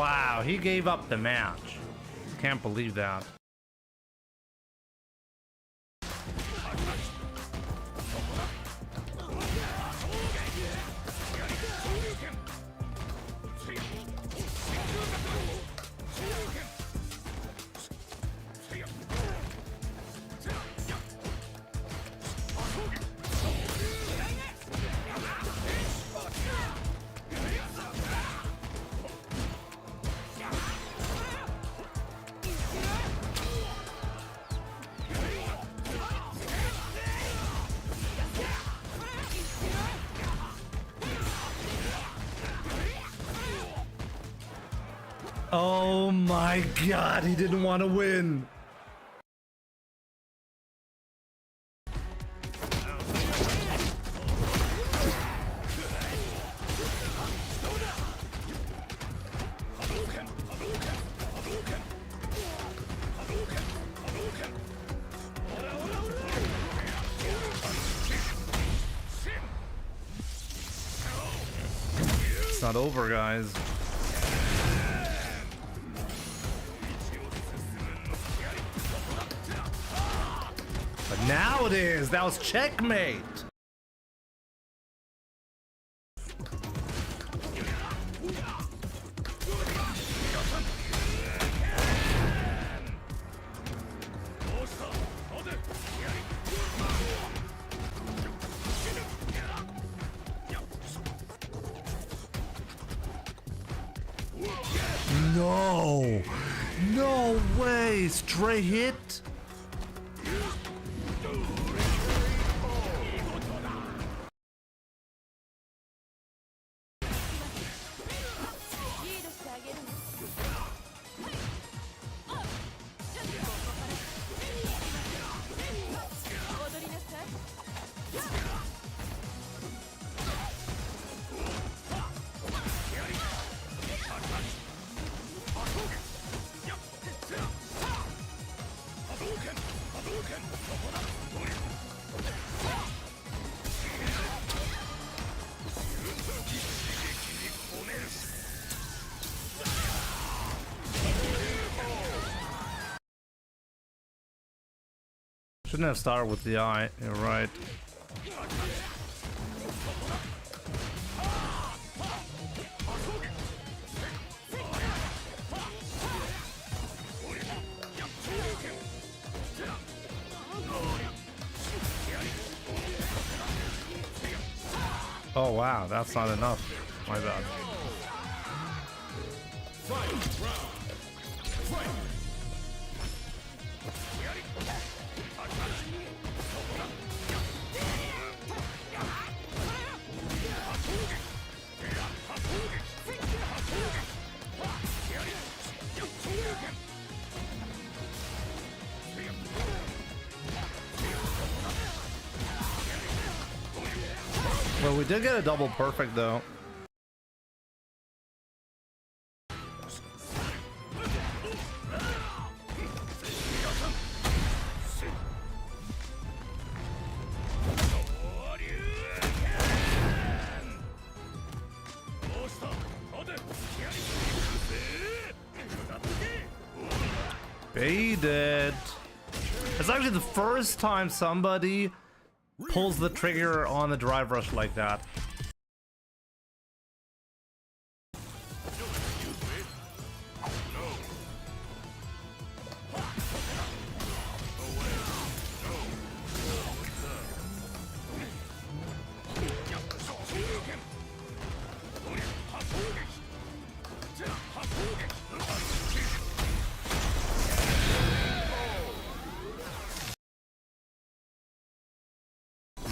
Wow, he gave up the match. Can't believe that. Oh my god, he didn't want to win. It's not over, guys. But now it is. That was checkmate. No. No way. Straight hit. Shouldn't have started with the eye. You're right. Oh wow, that's not enough. My bad. Well, we did get a double perfect though. Baited. It's actually the first time somebody pulls the trigger on the drive rush like that.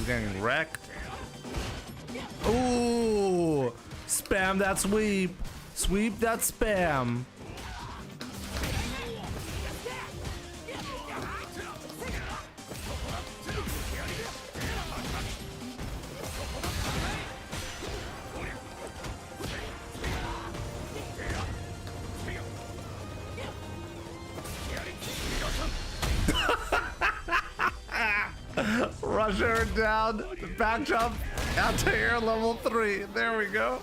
Getting wrecked. Ooh, spam that sweep. Sweep that spam. Rush her down, back jump, out to air level 3. There we go.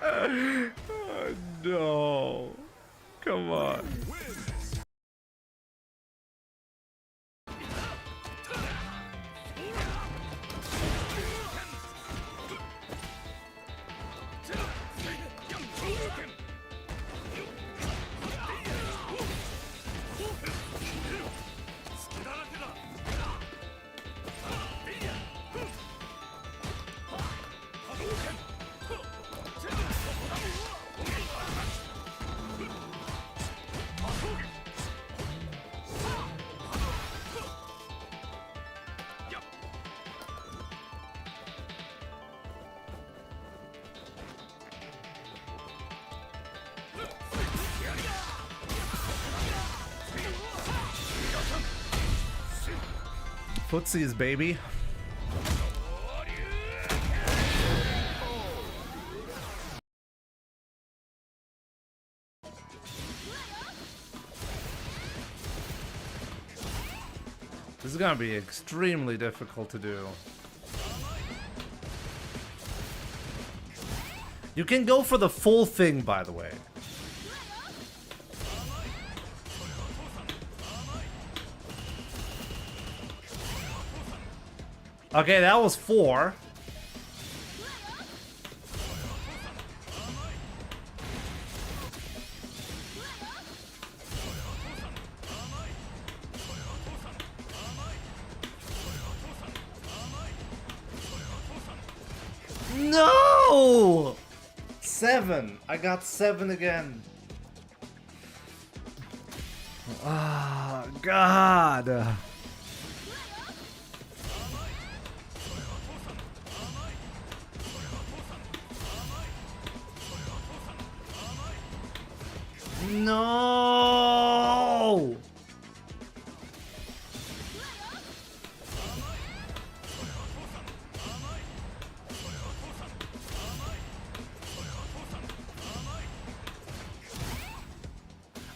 Oh, No. Come on. Footsies, baby. This is gonna be extremely difficult to do. You can go for the full thing, by the way. Okay, that was 4. No! 7. I got 7 again. Ah, God. No!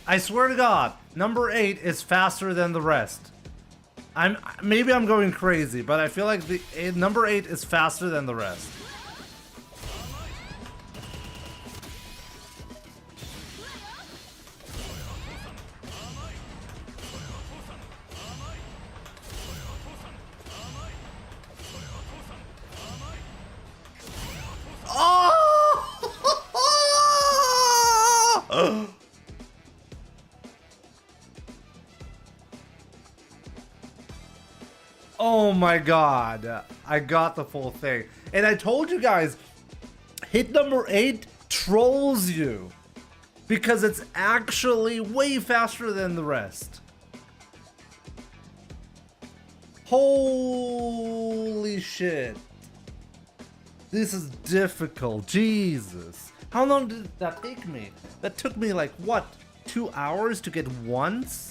I swear to God, number 8 is faster than the rest. Maybe I'm going crazy, but I feel like number 8 is faster than the rest. Oh! Oh my God, I got the full thing. And I told you guys, hit number 8 trolls you because it's actually way faster than the rest. Holy shit. This is difficult, Jesus. How long did that take me? That took me like, what, 2 hours to get once?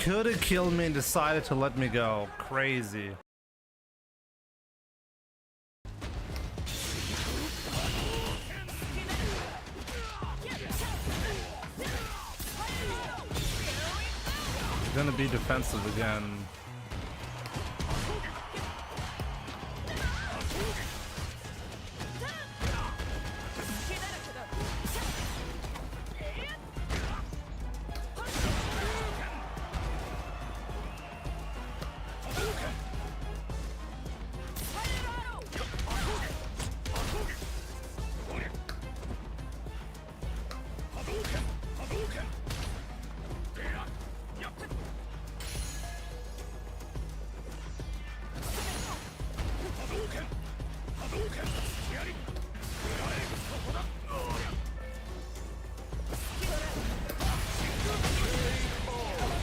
Could have killed me and decided to let me go. Crazy. Gonna be defensive again.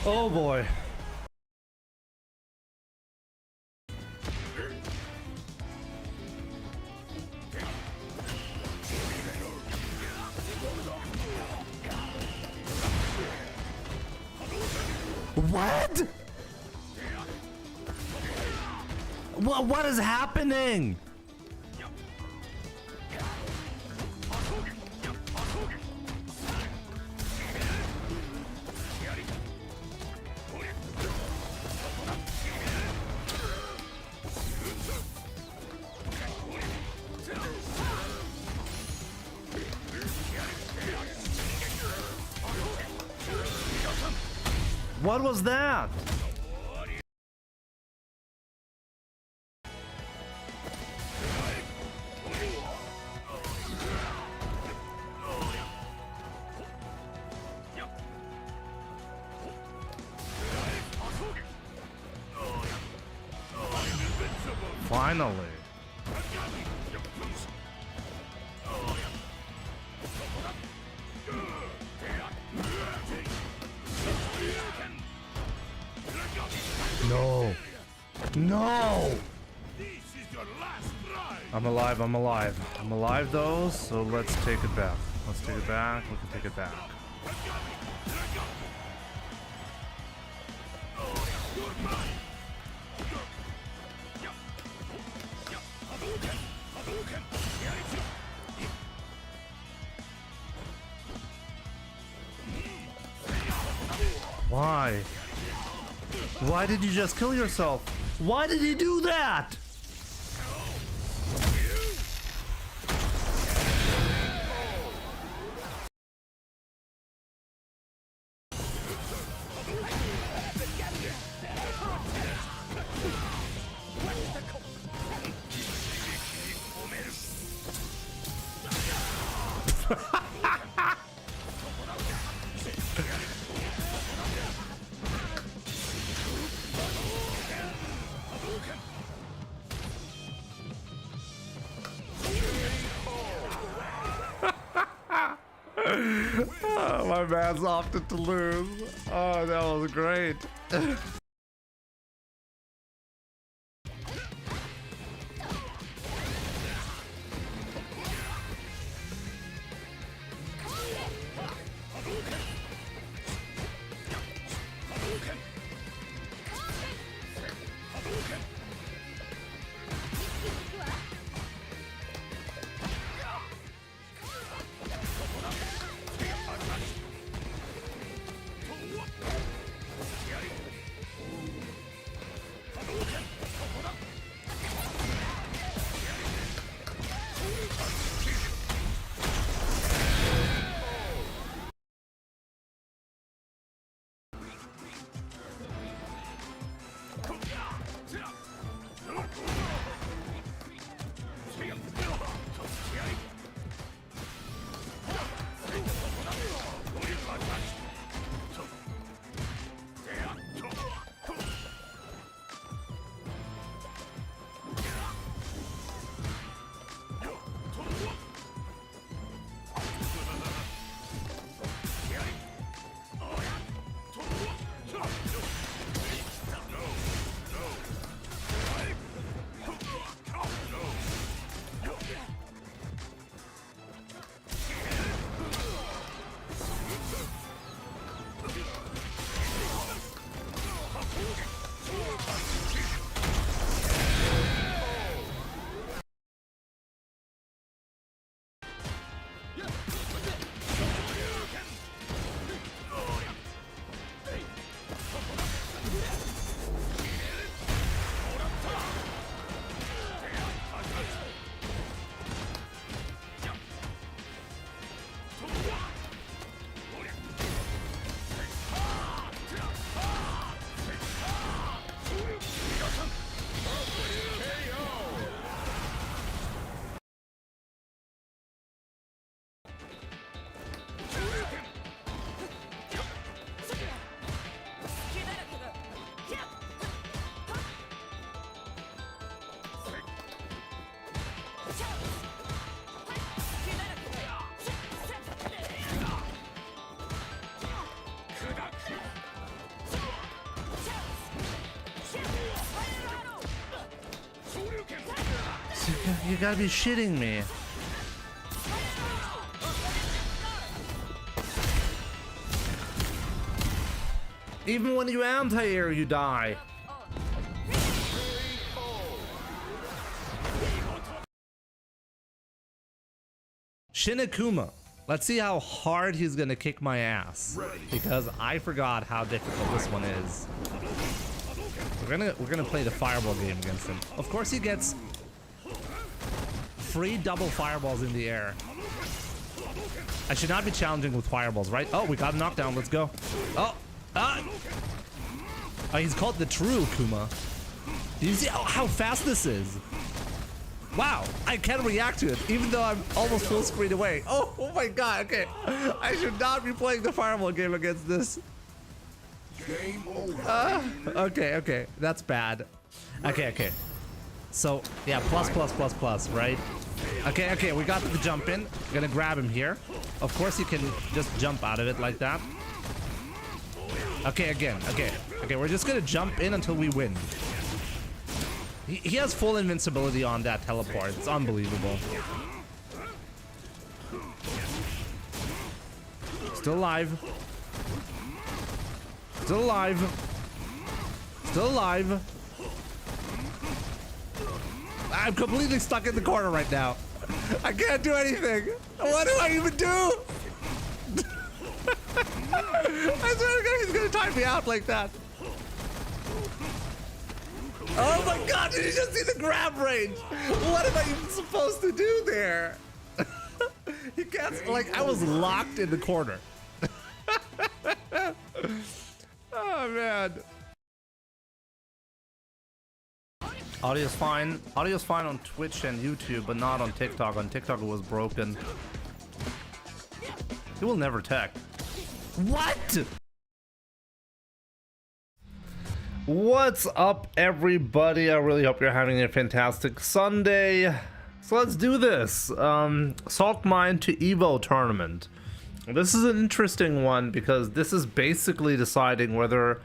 Oh boy. What? What is happening? What was that? Finally. No. No! I'm alive, I'm alive. I'm alive though, so let's take it back. Let's take it back, we can take it back. Why? Why did you just kill yourself? Why did he do that? Oh, my man's opted to lose. Oh, that was great. You gotta be shitting me. Even when you anti-air, you die. Shinakuma. Let's see how hard he's gonna kick my ass. Because I forgot how difficult this one is. We're gonna play the fireball game against him. Of course he gets free double fireballs in the air. I should not be challenging with fireballs, right? Oh, we got a knockdown. Let's go. Oh, he's called the true Kuma. Do you see how fast this is? Wow, I can react to it, even though I'm almost full screen away. Oh my god, okay. I should not be playing the fireball game against this. Okay, that's bad. Okay. So, yeah, plus, right? Okay, we got the jump in. Gonna grab him here. Of course, you can just jump out of it like that. Okay, again, okay, we're just gonna jump in until we win. He has full invincibility on that teleport. It's unbelievable. Still alive. Still alive. Still alive. I'm completely stuck in the corner right now. I can't do anything. What do I even do? I swear to God, he's gonna time me out like that. Oh my god, did you just see the grab range? What am I even supposed to do there? You can't, like, I was locked in the corner. Oh man. Audio's fine. Audio's fine on Twitch and YouTube, but not on TikTok. On TikTok it was broken. He will never tech. What? What's up, everybody? I really hope you're having a fantastic Sunday. So let's do this. Saltmine to EVO tournament. This is an interesting one because this is basically deciding whether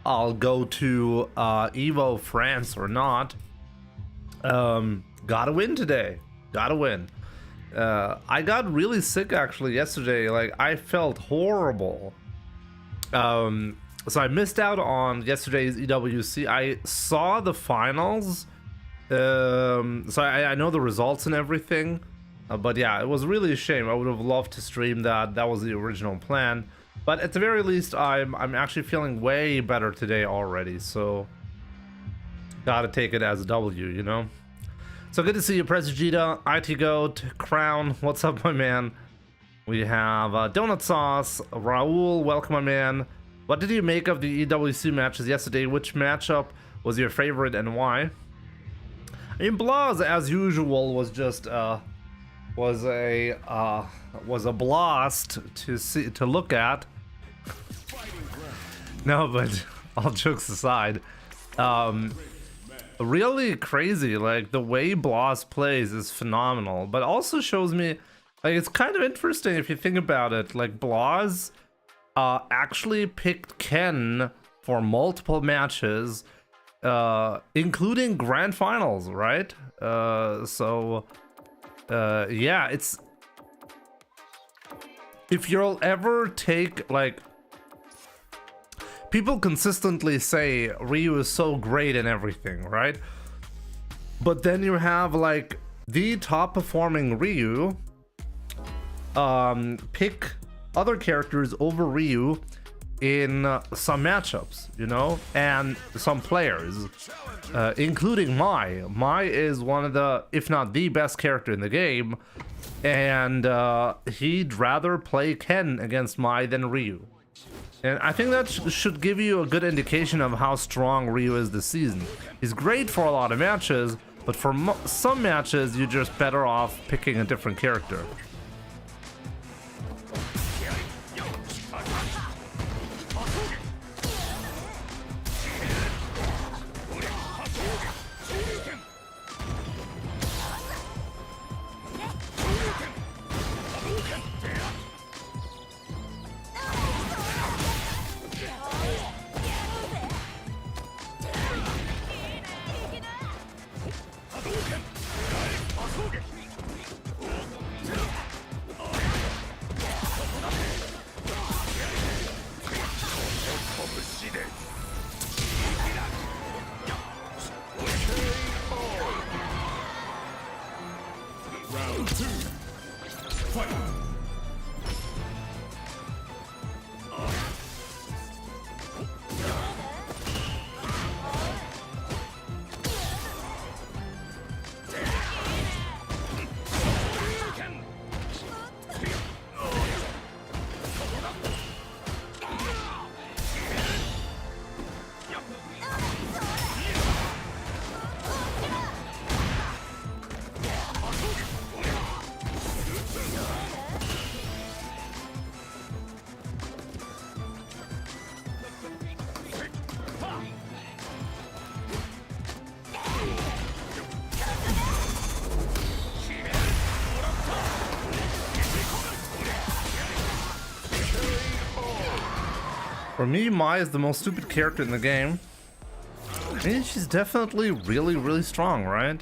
I'll go to EVO France or not. Gotta win today. Gotta win. I got really sick actually yesterday. Like, I felt horrible. So I missed out on yesterday's EWC. I saw the finals, so I know the results and everything, but yeah, it was really a shame. I would have loved to stream that. That was the original plan, but at the very least, I'm actually feeling way better today already. So gotta take it as a W, you know. So good to see you, Presugita, IT Goat, Crown. What's up, my man? We have Donut Sauce, Raul. Welcome, my man. What did you make of the EWC matches yesterday? Which matchup was your favorite and why? I mean, Blaz, as usual, was just was a blast to look at. No, but all jokes aside, really crazy. Like, the way Blaz plays is phenomenal, but also shows me, like, it's kind of interesting if you think about it. Like, Blaz actually picked Ken for multiple matches, including grand finals, right? Yeah, it's, if you'll ever take, like, people consistently say Ryu is so great and everything, right? But then you have, like, the top performing Ryu pick other characters over Ryu in some matchups, you know, and some players, including Mai. Mai is one of the, if not the best character in the game, and he'd rather play Ken against Mai than Ryu. And I think that should give you a good indication of how strong Ryu is this season. He's great for a lot of matches, but for some matches, you're just better off picking a different character. For me, Mai is the most stupid character in the game. I mean, she's definitely really, really strong, right?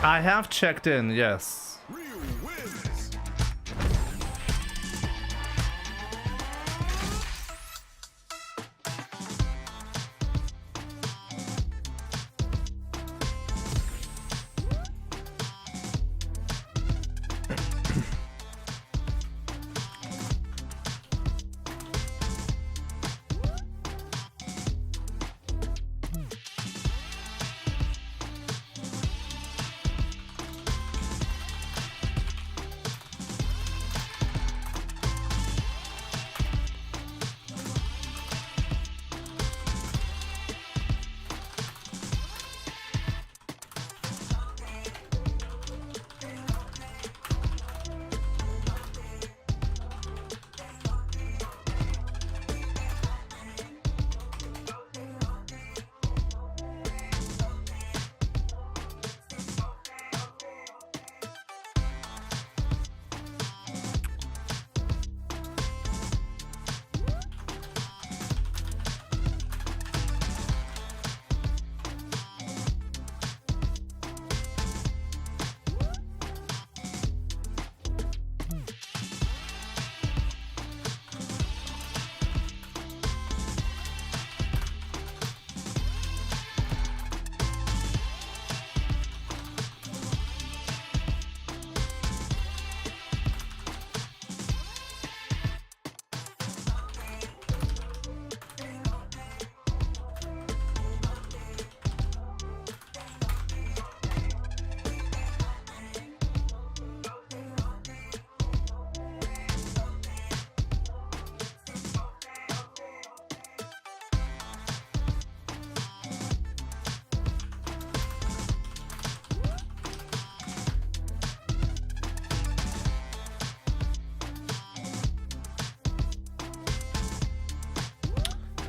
I have checked in, yes.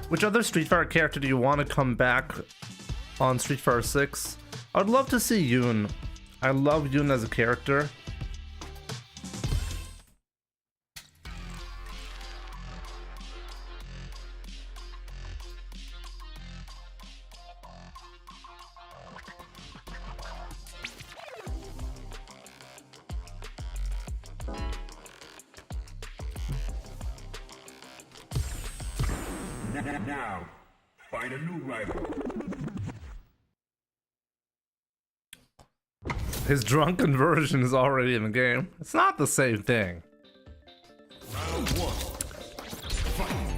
Which other Street Fighter character do you want to come back on Street Fighter 6? I would love to see Yoon. I love Yoon as a character. Now, find a new rival. His drunken version is already in the game. It's not the same thing. Round one. Fight.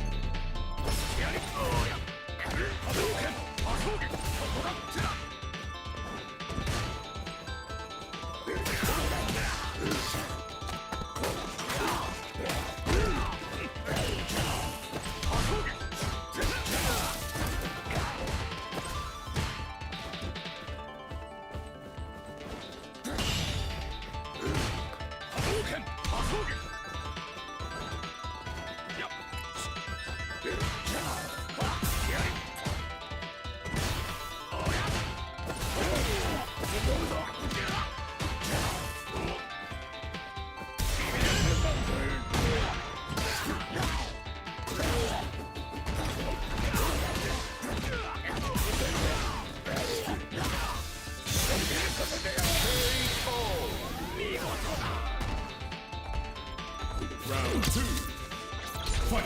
Round 2. Fight!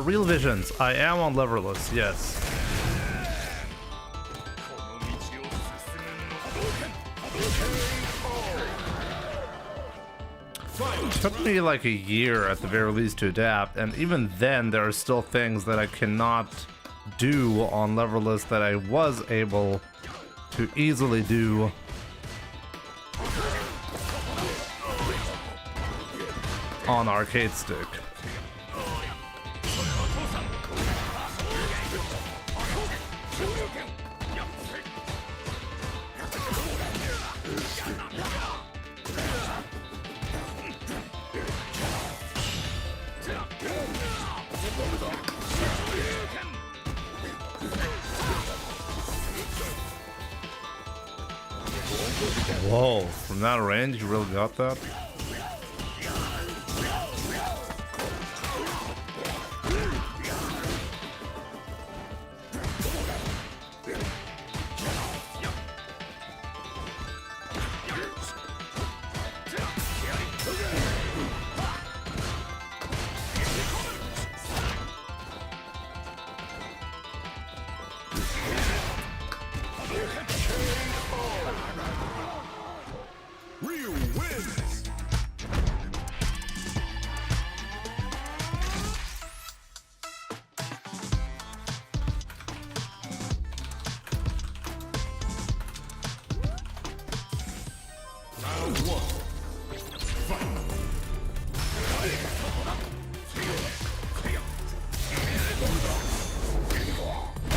Real visions. I am on leverless, yes. It took me like a year at the very least to adapt, and even then there are still things that I cannot do on leverless that I was able to easily do on arcade stick. Whoa, from that range you really got that?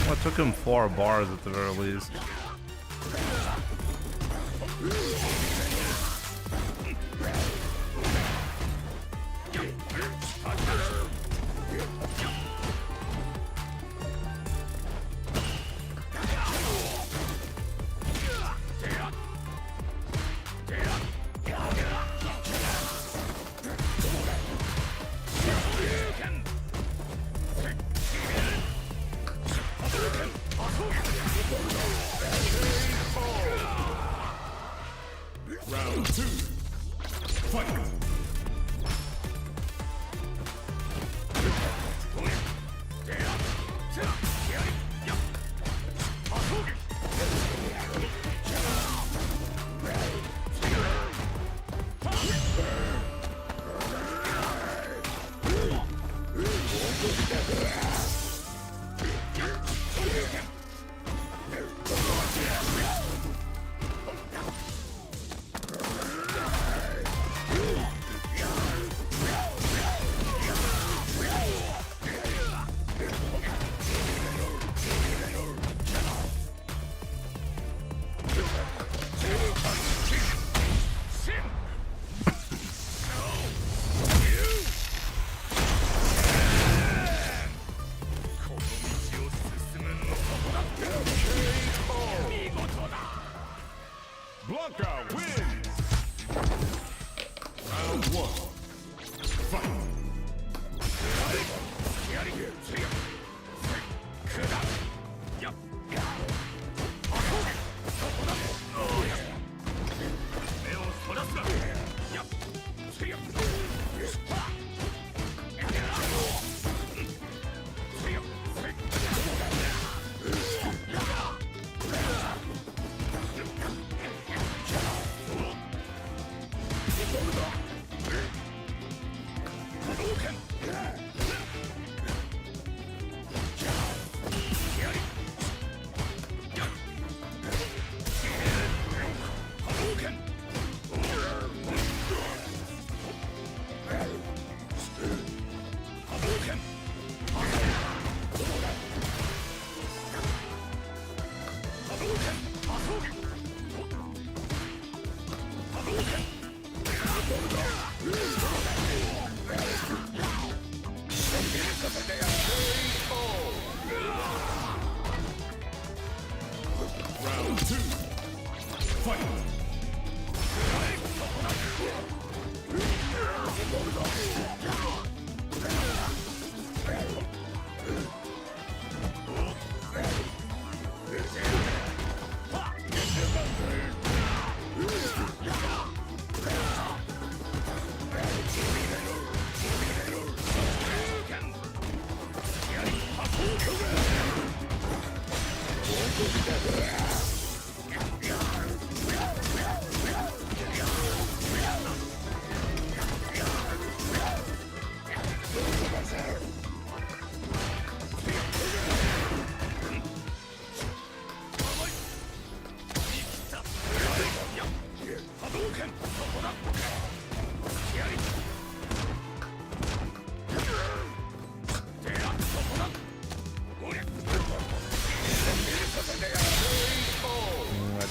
Well, it took him 4 bars at the very least. Blanca wins. Round 1. Fight. Round 2. Fight.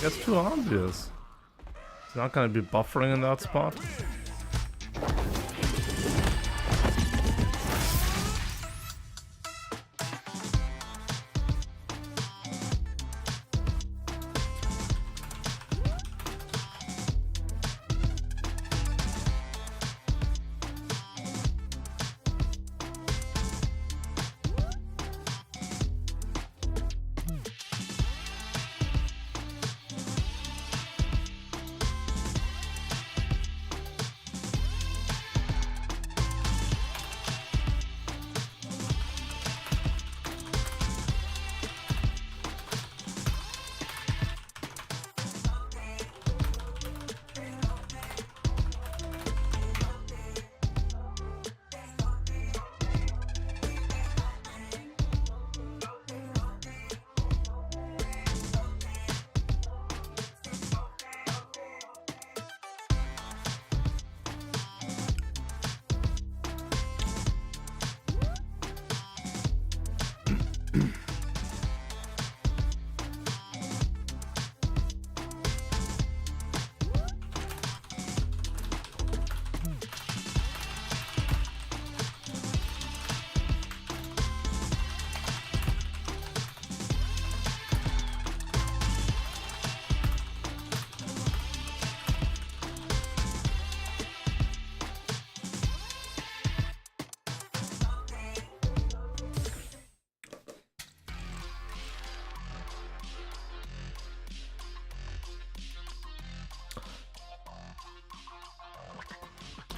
That's too obvious. It's not gonna be buffering in that spot.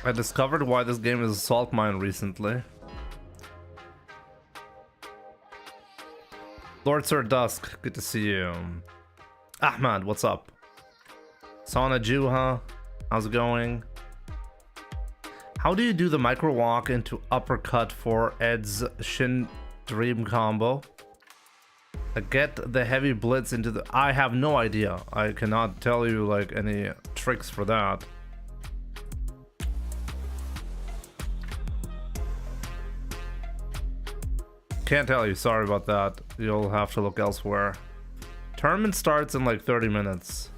I discovered why this game is a Saltmine recently. Lord Sir Dusk, good to see you. Ahmad, what's up? Sauna Juha, how's it going? How do you do the micro walk into uppercut for Ed's Shin Dream combo? I get the heavy blitz into the... I have no idea. I cannot tell you like any tricks for that. Can't tell you, sorry about that. You'll have to look elsewhere. Tournament starts in like 30 minutes.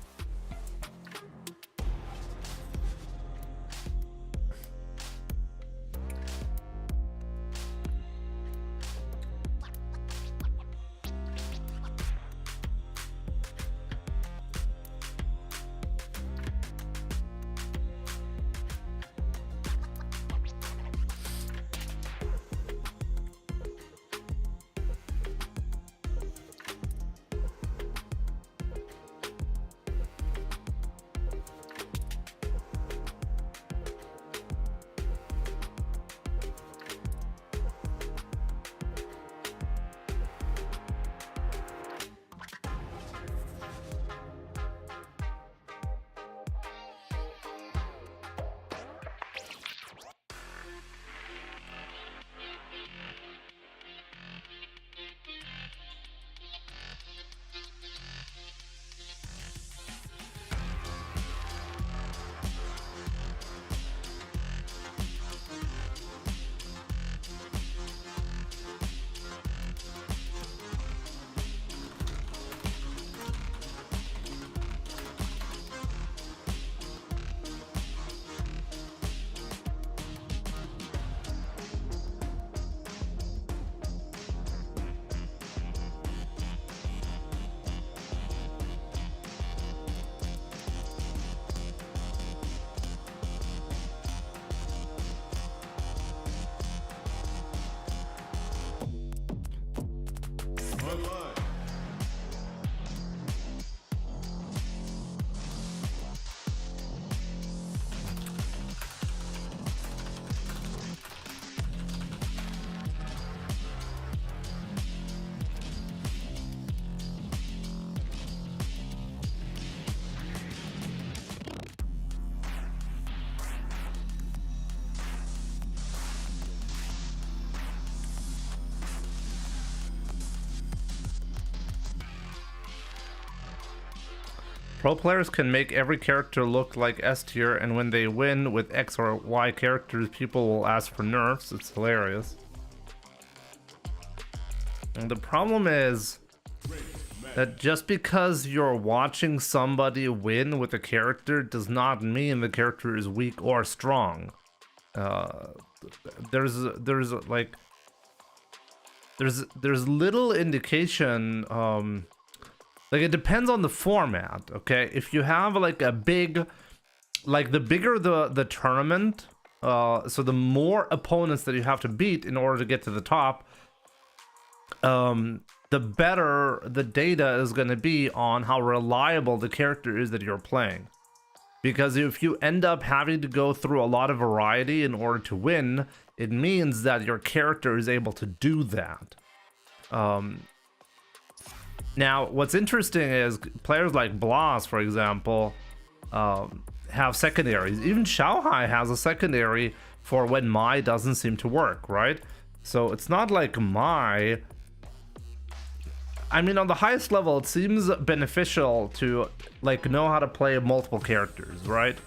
Pro players can make every character look like S tier, and when they win with X or Y characters, people will ask for nerfs. It's hilarious. And the problem is that just because you're watching somebody win with a character does not mean the character is weak or strong. There's little indication. Like, it depends on the format, okay? If you have like a big, like the bigger the tournament, so the more opponents that you have to beat in order to get to the top, the better the data is going to be on how reliable the character is that you're playing. Because if you end up having to go through a lot of variety in order to win, it means that your character is able to do that. Now, what's interesting is players like Blas, for example, have secondaries. Even Xiaohai has a secondary for when Mai doesn't seem to work, right? So it's not like Mai... I mean, on the highest level, it seems beneficial to like know how to play multiple characters, right?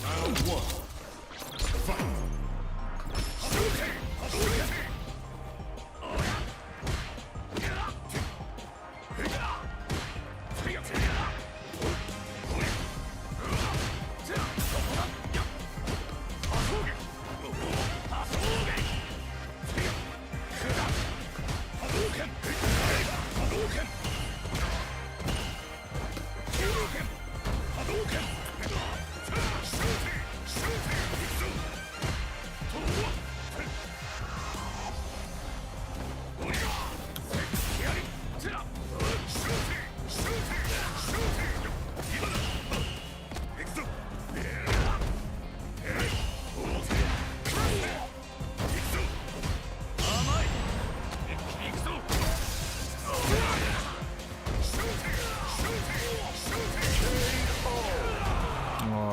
Round one. Fight.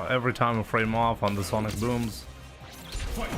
Every time I frame off on the sonic booms. Fight.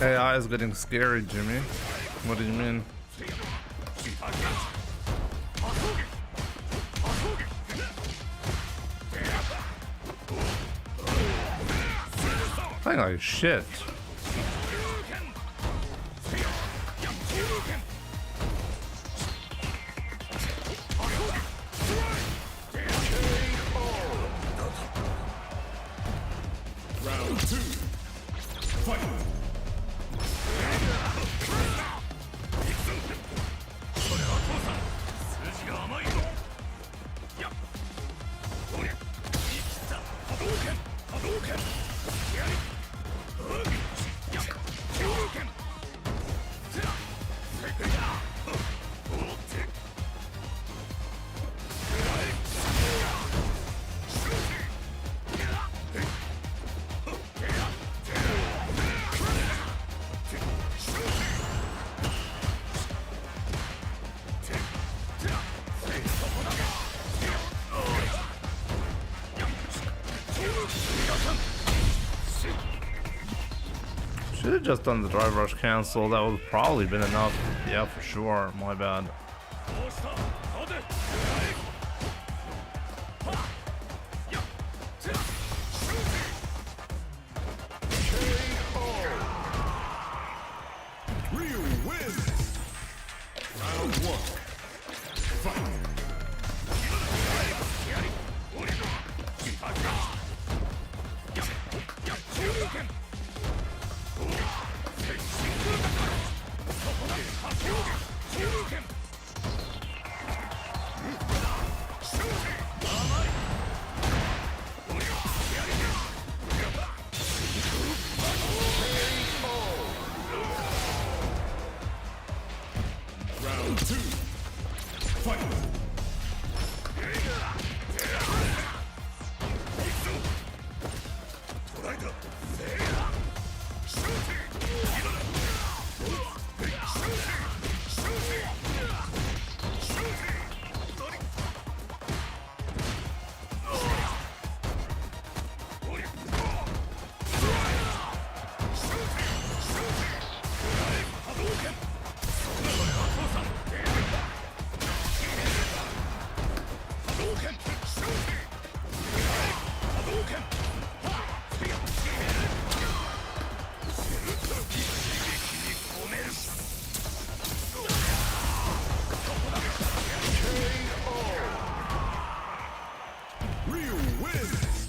AI is getting scary, Jimmy. What do you mean? Playing like shit. Round two. Fight. Should have just done the drive rush cancel. That would probably been enough. Yeah, for sure. My bad. Ryu wins. Round 1. Fight. Round 2. Fight. Ryu wins.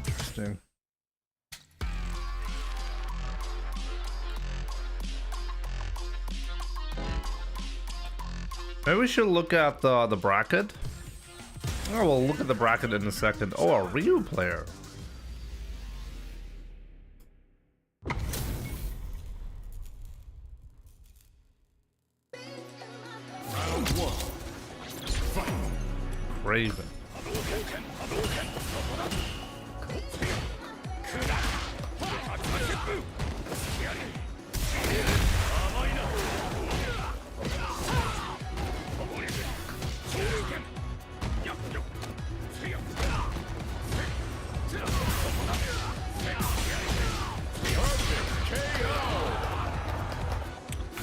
Interesting. Maybe we should look at the bracket. Oh, we'll look at the bracket in a second. Oh, a Ryu player. Round 1. Fight. Raven.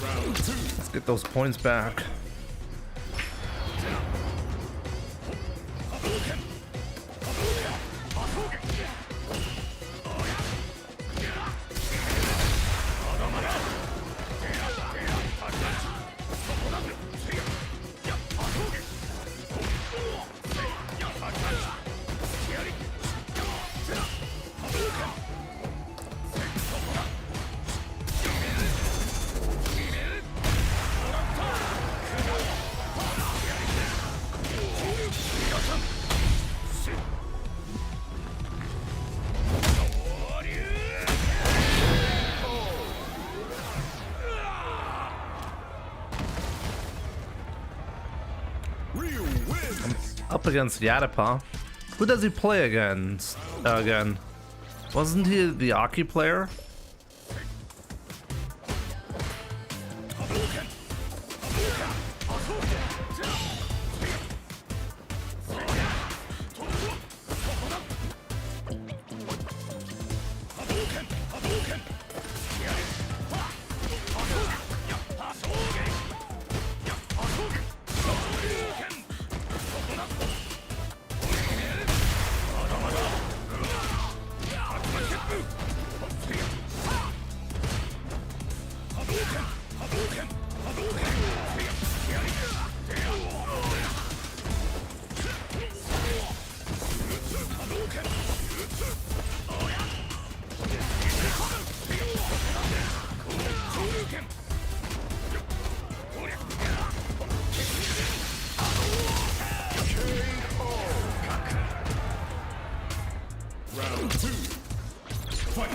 Round 2. Let's get those points back. Ryu wins. Up against Yadapa. Who does he play against? Again, wasn't he the Aki player? Round 2. Fight.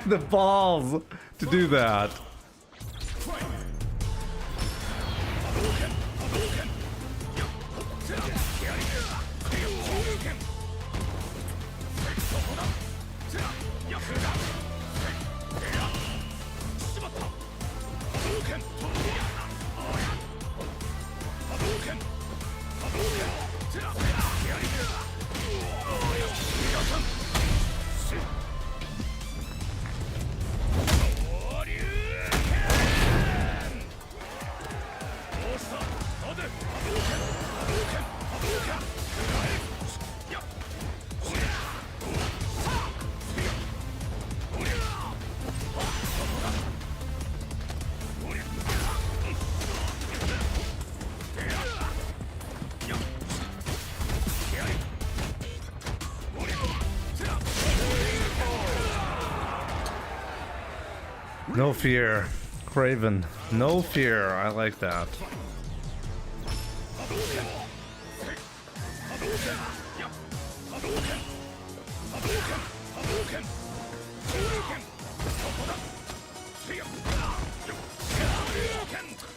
The balls to do that. No fear, Craven. No fear. I like that.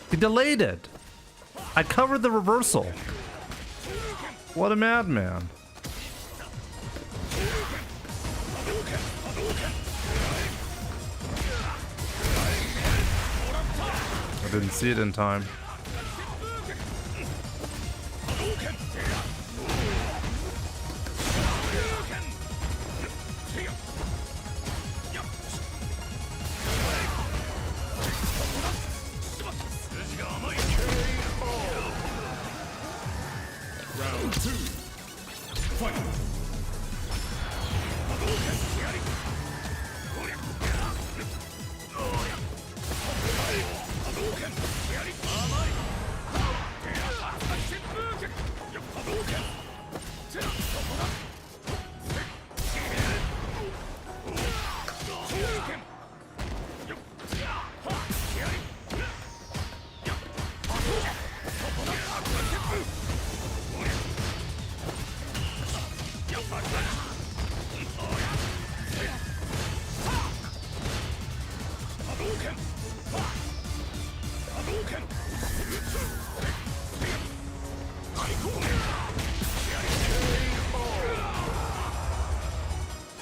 He delayed it. I covered the reversal. What a madman. I didn't see it in time. Round 2. Fight.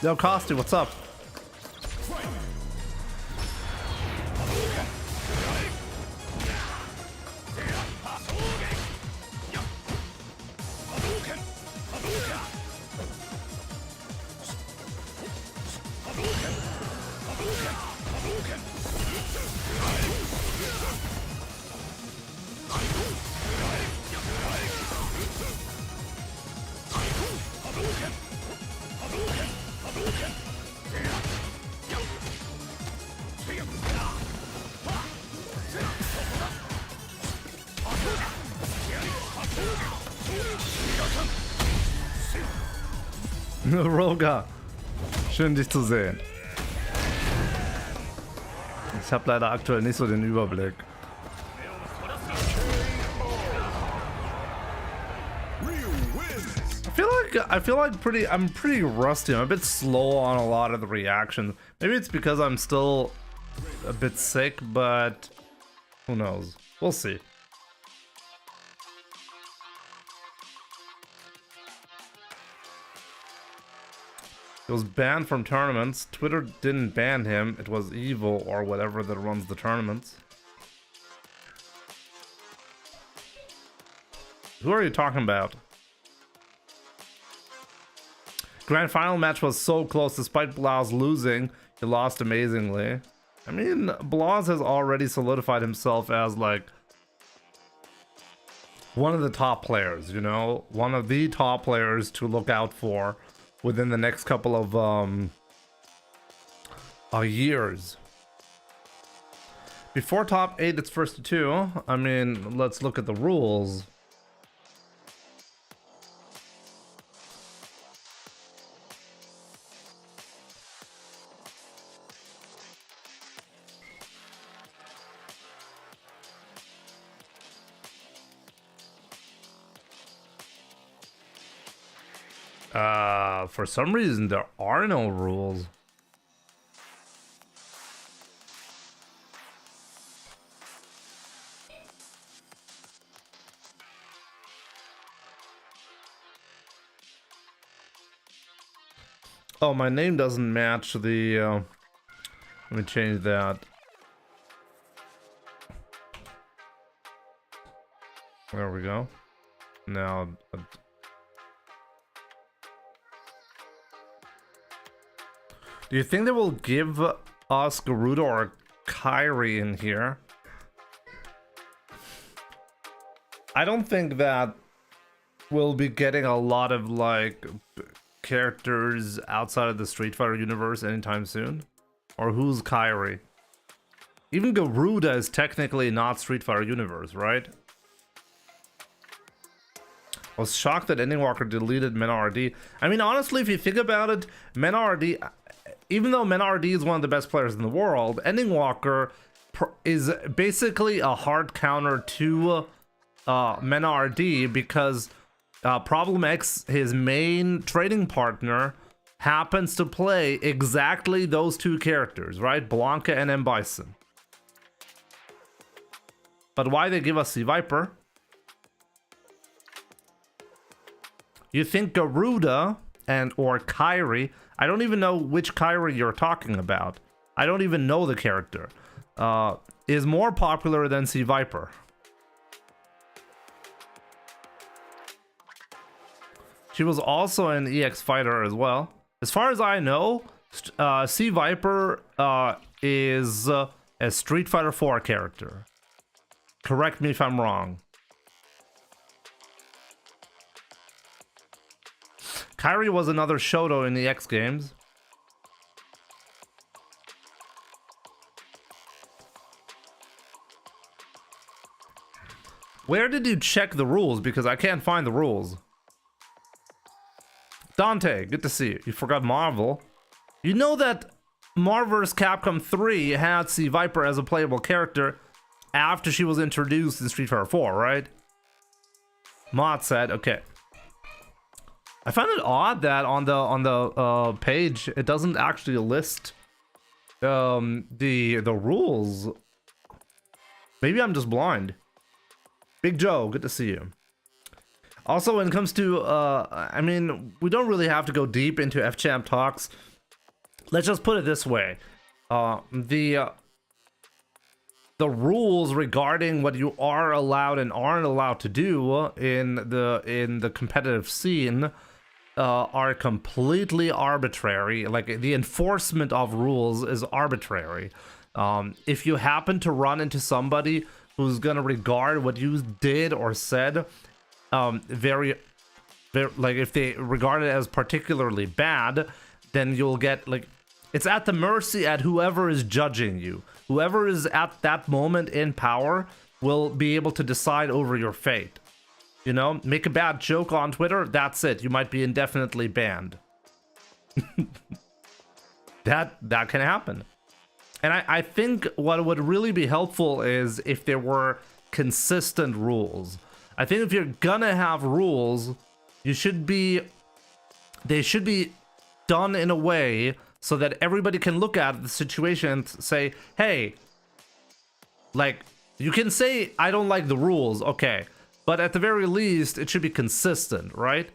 Yo, Costi, what's up? Roga, schön dich zu sehen. Ich habe leider aktuell nicht so den Überblick. I feel like I'm pretty rusty. I'm a bit slow on a lot of the reactions. Maybe it's because I'm still a bit sick, but who knows? We'll see. He was banned from tournaments. Twitter didn't ban him. It was EVO or whatever that runs the tournaments. Who are you talking about? Grand final match was so close despite Blaz losing. He lost amazingly. I mean, Blaz has already solidified himself as like one of the top players, you know, one of the top players to look out for within the next couple of years. Before top 8, it's first to 2. I mean, let's look at the rules. For some reason, there are no rules. Oh, my name doesn't match the, let me change that. There we go. Now, do you think they will give us Garuda or Kyrie in here? I don't think that we'll be getting a lot of like characters outside of the Street Fighter universe anytime soon. Or who's Kyrie? Even Garuda is technically not Street Fighter universe, right? I was shocked that Ending Walker deleted MenRD. I mean, honestly, if you think about it, MenRD, even though MenRD is one of the best players in the world, Ending Walker is basically a hard counter to MenRD because Problem X, his main trading partner, happens to play exactly those two characters, right? Blanca and M. Bison. But why they give us C. Viper? You think Garuda and or Kyrie, I don't even know which Kyrie you're talking about. I don't even know the character. Is more popular than C. Viper. She was also an EX fighter as well. As far as I know, C. Viper is a Street Fighter 4 character. Correct me if I'm wrong. Kyrie was another Shoto in the X games. Where did you check the rules? Because I can't find the rules. Dante, good to see you. You forgot Marvel. You know that Marvel vs. Capcom 3 had C. Viper as a playable character after she was introduced in Street Fighter 4, right? Mod said, okay. I find it odd that on the page it doesn't actually list the rules. Maybe I'm just blind. Big Joe, good to see you. Also, when it comes to, I mean, we don't really have to go deep into F-Champ talks. Let's just put it this way. The rules regarding what you are allowed and aren't allowed to do in the competitive scene are completely arbitrary. Like, the enforcement of rules is arbitrary. If you happen to run into somebody who's gonna regard what you did or said very, like, if they regard it as particularly bad, then you'll get, like, it's at the mercy at whoever is judging you. Whoever is at that moment in power will be able to decide over your fate. You know, make a bad joke on Twitter, that's it. You might be indefinitely banned. that can happen. And I think what would really be helpful is if there were consistent rules. I think if you're gonna have rules, they should be done in a way so that everybody can look at the situation and say, hey, like, you can say, I don't like the rules, okay, but at the very least, it should be consistent, right?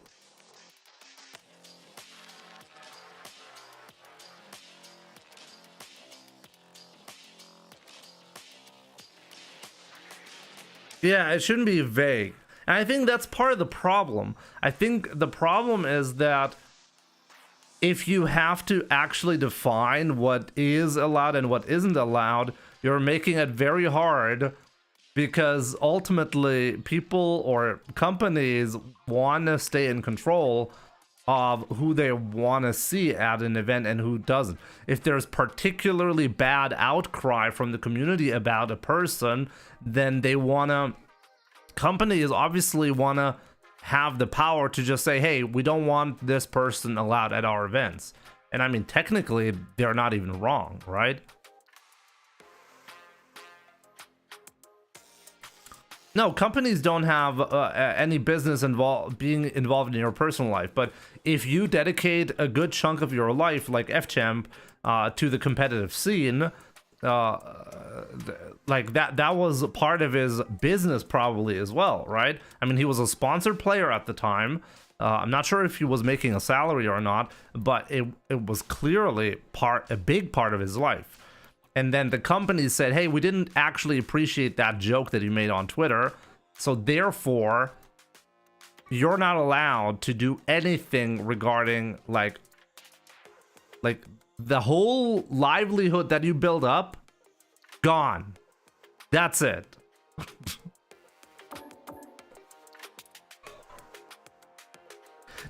Yeah, it shouldn't be vague. And I think that's part of the problem. I think the problem is that if you have to actually define what is allowed and what isn't allowed, you're making it very hard, because ultimately people or companies want to stay in control of who they want to see at an event and who doesn't. If there's particularly bad outcry from the community about a person, then companies obviously want to have the power to just say, hey, we don't want this person allowed at our events. And I mean, technically, they're not even wrong, right? No, companies don't have any business being involved in your personal life. But if you dedicate a good chunk of your life, like FChamp, to the competitive scene, like that was part of his business probably as well, right? I mean, he was a sponsored player at the time. I'm not sure if he was making a salary or not, but it was clearly a big part of his life. And then the company said, hey, we didn't actually appreciate that joke that you made on Twitter, so therefore you're not allowed to do anything regarding like the whole livelihood that you build up, gone. That's it.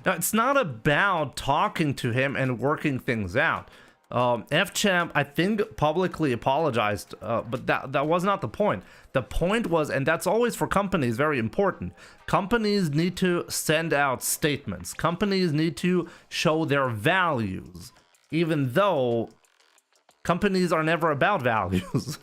Now, it's not about talking to him and working things out. FChamp, I think, publicly apologized, but that was not the point. The point was, and that's always for companies very important, companies need to send out statements. Companies need to show their values, even though companies are never about values.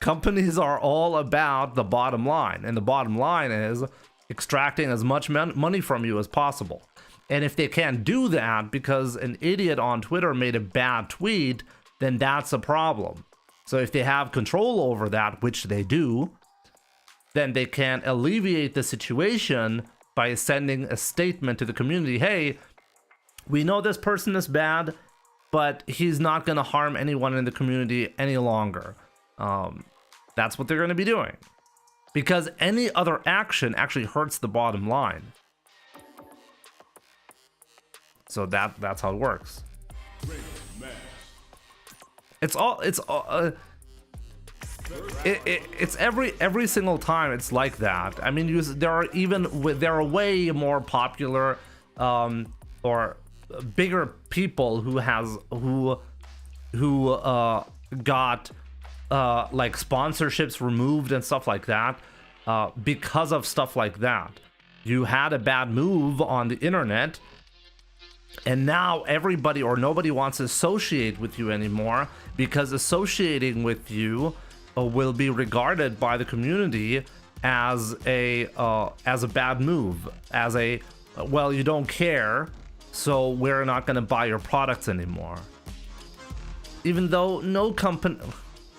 Companies are all about the bottom line, and the bottom line is extracting as much money from you as possible. And if they can't do that because an idiot on Twitter made a bad tweet, then that's a problem. So if they have control over that, which they do, then they can alleviate the situation by sending a statement to the community. Hey, we know this person is bad, but he's not going to harm anyone in the community any longer. That's what they're going to be doing. Because any other action actually hurts the bottom line. So that's how it works. It's every single time it's like that. I mean, there are way more popular or bigger people who got like sponsorships removed and stuff like that because of stuff like that. You had a bad move on the internet, and now everybody or nobody wants to associate with you anymore, because associating with you will be regarded by the community as a bad move, as a, well, you don't care, so we're not going to buy your products anymore. Even though no company,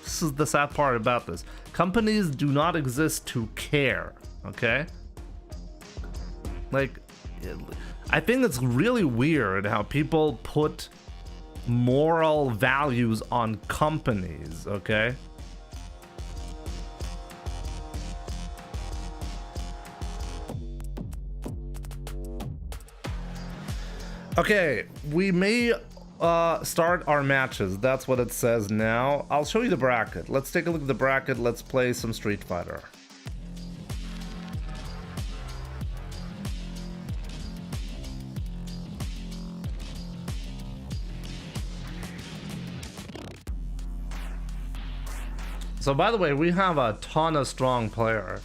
this is the sad part about this, companies do not exist to care, okay? Like, I think it's really weird how people put moral values on companies, okay? Okay, we may start our matches. That's what it says now. I'll show you the bracket. Let's take a look at the bracket. Let's play some Street Fighter. So by the way, we have a ton of strong player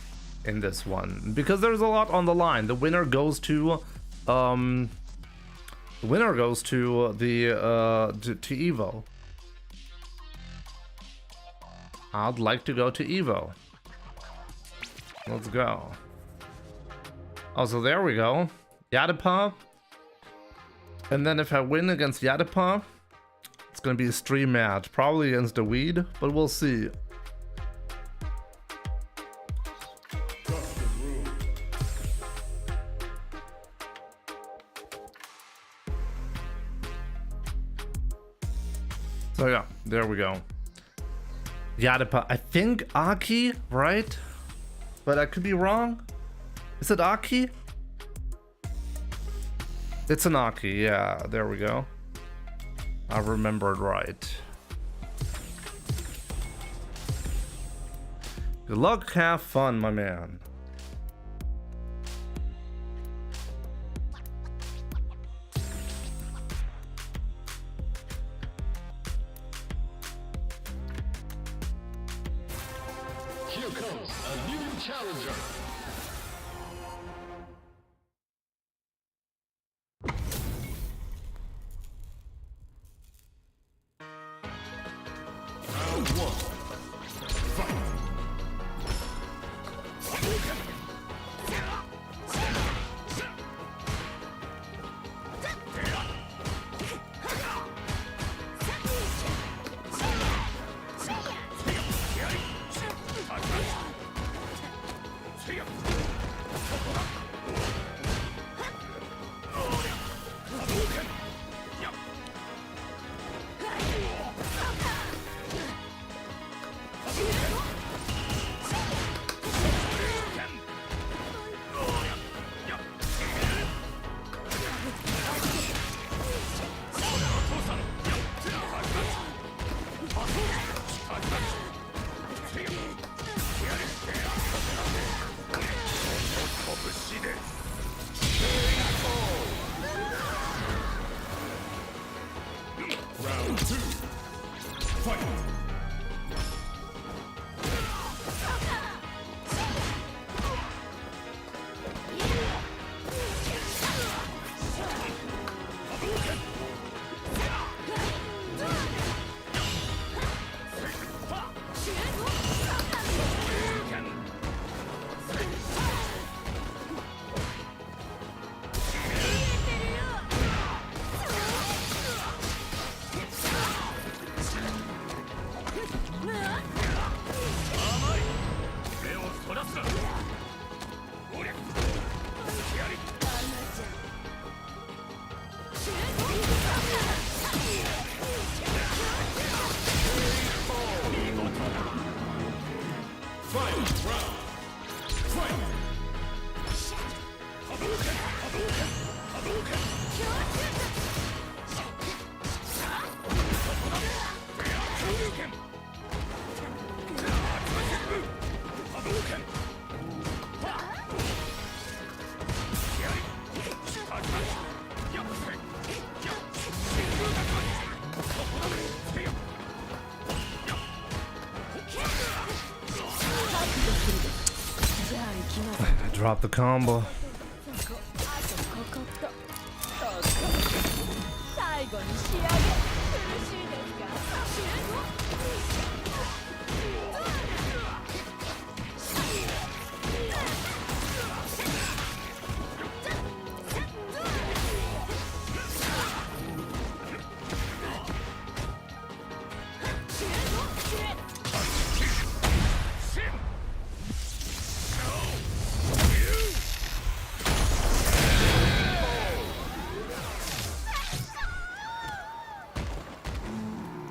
in this one because there's a lot on the line. The winner goes to the to EVO. I'd like to go to EVO. Let's go. Oh, so there we go. Yadipa. And then if I win against Yadipa, it's gonna be a stream match, probably against a weed, but we'll see. So yeah, there we go. Yadipa, I think Aki, right? But I could be wrong. Is it Aki? It's an Aki, yeah, there we go. I remembered right. Good luck, have fun, my man. Here comes a new challenger. Round one. Fight. Round two. Fight. Drop the combo.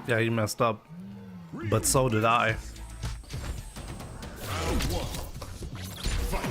Yeah, you messed up, but so did I. Round one. Fight.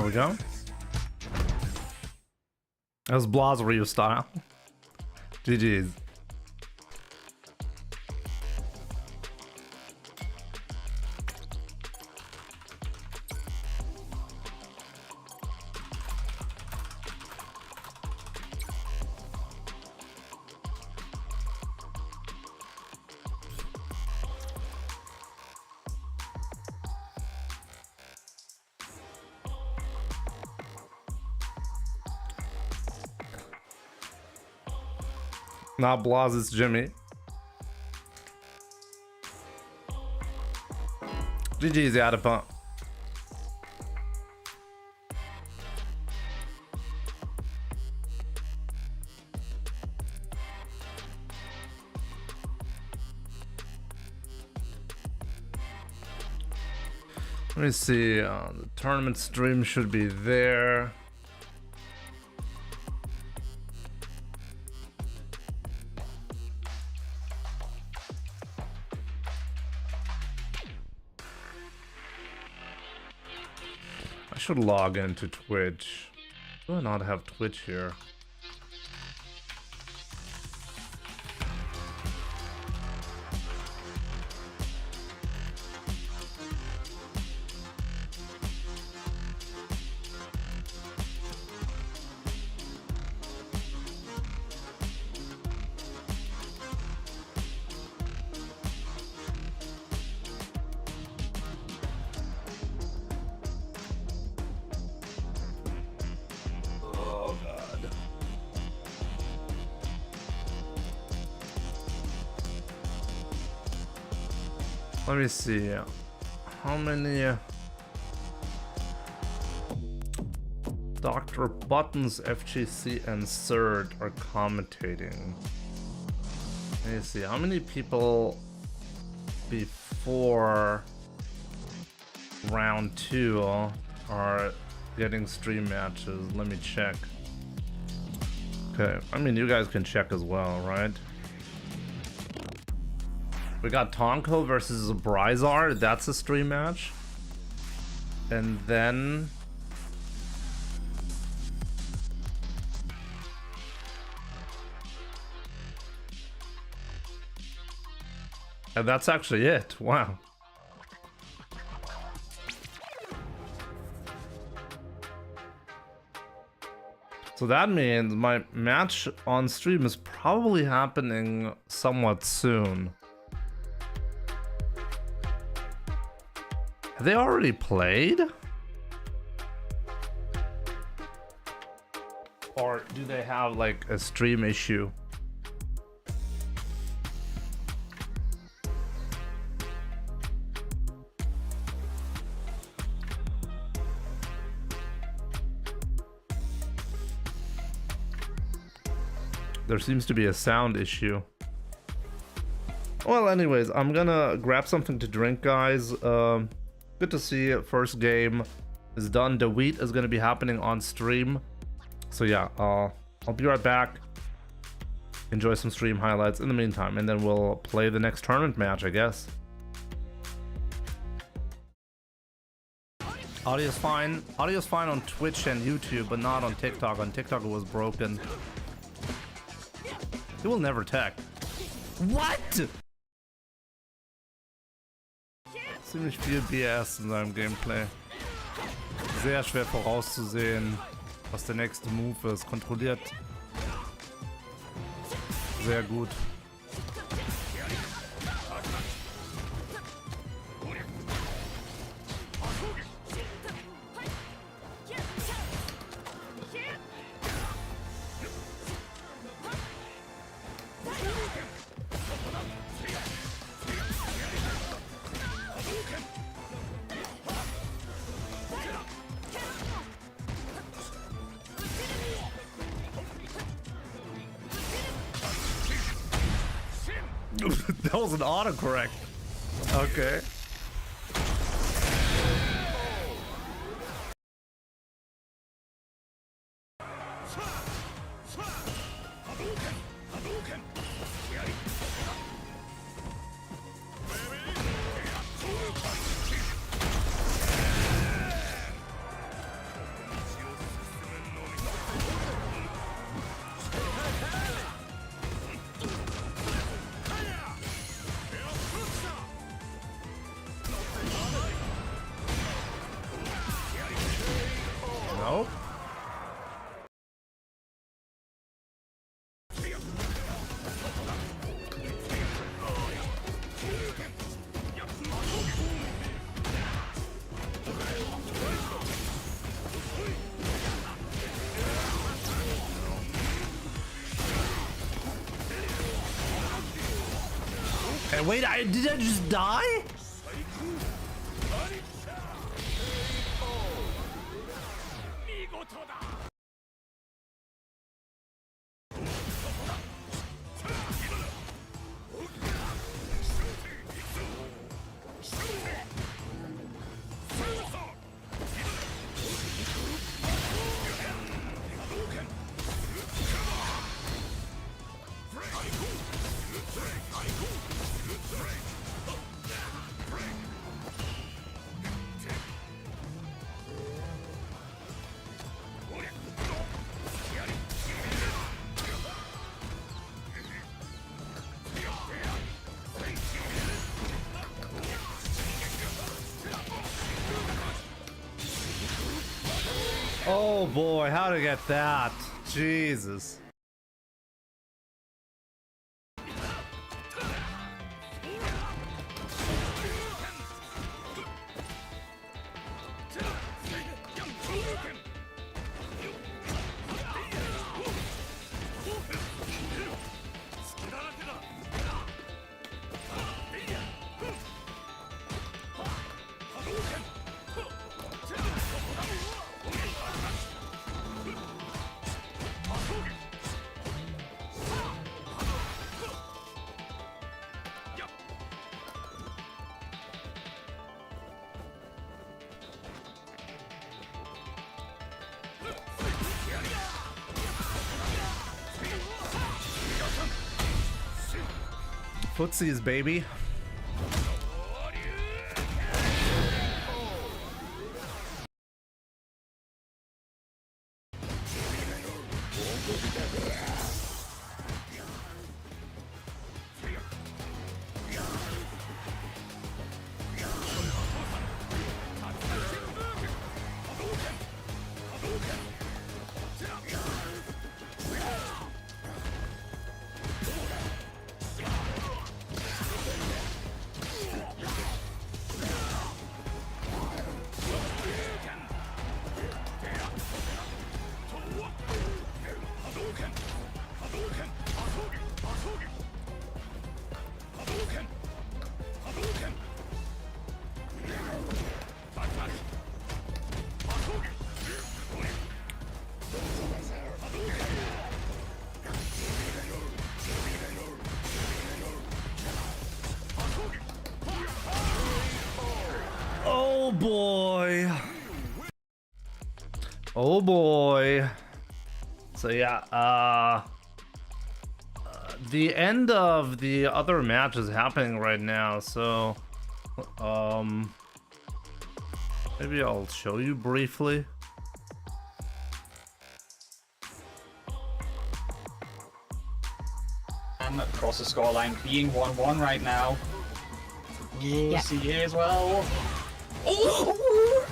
we go. That's Blaz Ryu style. GG's. Not Blaz, it's Jimmy. GG's, Adapa. Let me see. The tournament stream should be there. I should log into Twitch. Do I not have Twitch here? Let me see. How many Dr. Buttons, FGC, and Surd are commentating? Let me see. How many people before round 2 are getting stream matches? Let me check. Okay. I mean, you guys can check as well, right? We got Tonko versus Bryzar. That's a stream match. And then... and that's actually it. Wow. So that means my match on stream is probably happening somewhat soon. Have they already played? Or do they have like a stream issue? There seems to be a sound issue. Well, anyways, I'm gonna grab something to drink, guys. Good to see it. First game is done. The wheat is going to be happening on stream. So yeah, I'll be right back. Enjoy some stream highlights in the meantime, and then we'll play the next tournament match, I guess. Audio's fine. Audio's fine on Twitch and YouTube, but not on TikTok. On TikTok it was broken. It will never tech. What? Ziemlich viel BS in seinem Gameplay. Sehr schwer vorauszusehen, was der nächste Move ist. Kontrolliert sehr gut. That was an autocorrect. Okay. And wait, did I just die? Oh boy, how to get that? Jesus. Footsies, baby. Oh boy. Oh boy. So yeah, the end of the other match is happening right now, so maybe I'll show you briefly. Across the scoreline being 1-1 right now. Yeah. CA as well. Ooh,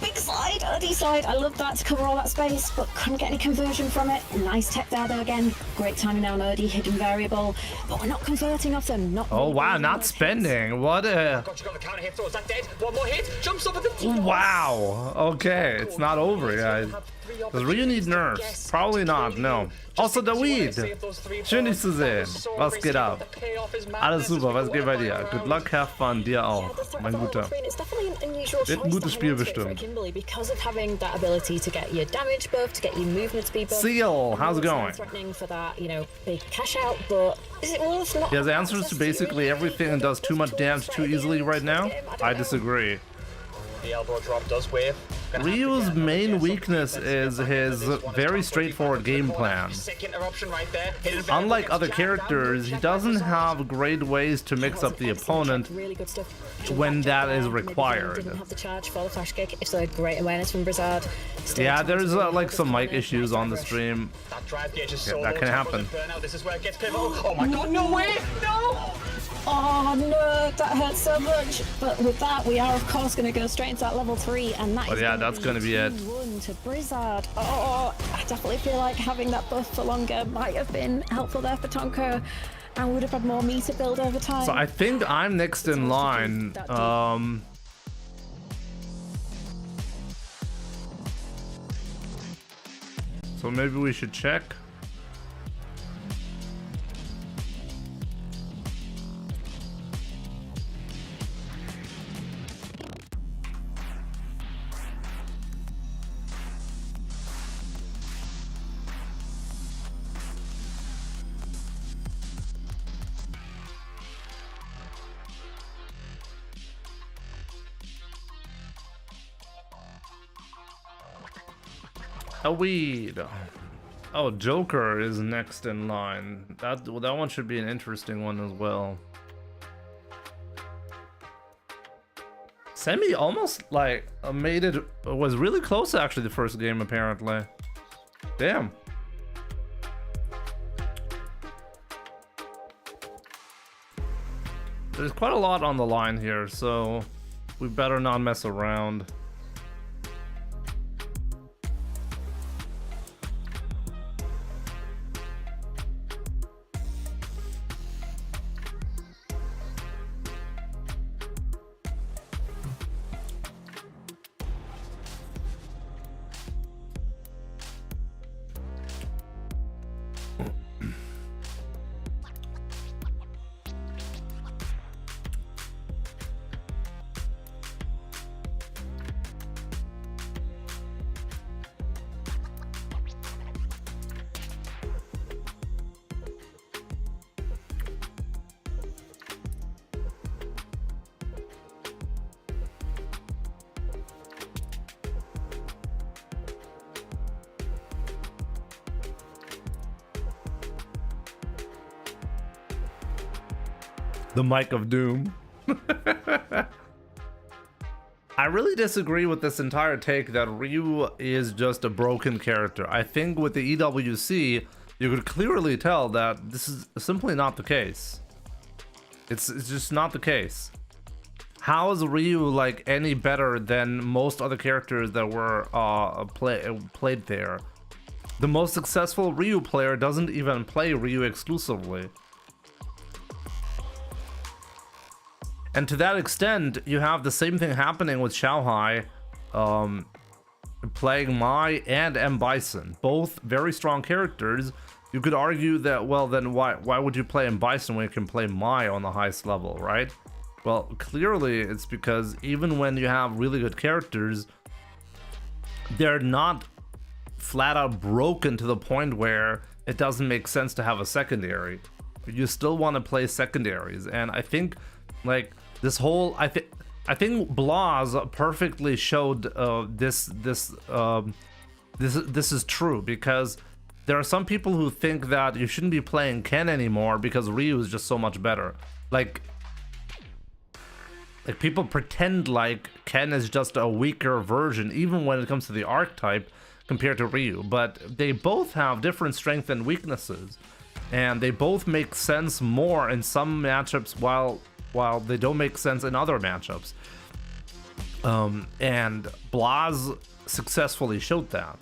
big slide, early slide. I love that to cover all that space, but couldn't get any conversion from it. Nice tech there though again. Great timing now on Erdy, hidden variable. But we're not converting off them. Not Oh really wow, getting not those spending. What a... God, you got the counter hit, so is that dead? One more hit, jumps up at the Wow. Okay, it's not over, guys. Does Ryu need nerfs? Probably not, no. Also, David. Schön, dich zu sehen. Was geht ab? Alles super, was geht bei dir? Good luck, have fun, dir auch, mein Guter. It's definitely an unusual Wird ein choice gutes to Spiel hang on to it for bestimmt. Kimberly because of having that ability to get your damage buff, to get your movement speed buff. Seal, how's it going? Threatening for that, you know, big cash out, but is it worth not? He has answers to basically everything and does too much damage too easily right now. I disagree. The elbow drop does wave. Ryu's main weakness is his very straightforward game plan. Unlike other characters, he doesn't have great ways to mix up the opponent when that is required. Didn't have the charge for the flash kick. It's a great awareness from Blizzard. Yeah, there's like some mic issues on the stream. That can happen. This is where it gets pivotal. Oh my god, no way! No! Oh no, that hurts so much. But with that, we are of course going to go straight into that level 3, and that But is yeah, that's gonna be it. 1 to Blizzard. Oh, I definitely feel like having that buff for longer might have been helpful there for Tonka, and would have had more meter build over time. So I think I'm next in line. So maybe we should check. A weed. Oh, Joker is next in line. That one should be an interesting one as well. Semi almost like made it, was really close actually the first game apparently. Damn. There's quite a lot on the line here, so we better not mess around. The mic of doom. I really disagree with this entire take that Ryu is just a broken character. I think with the EWC, you could clearly tell that this is simply not the case. It's just not the case. How is Ryu like any better than most other characters that were played there? The most successful Ryu player doesn't even play Ryu exclusively. And to that extent, you have the same thing happening with Xiaohai, playing Mai and M. Bison, both very strong characters. You could argue that, well, then why would you play M. Bison when you can play Mai on the highest level, right? Well, clearly it's because even when you have really good characters, they're not flat out broken to the point where it doesn't make sense to have a secondary. You still want to play secondaries, and I think like this whole I think Blas perfectly showed this is true, because there are some people who think that you shouldn't be playing Ken anymore because Ryu is just so much better. Like people pretend like Ken is just a weaker version even when it comes to the archetype compared to Ryu, but they both have different strengths and weaknesses, and they both make sense more in some matchups while they don't make sense in other matchups. And Blas successfully showed that.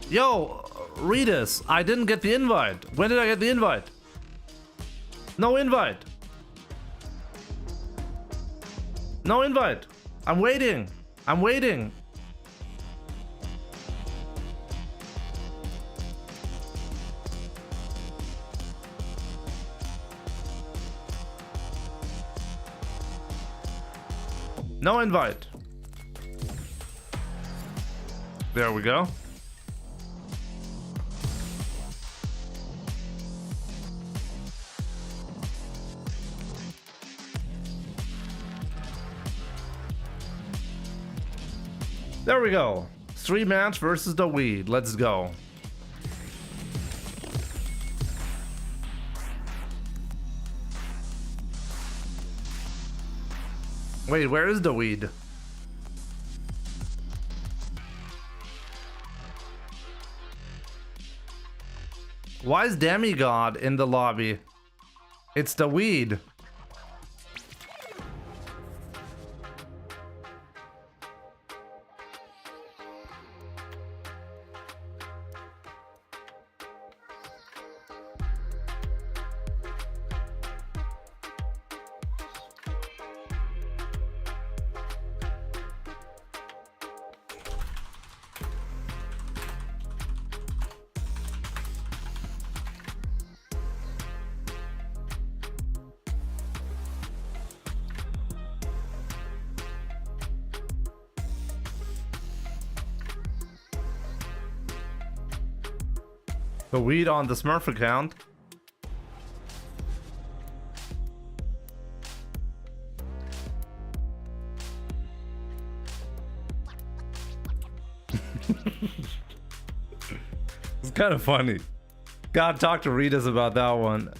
Yo, Redis, I didn't get the invite. When did I get the invite? No invite. No invite. I'm waiting. I'm waiting. No invite. There we go. There we go. 3 match versus the weed. Let's go. Wait, where is the weed? Why is Demigod in the lobby? It's the weed. The weed on the Smurf account. kind of funny. Gotta talk to Ritas about that one.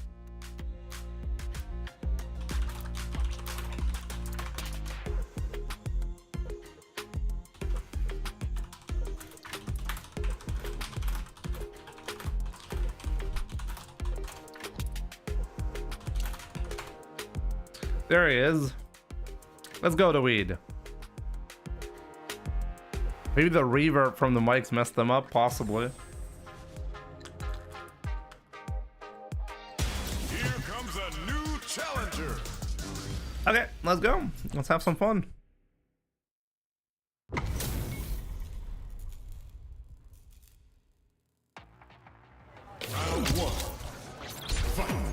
There he is. Let's go to weed. Maybe the reverb from the mics messed them up, possibly. Here comes a new challenger. Okay, let's go. Let's have some fun. Round one. Fight.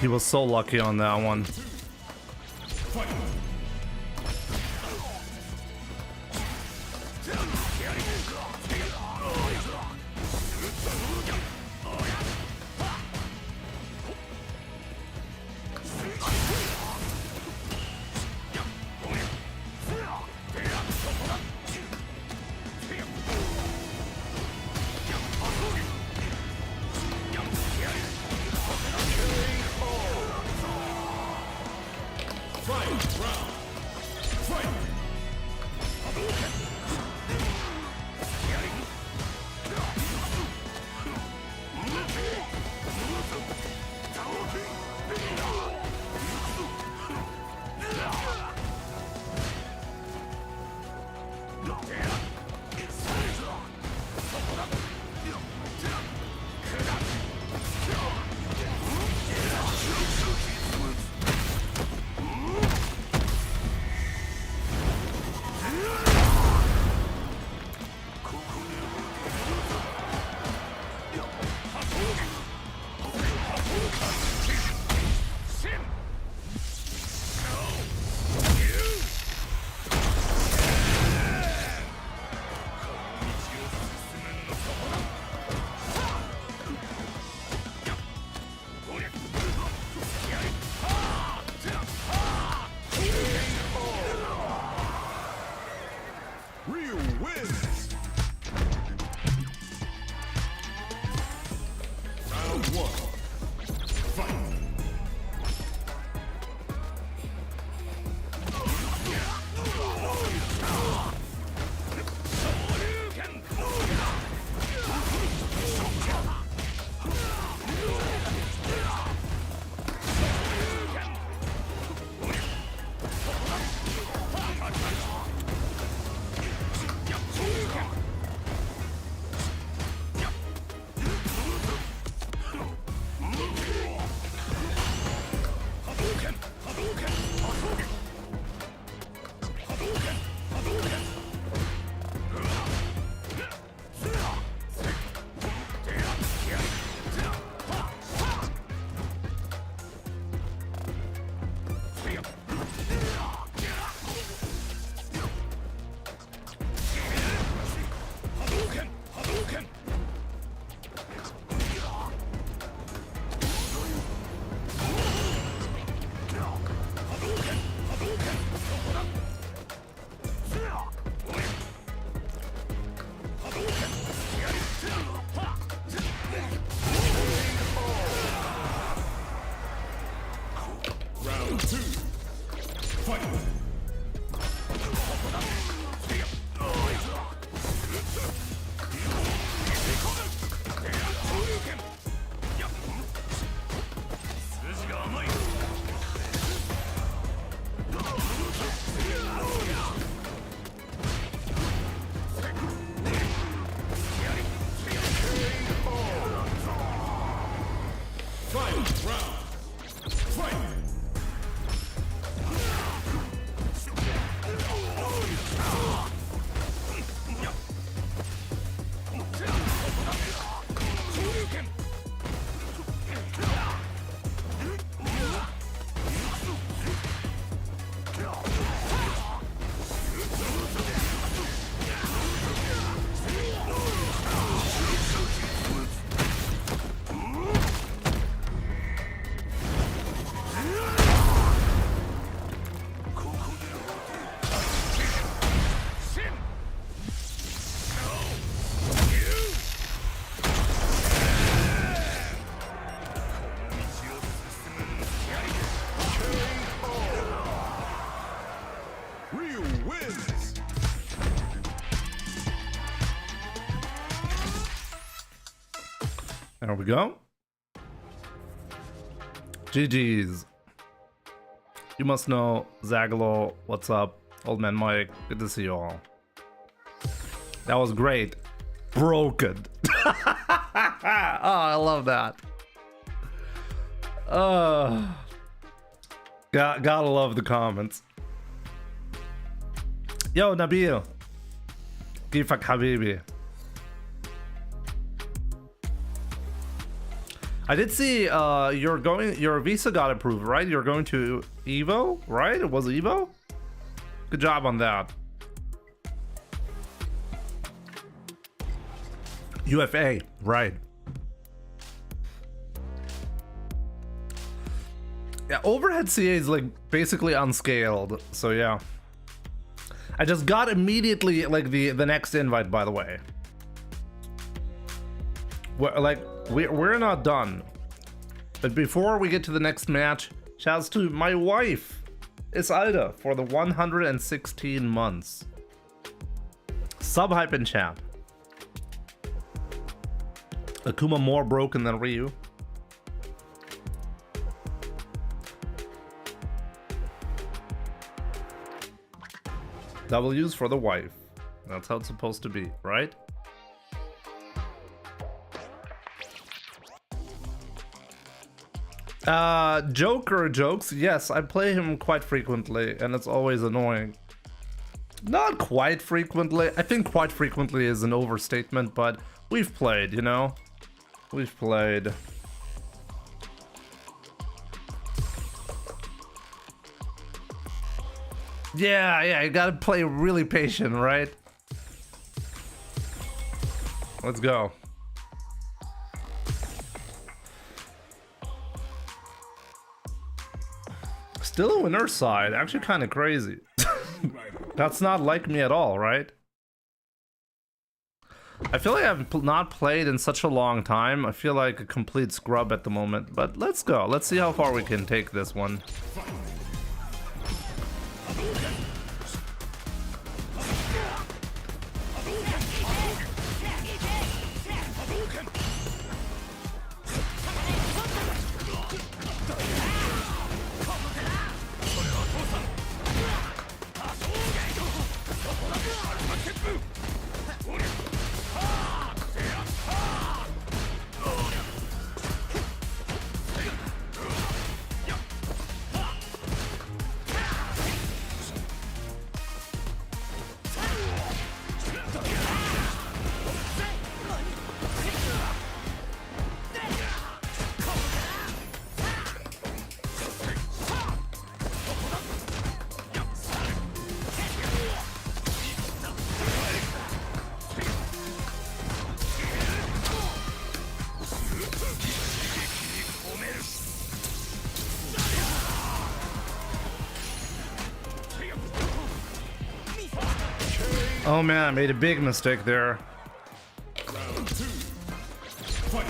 He was so lucky on that one. Ryu wins. Round one. Fight. Ryu wins. There we go. GG's. You must know Zagalo. What's up? Old man Mike. Good to see you all. That was great. Broken. Oh, I love that. Gotta love the comments. Yo, Nabil. Kifak Habibi. I did see your visa got approved, right? You're going to EVO, right? It was EVO? Good job on that. UFA, right. Yeah, overhead CA is like basically unscaled, so yeah. I just got immediately like the next invite, by the way. We're not done. But before we get to the next match, shouts to my wife, Isalda, for the 116 months. Sub-hype in chat. Akuma more broken than Ryu. W's for the wife. That's how it's supposed to be, right? Joker jokes. Yes, I play him quite frequently, and it's always annoying. Not quite frequently. I think quite frequently is an overstatement, but we've played, you know? We've played. Yeah, you gotta play really patient, right? Let's go. Still a winner's side, actually kind of crazy. That's not like me at all, right? I feel like I've not played in such a long time. I feel like a complete scrub at the moment, but let's go. Let's see how far we can take this one. Oh man, I made a big mistake there. Round 2. Fight.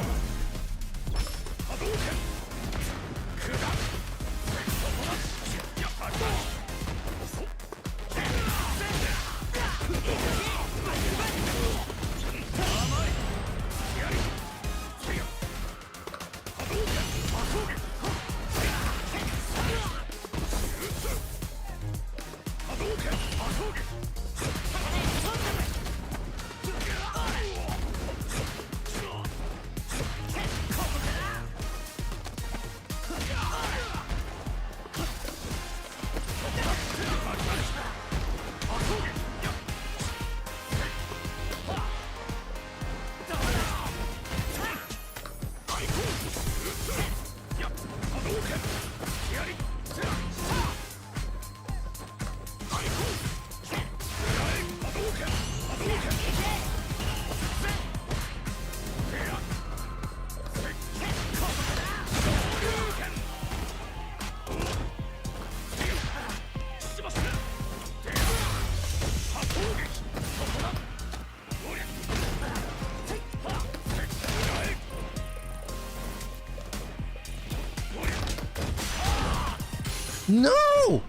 No!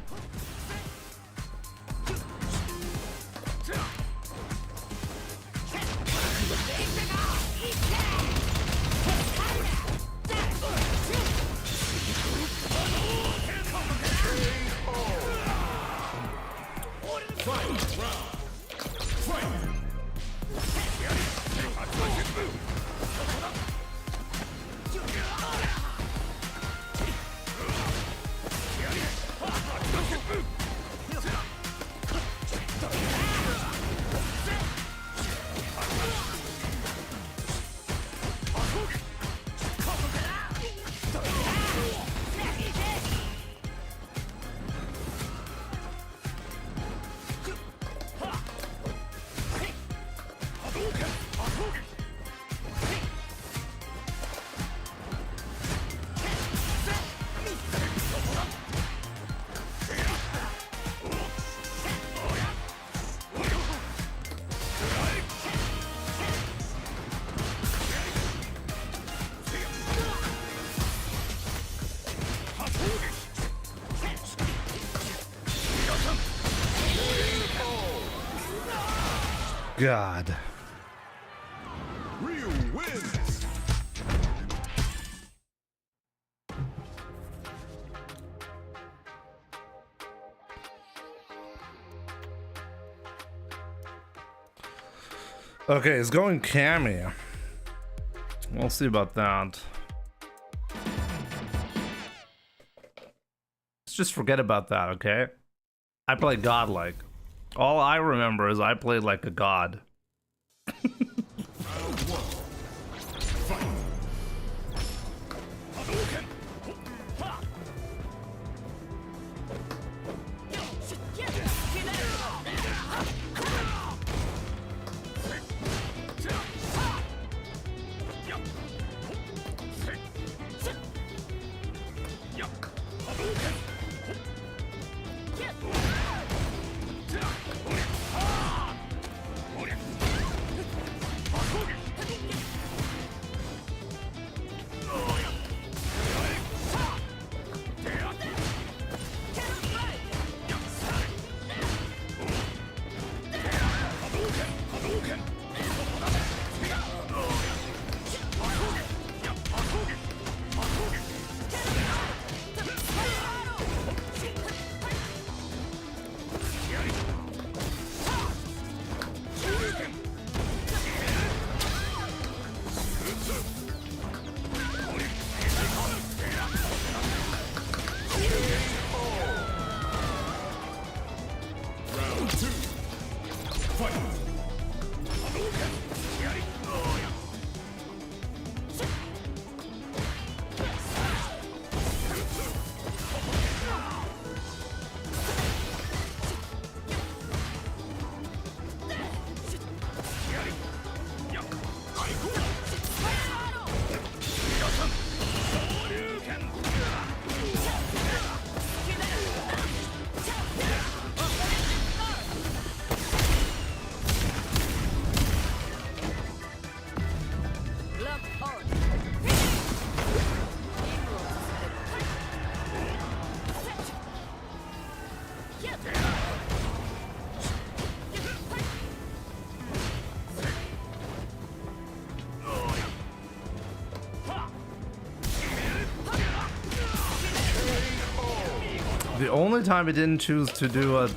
Final round. Fight! God. Ryu wins. Okay, it's going Cammy. We'll see about that. Let's just forget about that, okay? I play godlike. All I remember is I played like a god. Round one. Fight! Hadouken! Round two. Fight! The only time it didn't choose to do a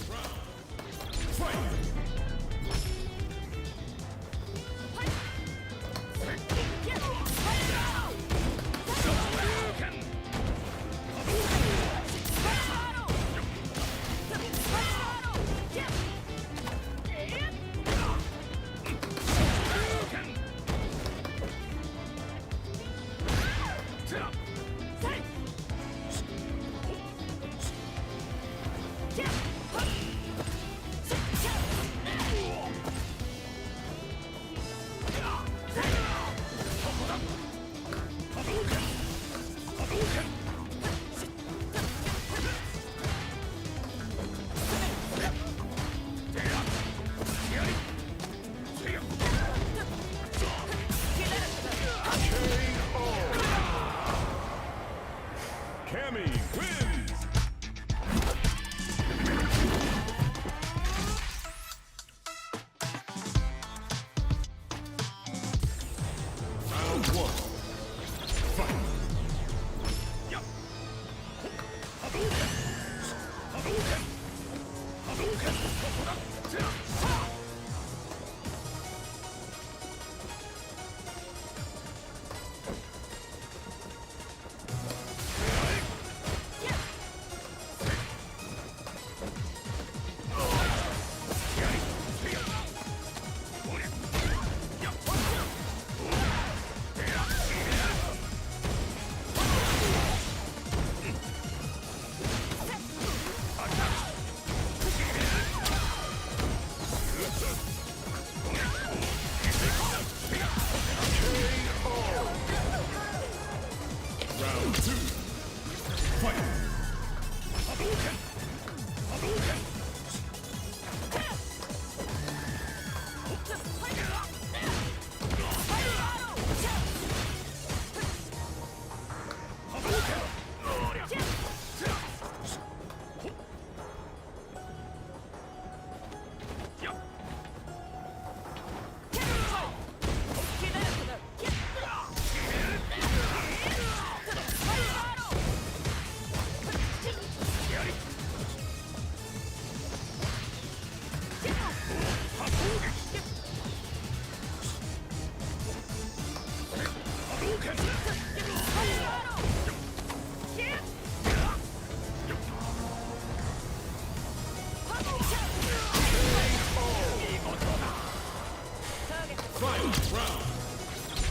Round.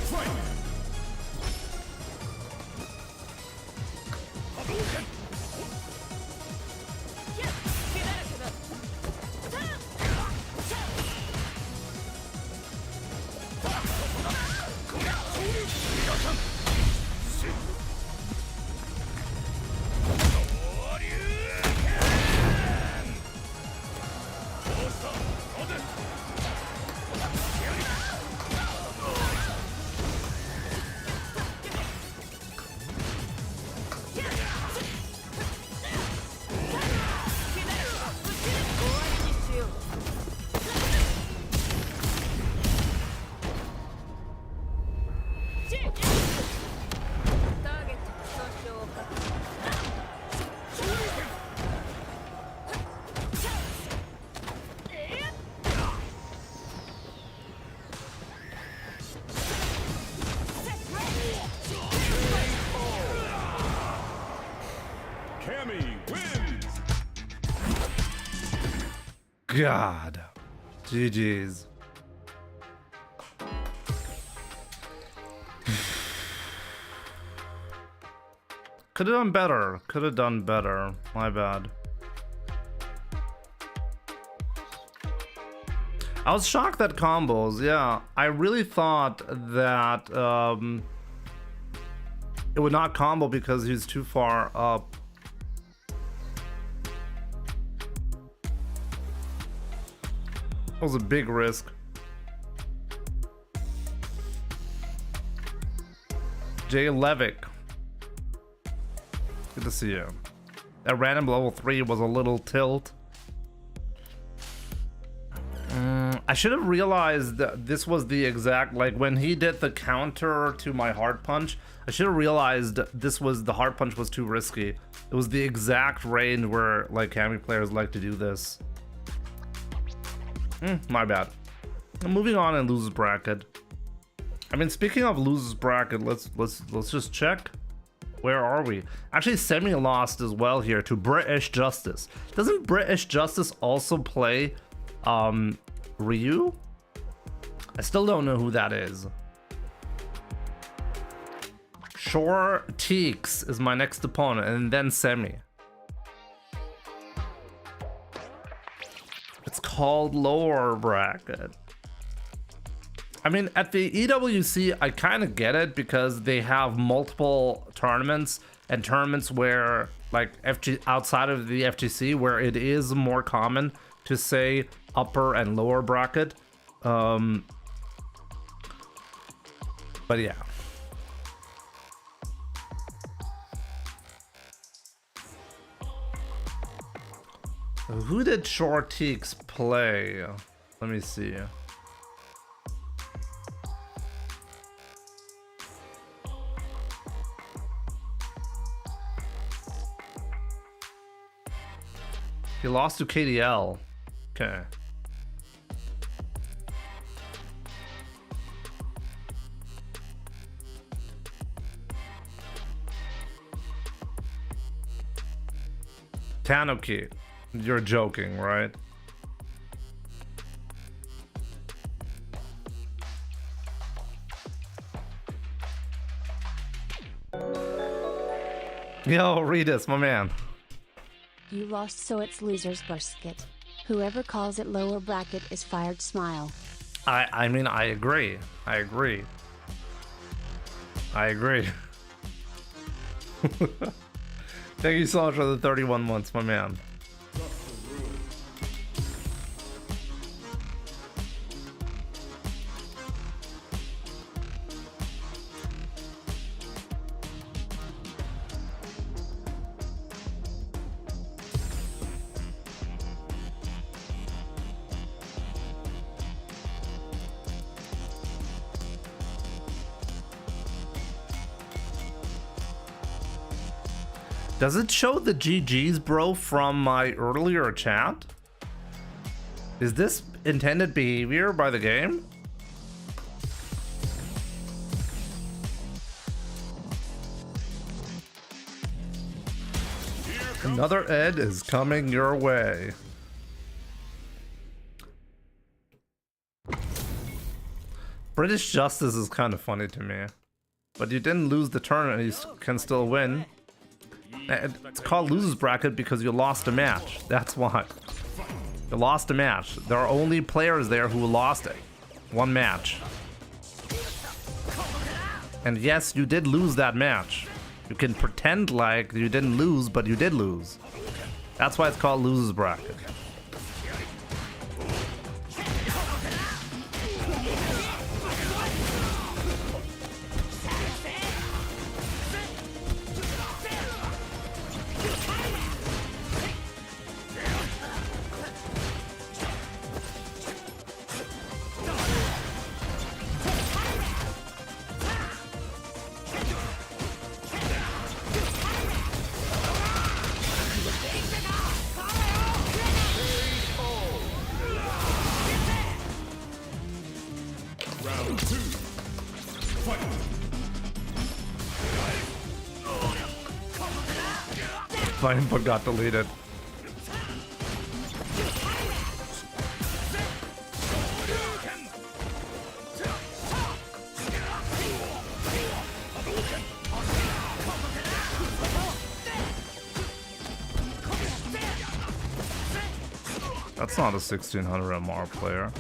Fight. Wins! God. GG's. Could have done better. Could have done better. My bad. I was shocked at combos. Yeah, I really thought that it would not combo because he's too far up. That was a big risk. Jay Levick. Good to see you. That random level 3 was a little tilt. I should have realized that this was the exact, like when he did the counter to my hard punch, I should have realized this was, the hard punch was too risky. It was the exact range where like Kami players like to do this. My bad. Moving on in losers bracket. I mean, speaking of losers bracket, let's just check. Where are we? Actually, Semi lost as well here to British Justice. Doesn't British Justice also play Ryu? I still don't know who that is. Shore Teeks is my next opponent, and then Semi. It's called lower bracket. I mean, at the EWC, I kind of get it because they have multiple tournaments and tournaments where, like, outside of the FGC, where it is more common to say upper and lower bracket. But yeah. Who did Shorteeks play? Let me see. He lost to KDL. Okay. Tanuki. You're joking, right? Yo, Redis, my man. You lost, so it's losers bracket. Whoever calls it lower bracket is fired. Smile. I mean, I agree. I agree. Thank you so much for the 31 months, my man. Does it show the GG's, bro, from my earlier chat? Is this intended behavior by the game? Another Ed is coming your way. British Justice is kind of funny to me. But you didn't lose the tournament, you can still win. It's called losers bracket because you lost a match. That's why. You lost a match. There are only players there who lost it. One match. And yes, you did lose that match. You can pretend like you didn't lose, but you did lose. That's why it's called losers bracket. Round 2. Fight. My input got deleted. That's not a 1600 MR player.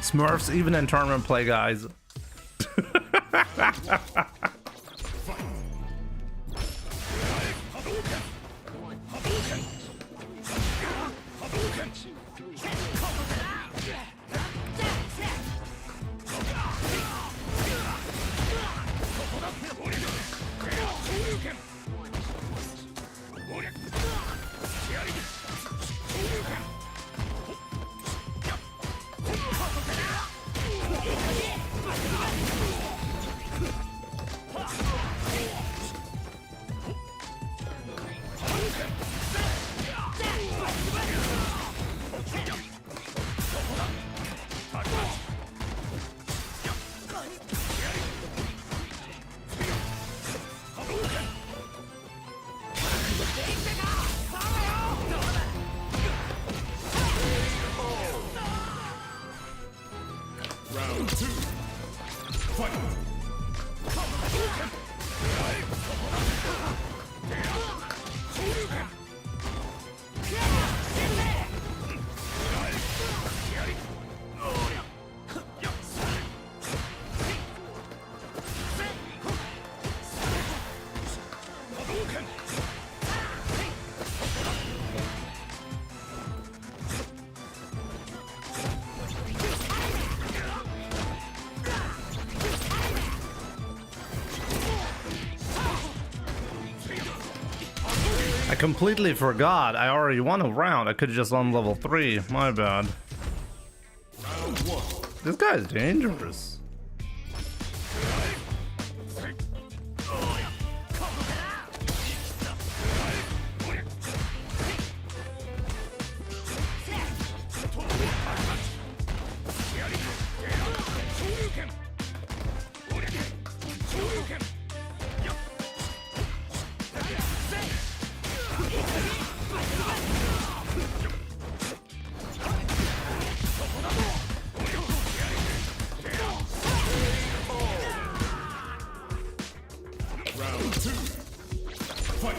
Smurfs even in tournament play, guys. Round 2. Fight. I completely forgot. I already won a round. I could have just won level 3. My bad. Round 1. This guy's dangerous. Round 2. Fight.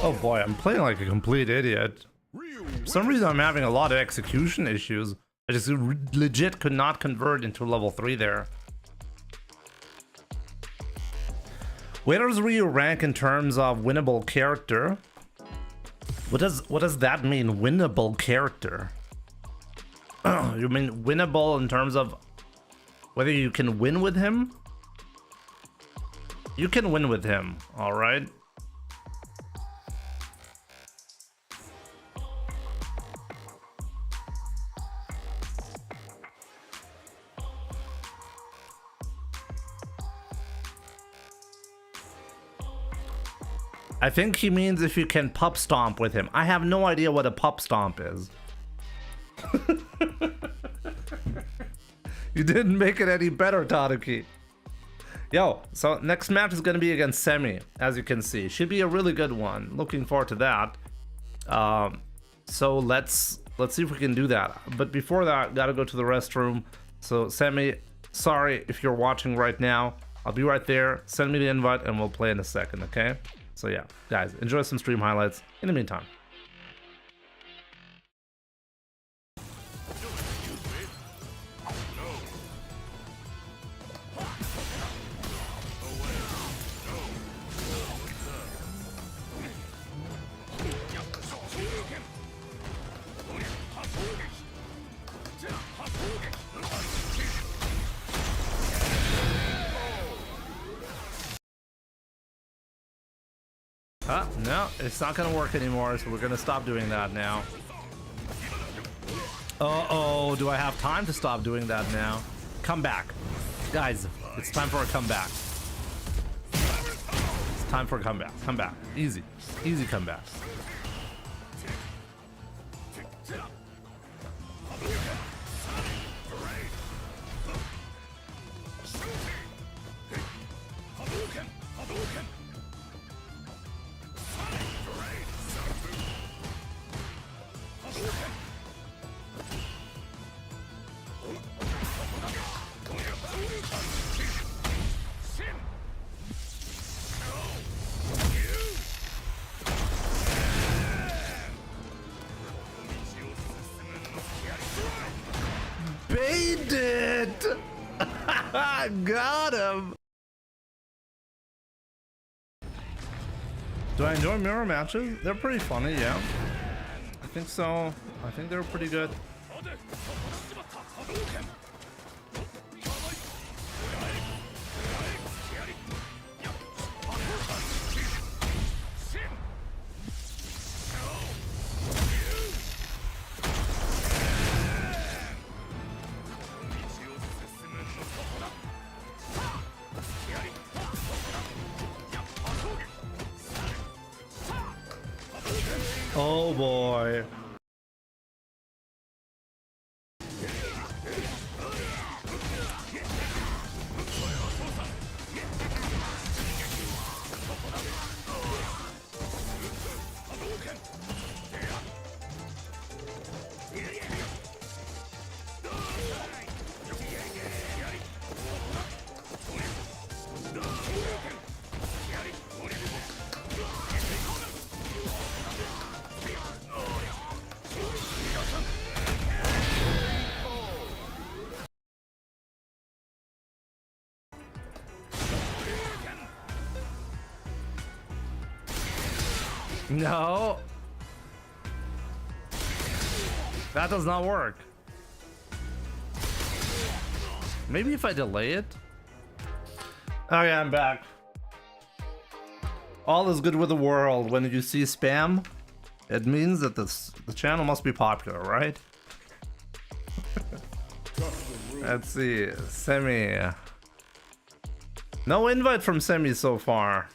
Oh boy, I'm playing like a complete idiot. For some reason I'm having a lot of execution issues. I just legit could not convert into level 3 there. Where does Ryu rank in terms of winnable character? What does that mean, winnable character? You mean winnable in terms of whether you can win with him? You can win with him, all right? I think he means if you can pup stomp with him. I have no idea what a pup stomp is. You didn't make it any better, Tanuki. Yo, so next match is going to be against Semi, as you can see. Should be a really good one. Looking forward to that. So let's see if we can do that. But before that, gotta go to the restroom. So Semi, sorry if you're watching right now. I'll be right there. Send me the invite and we'll play in a second, okay? So yeah, guys, enjoy some stream highlights in the meantime. No, it's not gonna work anymore, so we're gonna stop doing that now. Uh-oh, do I have time to stop doing that now? Come back. Guys, it's time for a comeback. It's time for a comeback. Come back. Easy. Easy comeback. Baited! Got him! Do I enjoy mirror matches? They're pretty funny, yeah. I think so. I think they're pretty good. Oh boy. No. That does not work. Maybe if I delay it? Okay, I'm back. All is good with the world. When you see spam, it means that the channel must be popular, right? Let's see. Semi. No invite from Semi so far.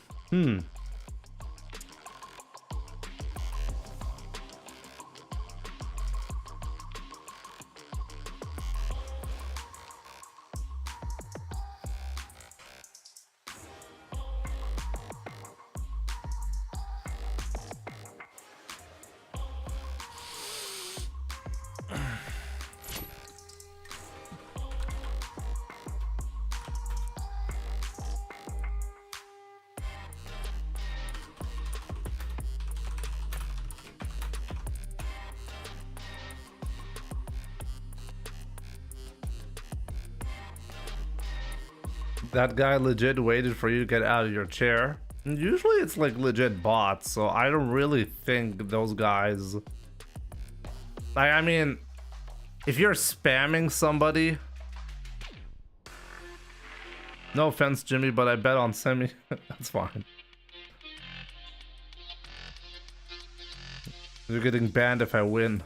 That guy legit waited for you to get out of your chair. And usually it's like legit bots, so I don't really think those guys... I mean, If you're spamming somebody, no offense, Jimmy, but I bet on Semi. That's fine. You're getting banned if I win.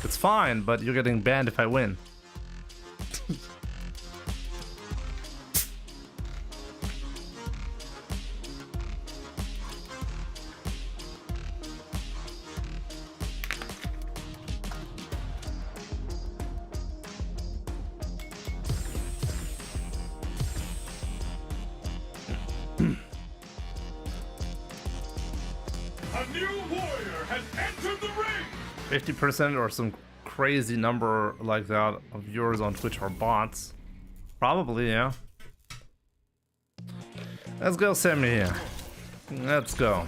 It's fine, but you're getting banned if I win. A new warrior has entered the ring. 50% or some crazy number like that of viewers on Twitch are bots. Probably, yeah. Let's go, Semi here. Let's go.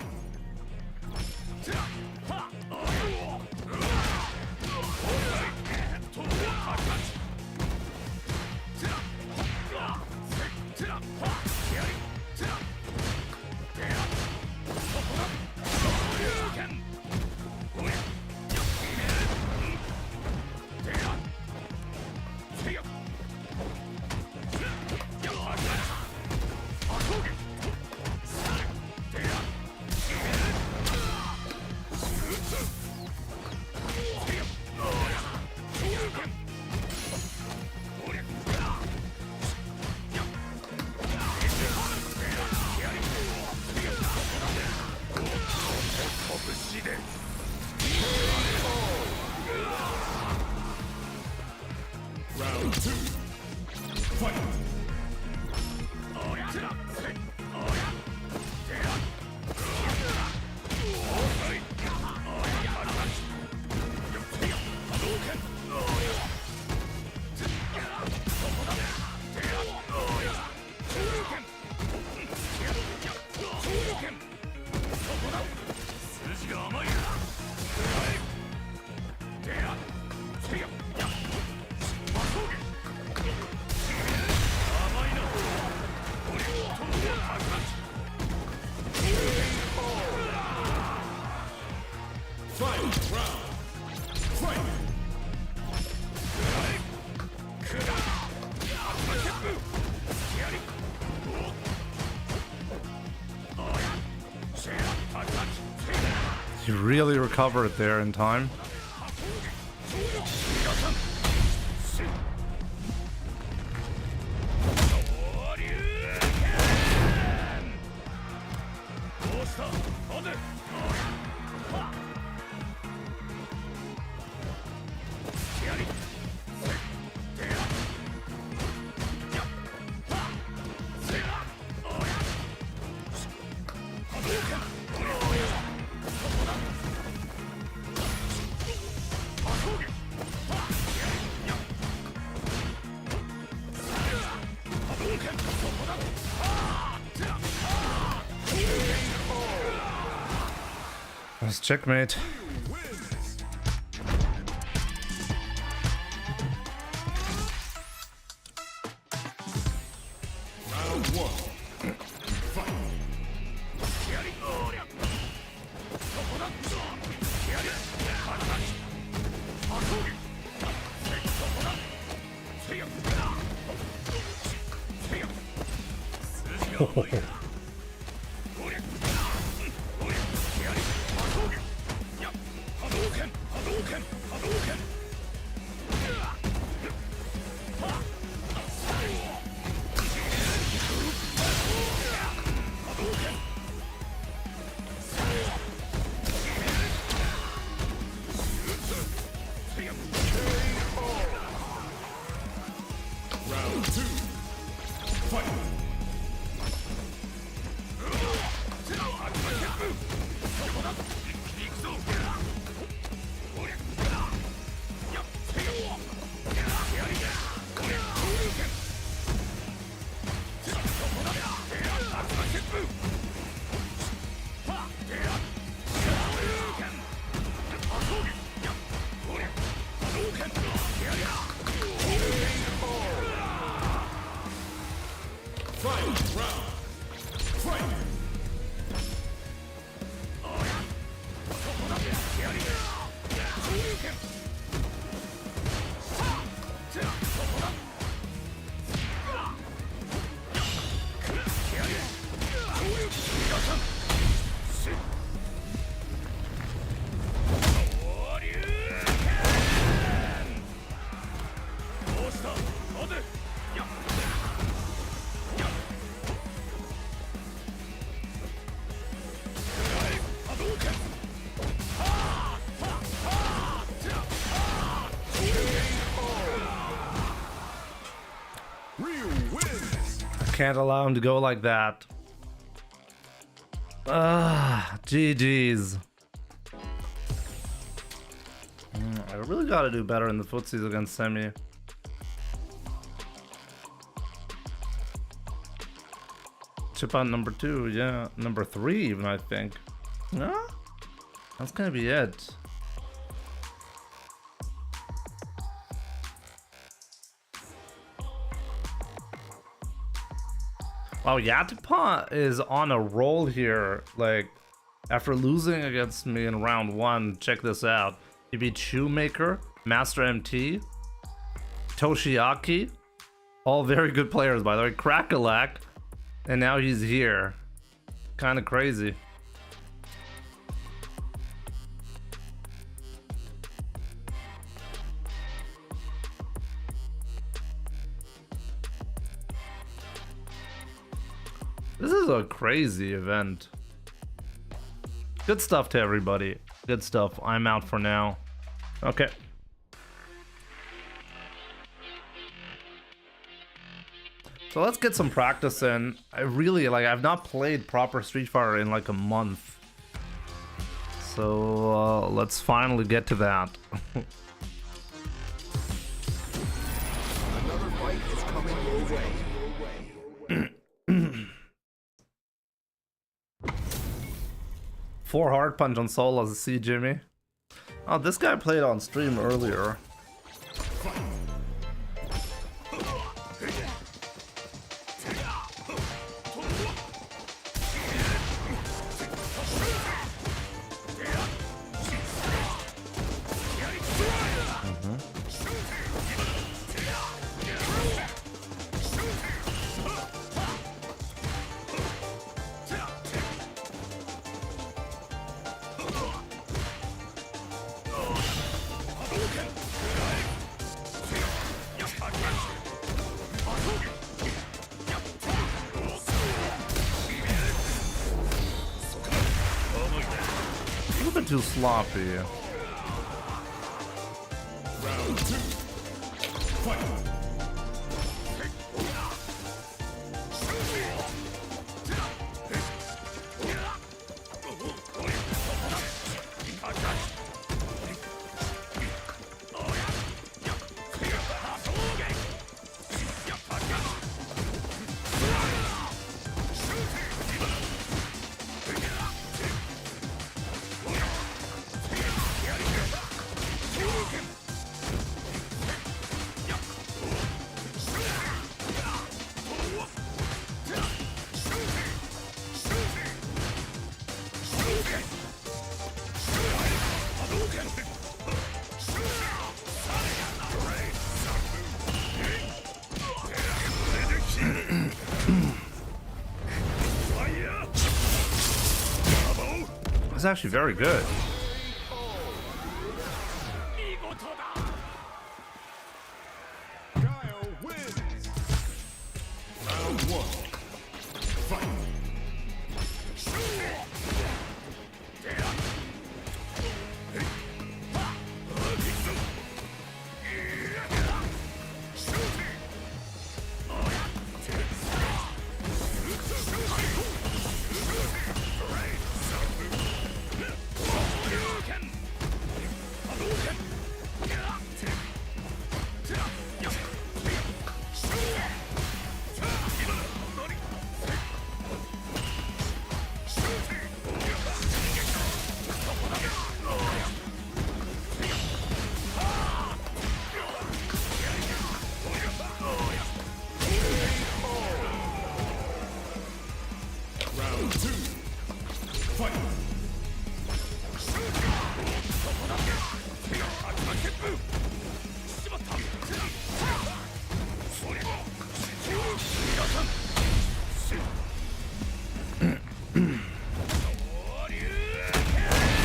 Round 2. Fight. You really recovered there in time. That's checkmate. Round 1. Fight. Round 2. Fight. Can't allow him to go like that. GG's. I really gotta do better in the footsies against Semi. Chip on number 2, yeah. Number 3 even, I think. No? That's gonna be it. Wow, Yatipa is on a roll here. Like, after losing against me in round 1, check this out. He beat Shoemaker, Master MT, Toshiaki. All very good players, by the way. Crackalack. And now he's here. Kind of crazy. This is a crazy event. Good stuff to everybody. Good stuff. I'm out for now. Okay. So let's get some practice in. I've not played proper Street Fighter in like a month. So let's finally get to that. Another fight is coming your way. 4 hard punch on solos, see Jimmy. Oh, this guy played on stream earlier. A little bit too sloppy. Round 2. Fight. It's actually very good. Guile wins. Round 1. Fight. Round 2. Fight.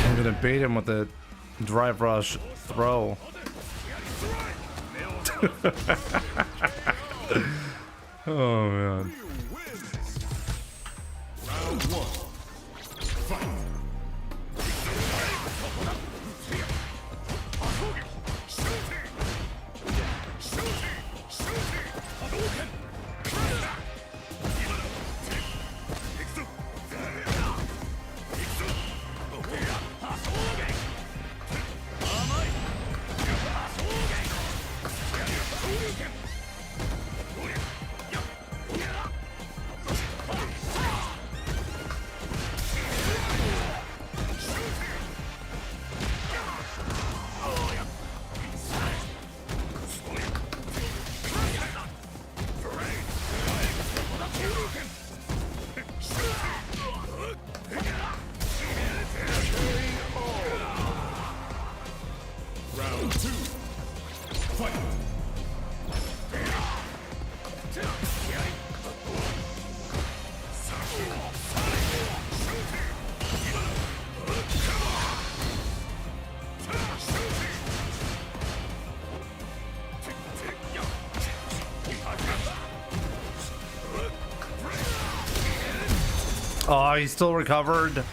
I'm gonna bait him with the drive rush throw. Oh man. Round 1. Fight. Oh, he still recovered.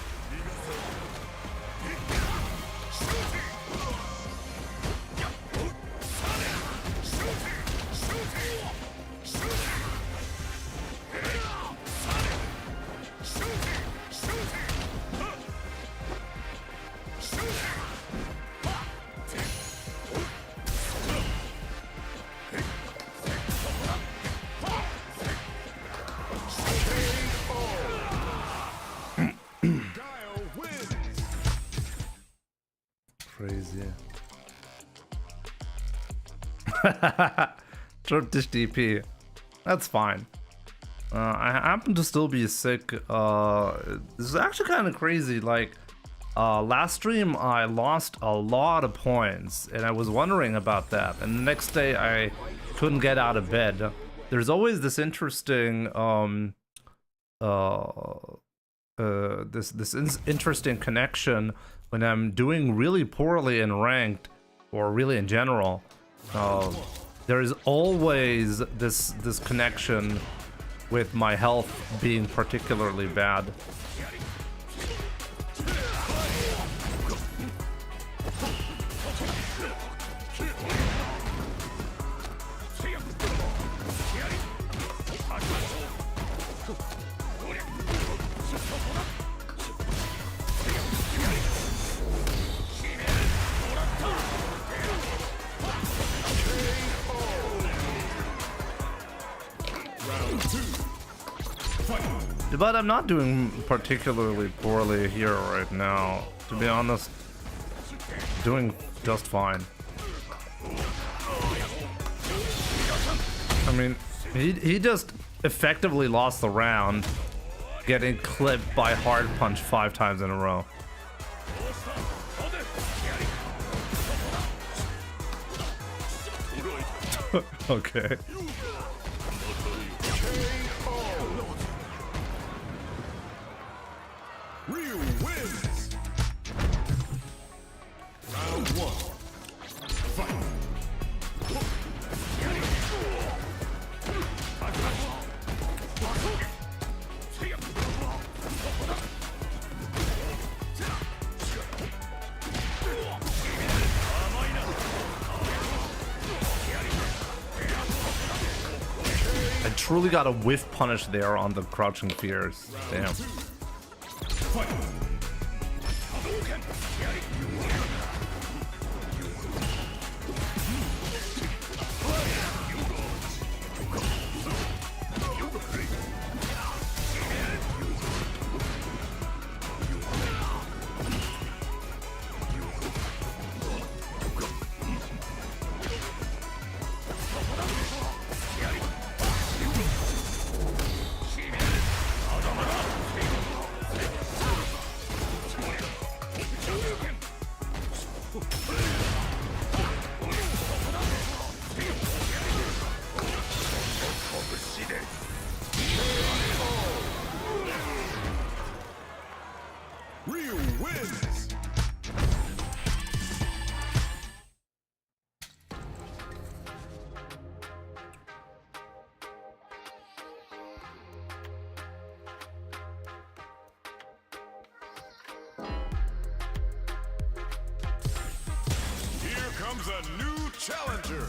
Crazy. Trip dish DP. That's fine. I happen to still be sick. This is actually kind of crazy. Like, last stream I lost a lot of points, and I was wondering about that. And the next day I couldn't get out of bed. There's always this interesting interesting connection when I'm doing really poorly in ranked, or really in general. There is always this connection with my health being particularly bad. But I'm not doing particularly poorly here right now. To be honest, doing just fine. I mean, he just effectively lost the round, getting clipped by hard punch 5 times in a row. Okay. Ryu wins. Round 1. Fight. I truly got a whiff punish there on the crouching fears. Damn. Fight. Ryu wins. Here comes a new challenger.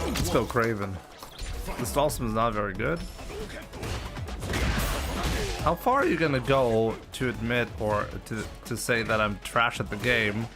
Let's go Craven. This Saltmine is not very good. How far are you gonna go to admit or to say that I'm trash at the game?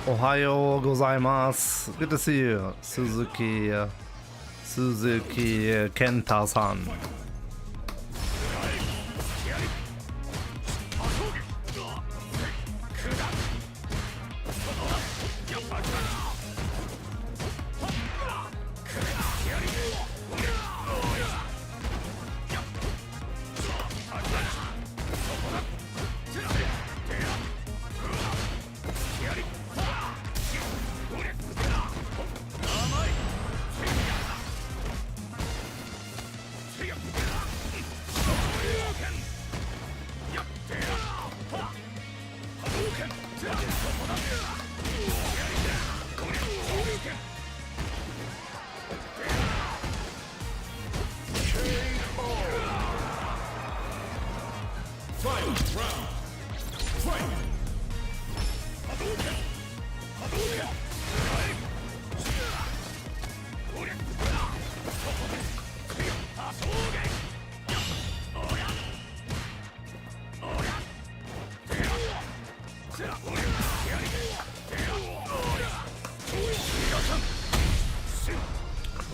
Ohayo gozaimasu. Good to see you, Suzuki Kenta-san.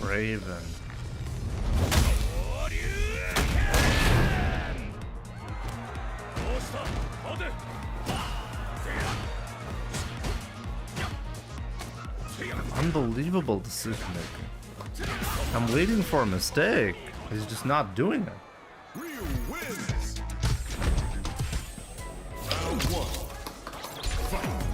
Raven. Unbelievable decision making. I'm waiting for a mistake. He's just not doing it. Ryu wins. Round 1. Fight.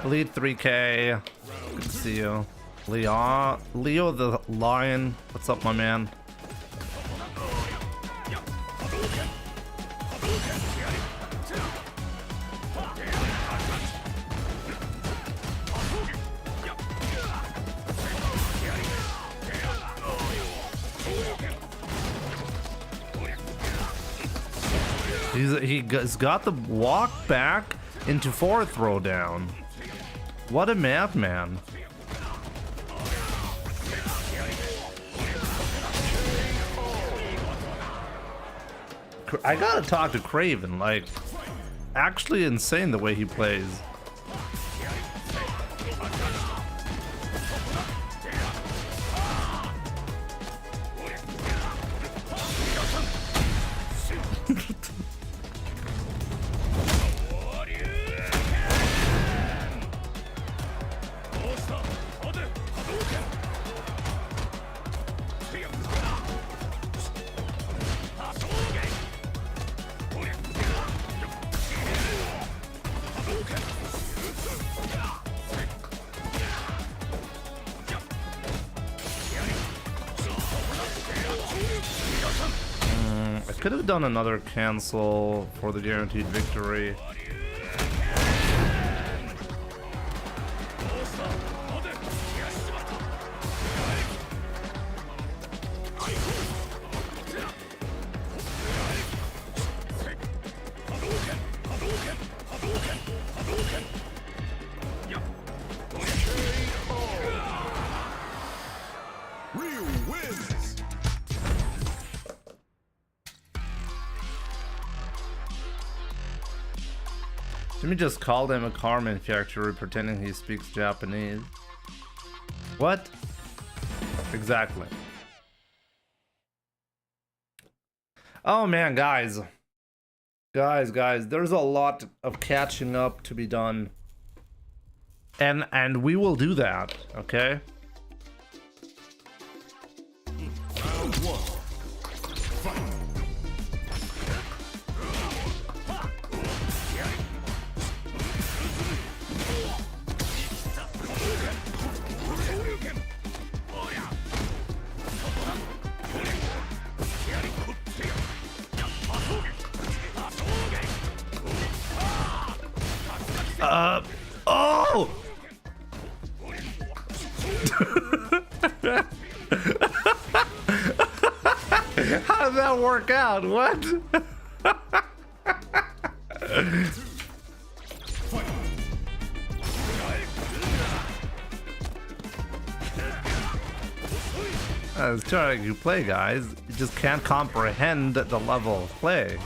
Elite 3K. Good to see you. Leo the Lion. What's up, my man? He's got the walk back into forward throw down. What a madman. I gotta talk to Craven, like, actually insane the way he plays. I could have done another cancel for the guaranteed victory. Ryu wins. Jimmy just called him a car manufacturer pretending he speaks Japanese. What? Exactly. Oh man, guys. Guys, there's a lot of catching up to be done. And we will do that, okay? Round 1. Fight. that work out? What? I was trying to play, guys. You just can't comprehend the level of play.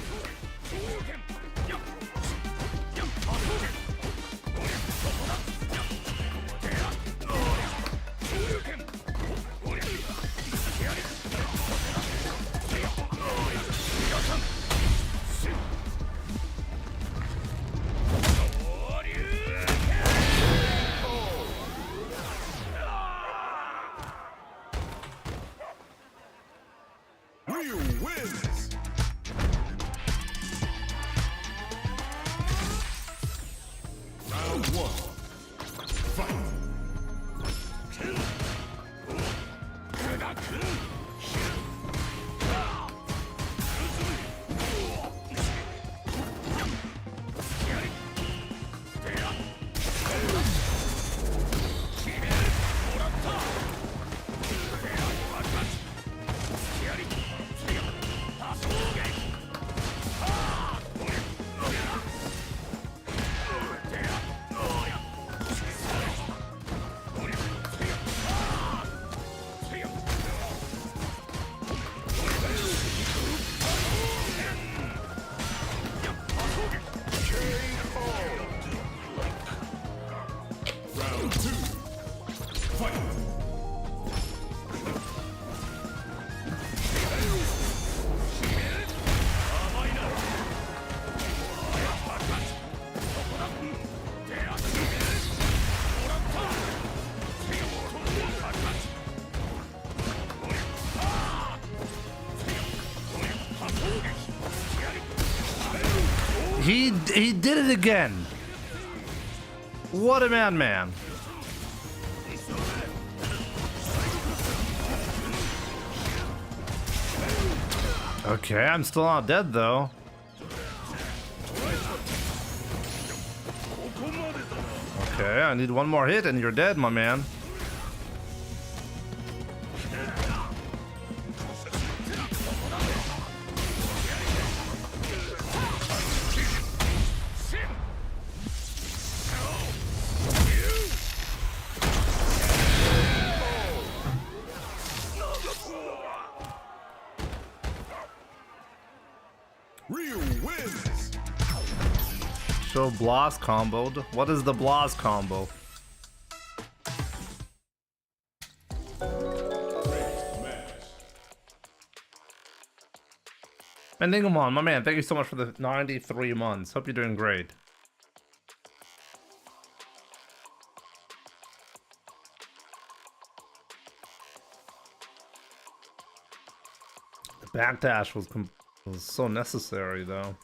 Ryu wins. Round one. Fight. Round two. Fight. He did it again. What a man. Okay, I'm still not dead though. Okay, I need one more hit and you're dead, my man. Ryu wins. So Blast comboed. What is the Blast combo? And Dingamon, my man, thank you so much for the 93 months. Hope you're doing great. The backdash was so necessary, though.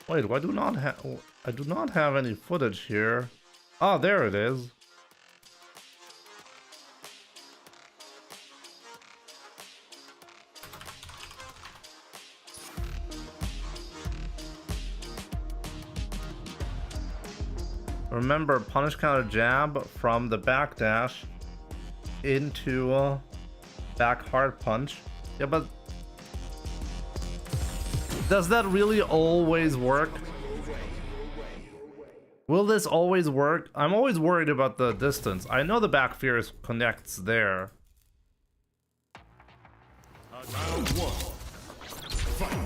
Wait, I do not have any footage here. Oh, there it is. Remember, punish counter jab from the backdash into back hard punch. Yeah, but does that really always work? Will this always work? I'm always worried about the distance. I know the back fierce connects there. Round one. Fight.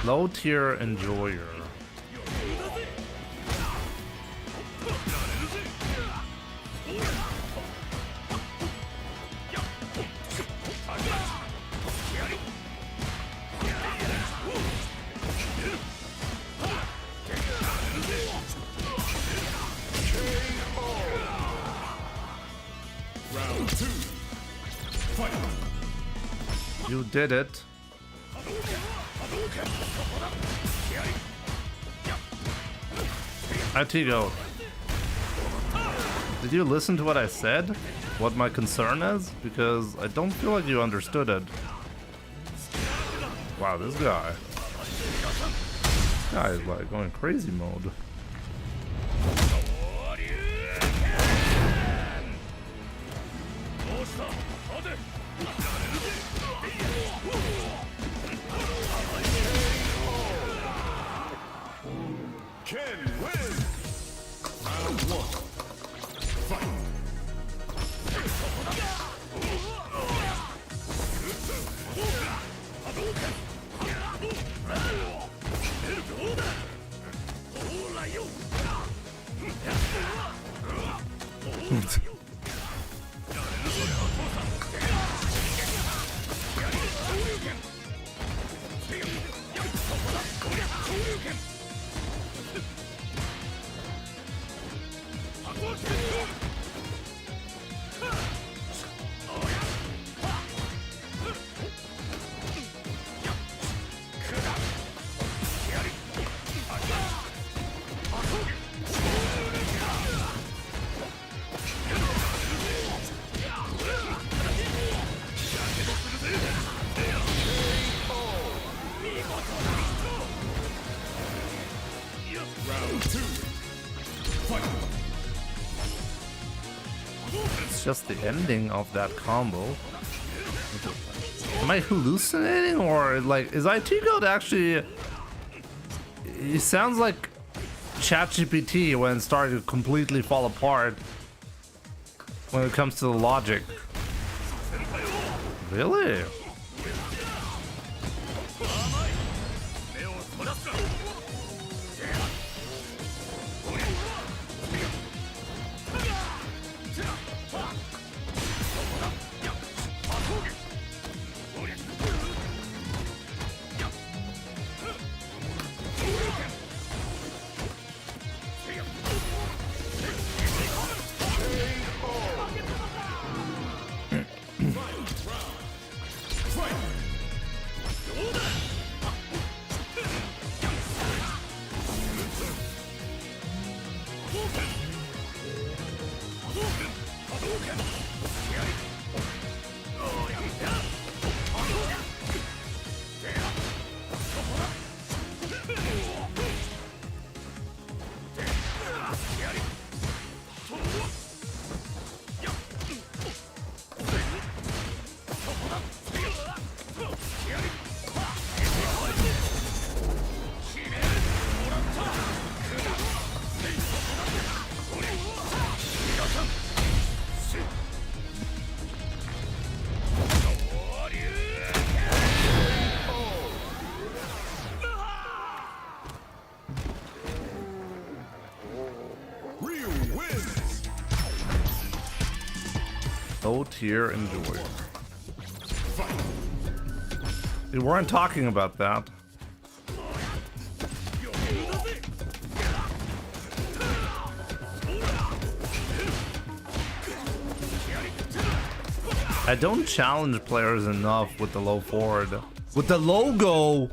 Low tier enjoyer. Round 2. Fight. You did it. Atigo, did you listen to what I said? What my concern is? Because I don't feel like you understood it. Wow, this guy is like going crazy mode. Ken wins. Round 1. Fight. Round 2. Fight. It's just the ending of that combo. Am I hallucinating, or like is Itigo actually? It sounds like ChatGPT when it started to completely fall apart when it comes to the logic. Really? Ryu wins. Low tier enjoyer. Fight. We weren't talking about that. I don't challenge players enough with the low forward. With the logo!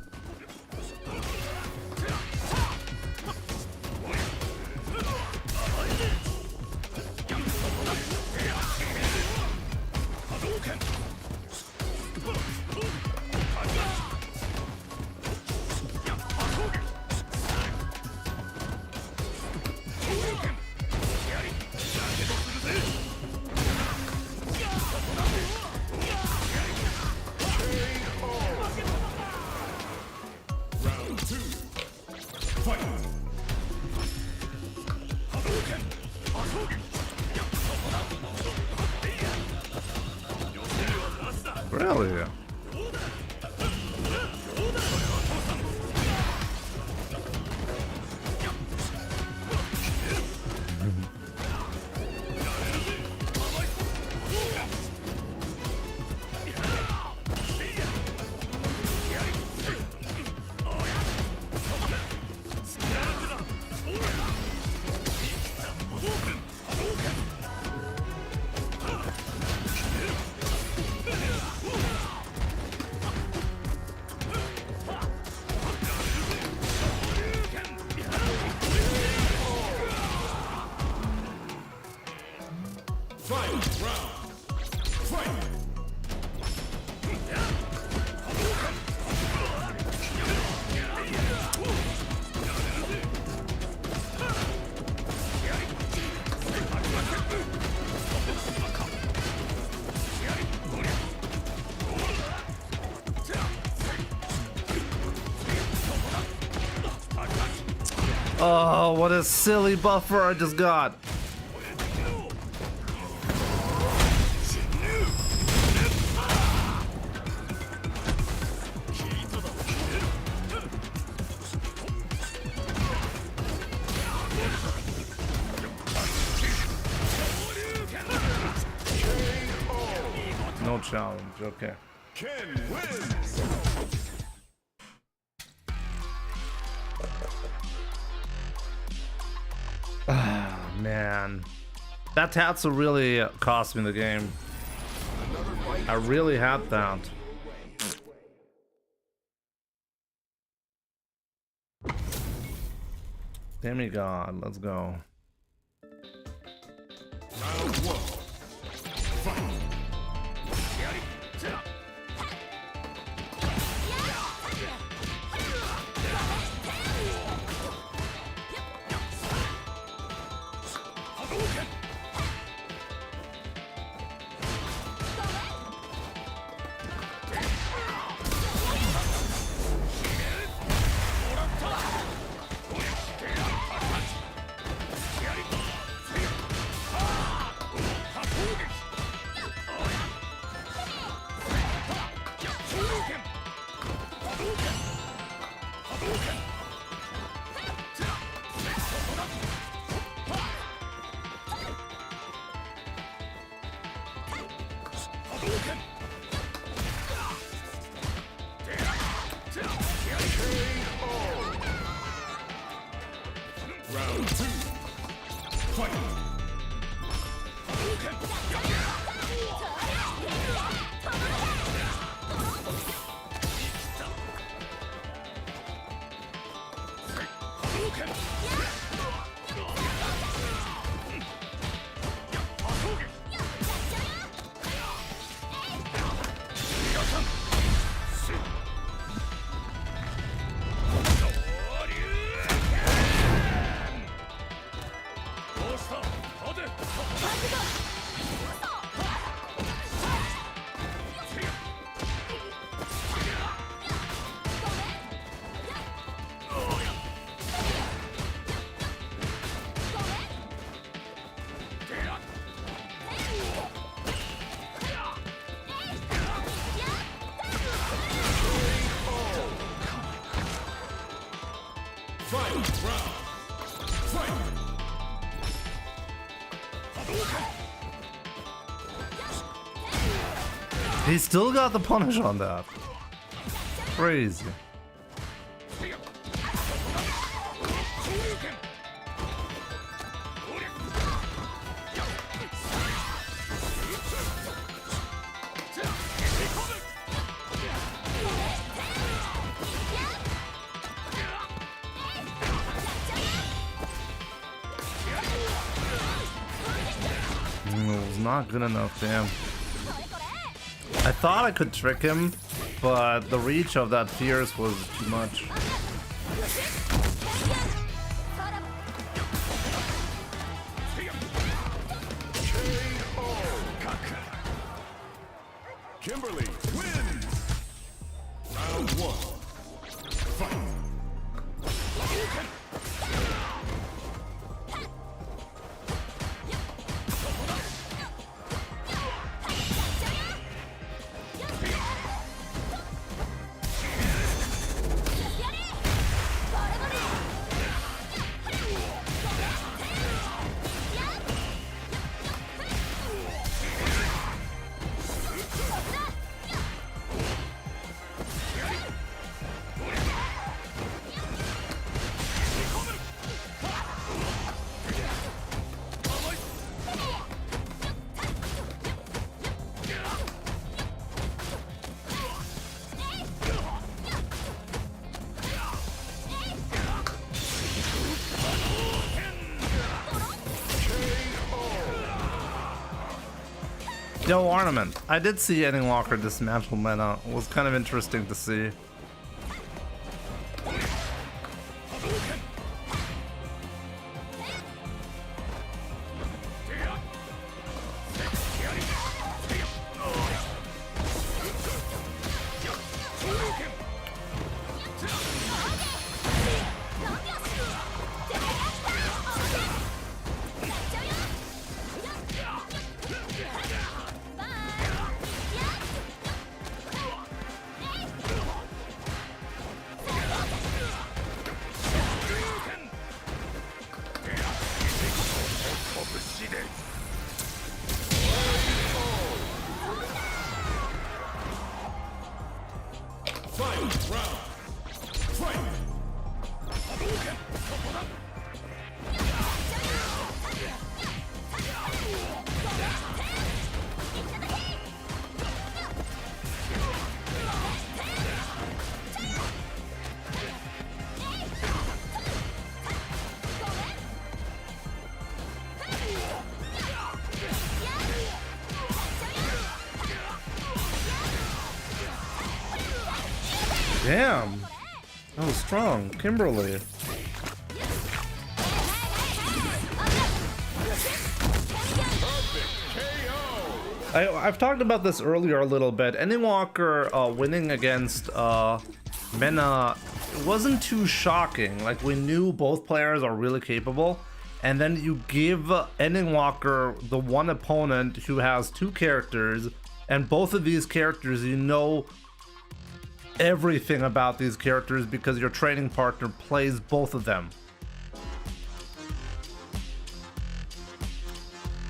Really? Oh, what a silly buffer I just got. No challenge, okay. Ken wins. Man, that Tatsu really cost me the game. I really had that. Demigod, let's go. Round one. Fight. Round two. Fight. He still got the punish on that. Crazy. It was not good enough, damn. I thought I could trick him, but the reach of that fierce was too much. Kimberly wins. Round one. Fight. Yo, Ornament. I did see Endwalker dismantle Mena. It was kind of interesting to see. Damn, that was strong, Kimberly. I've talked about this earlier a little bit. Endwalker winning against Mena wasn't too shocking. Like, we knew both players are really capable, and then you give Endwalker the one opponent who has two characters, and both of these characters, you know everything about these characters because your training partner plays both of them.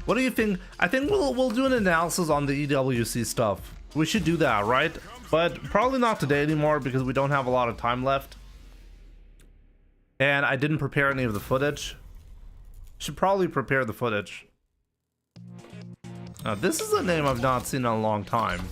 What do you think? I think we'll do an analysis on the EWC stuff. We should do that, right? But probably not today anymore because we don't have a lot of time left. And I didn't prepare any of the footage. Should probably prepare the footage. Now, this is a name I've not seen in a long time.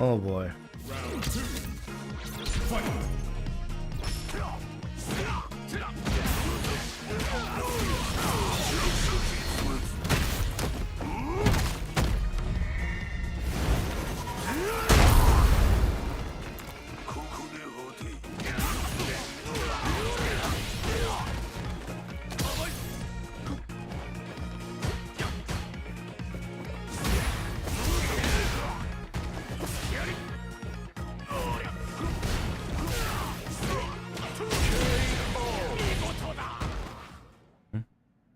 Oh boy. Round 2. Fight.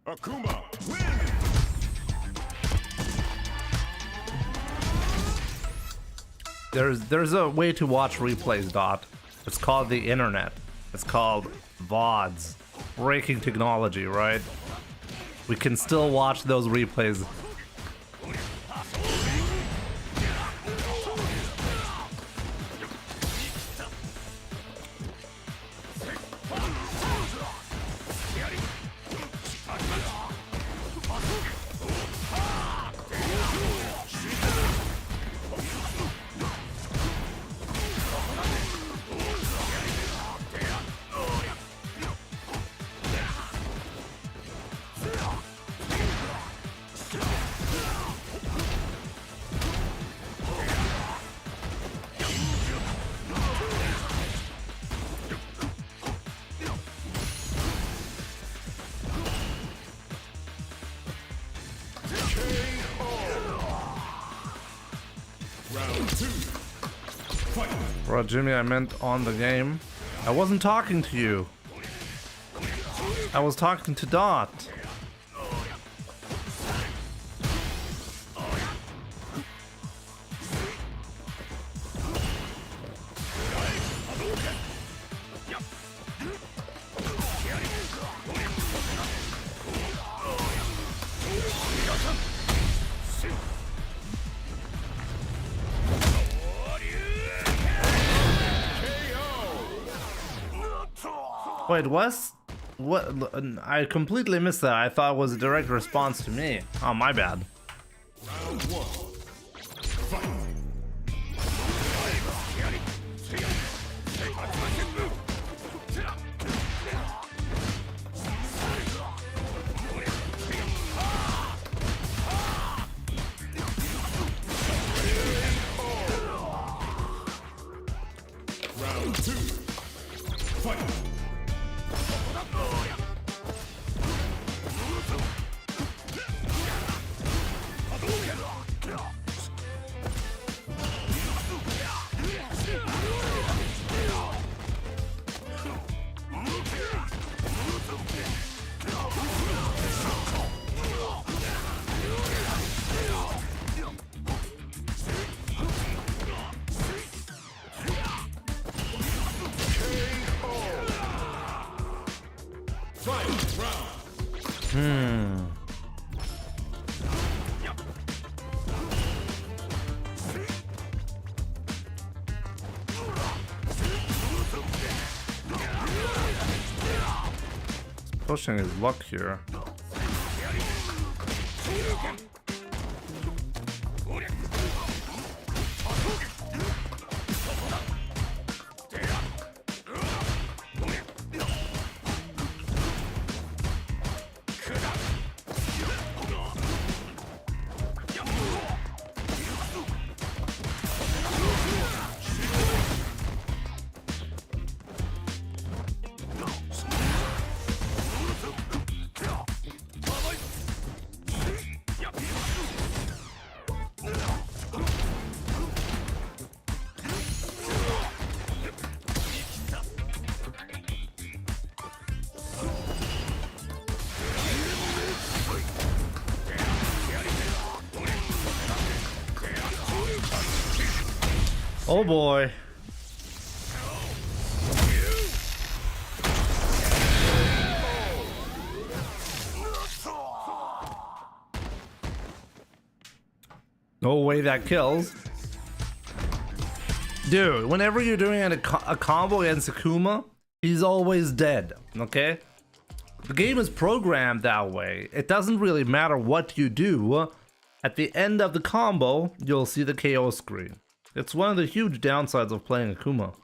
Akuma wins. There's a way to watch replays, Dot. It's called the internet. It's called VODs. Breaking technology, right? We can still watch those replays. Jimmy, I meant on the game. I wasn't talking to you. I was talking to Dot. Wait, what? I completely missed that. I thought it was a direct response to me. Oh, my bad. Round one. Fight. Round two. Fight. Pushing his luck here. Oh boy. No way that kills. Dude, whenever you're doing a combo against Akuma, he's always dead, okay? The game is programmed that way. It doesn't really matter what you do. At the end of the combo, you'll see the KO screen. It's one of the huge downsides of playing Akuma.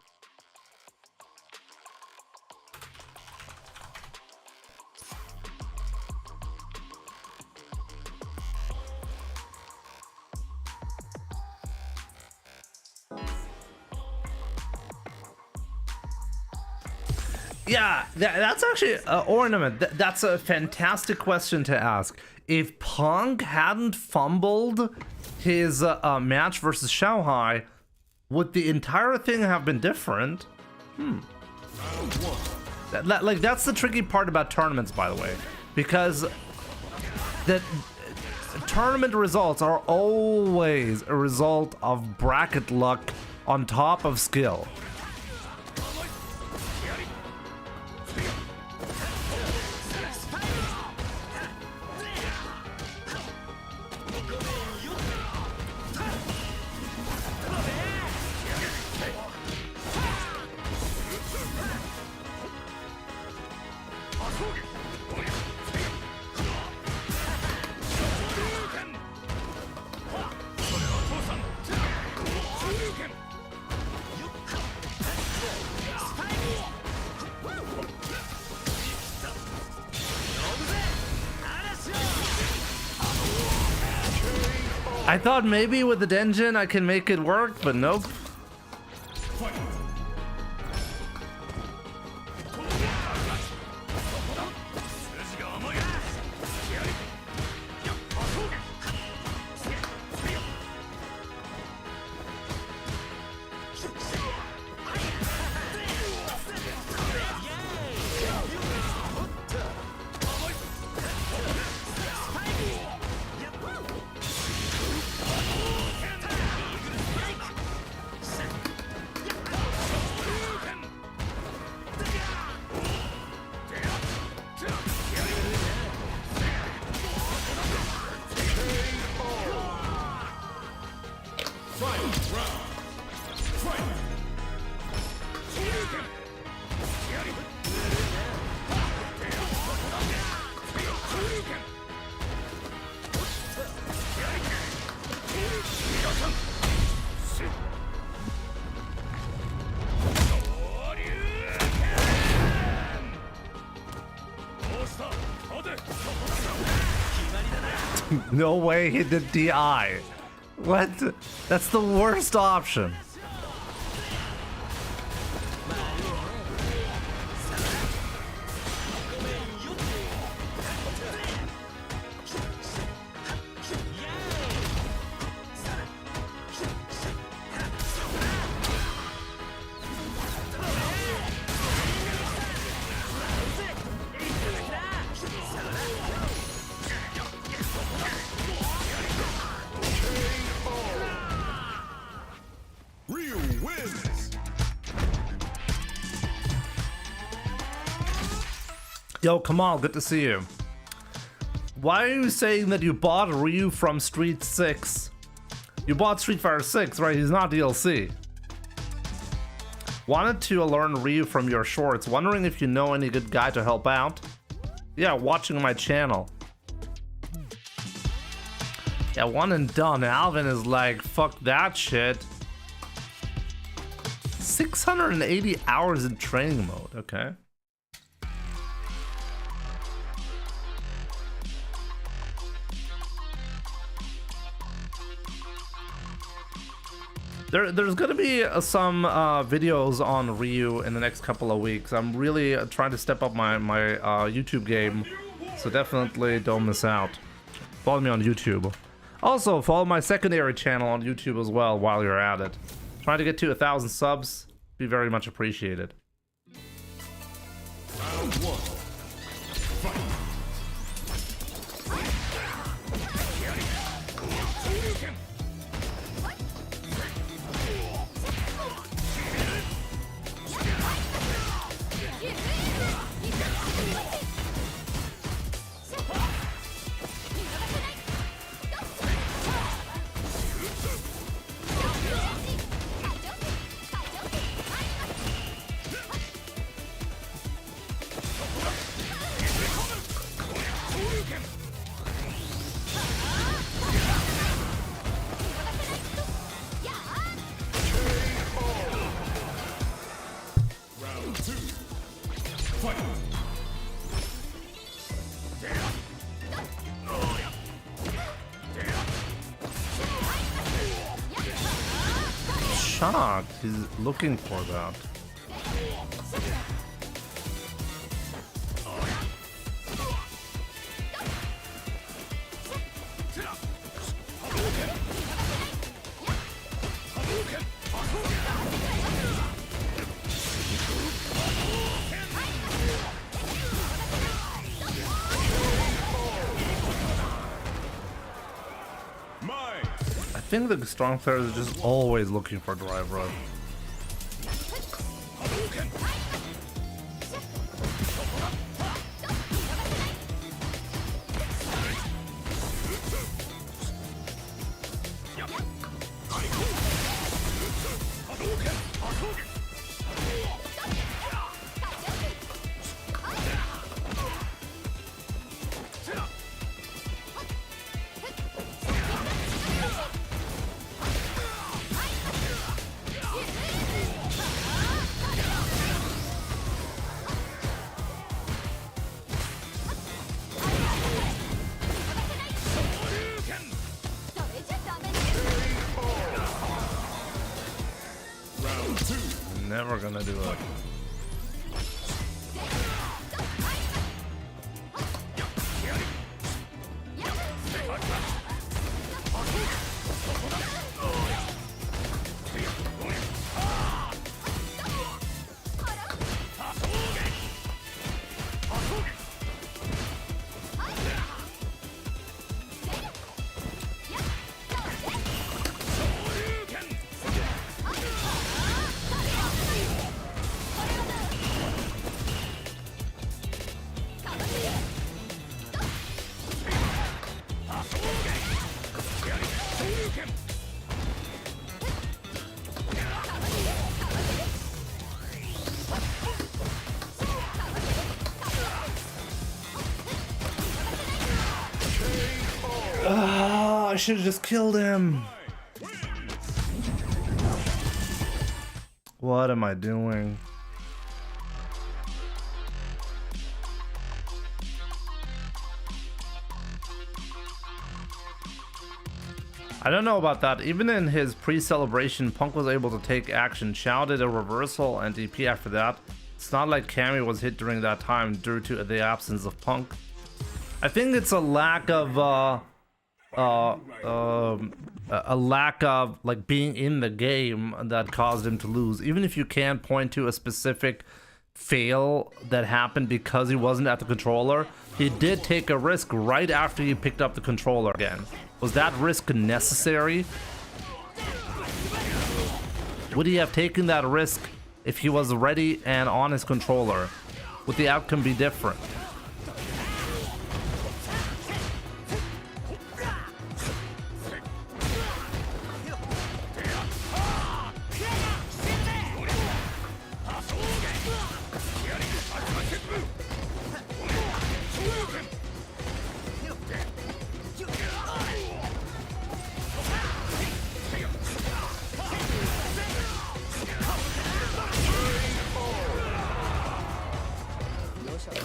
Yeah, that's actually an ornament. That's a fantastic question to ask. If Punk hadn't fumbled his match versus Xiaohai, would the entire thing have been different? That's the tricky part about tournaments, by the way, because the tournament results are always a result of bracket luck on top of skill. I thought maybe with the Denjin I can make it work, but nope. No way he did DI. What? That's the worst option. Ryu wins. Yo, Kamal, good to see you. Why are you saying that you bought Ryu from Street 6? You bought Street Fighter 6, right? He's not DLC. Wanted to learn Ryu from your shorts. Wondering if you know any good guy to help out. Yeah, watching my channel. Yeah, one and done. Alvin is like, fuck that shit. 680 hours in training mode, okay. There's gonna be some videos on Ryu in the next couple of weeks. I'm really trying to step up my YouTube game, so definitely don't miss out. Follow me on YouTube. Also, follow my secondary channel on YouTube as well while you're at it. Trying to get to 1,000 subs, be very much appreciated. Round one. Fight. Round two. Fight. Shocked, he's looking for that. Mine. I think the strong players are just always looking for drive rub. Round two. Never gonna do it. I should have just killed him. What am I doing? I don't know about that. Even in his pre-celebration, Punk was able to take action. Xiao did a reversal and DP after that. It's not like Cammy was hit during that time due to the absence of Punk. I think it's a lack of like being in the game that caused him to lose. Even if you can't point to a specific fail that happened because he wasn't at the controller, he did take a risk right after he picked up the controller again. Was that risk necessary? Would he have taken that risk if he was ready and on his controller? Would the outcome be different?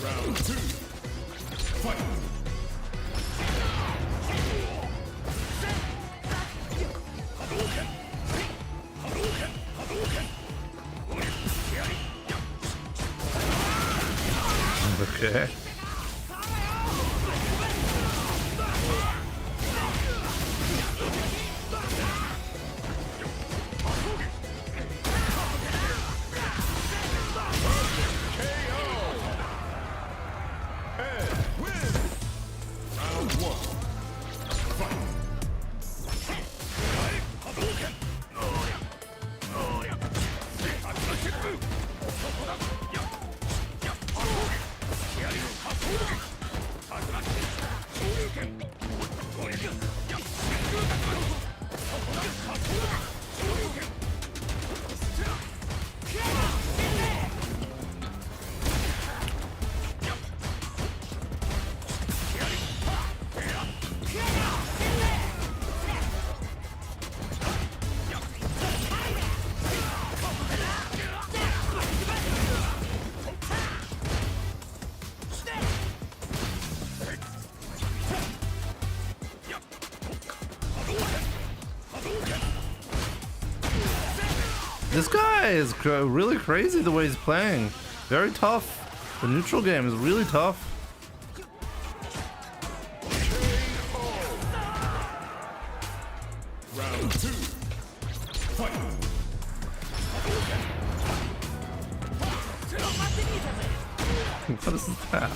Round 2. Fight. Okay. This guy is really crazy the way he's playing. Very tough. The neutral game is really tough. Round 2. Fight. What is that?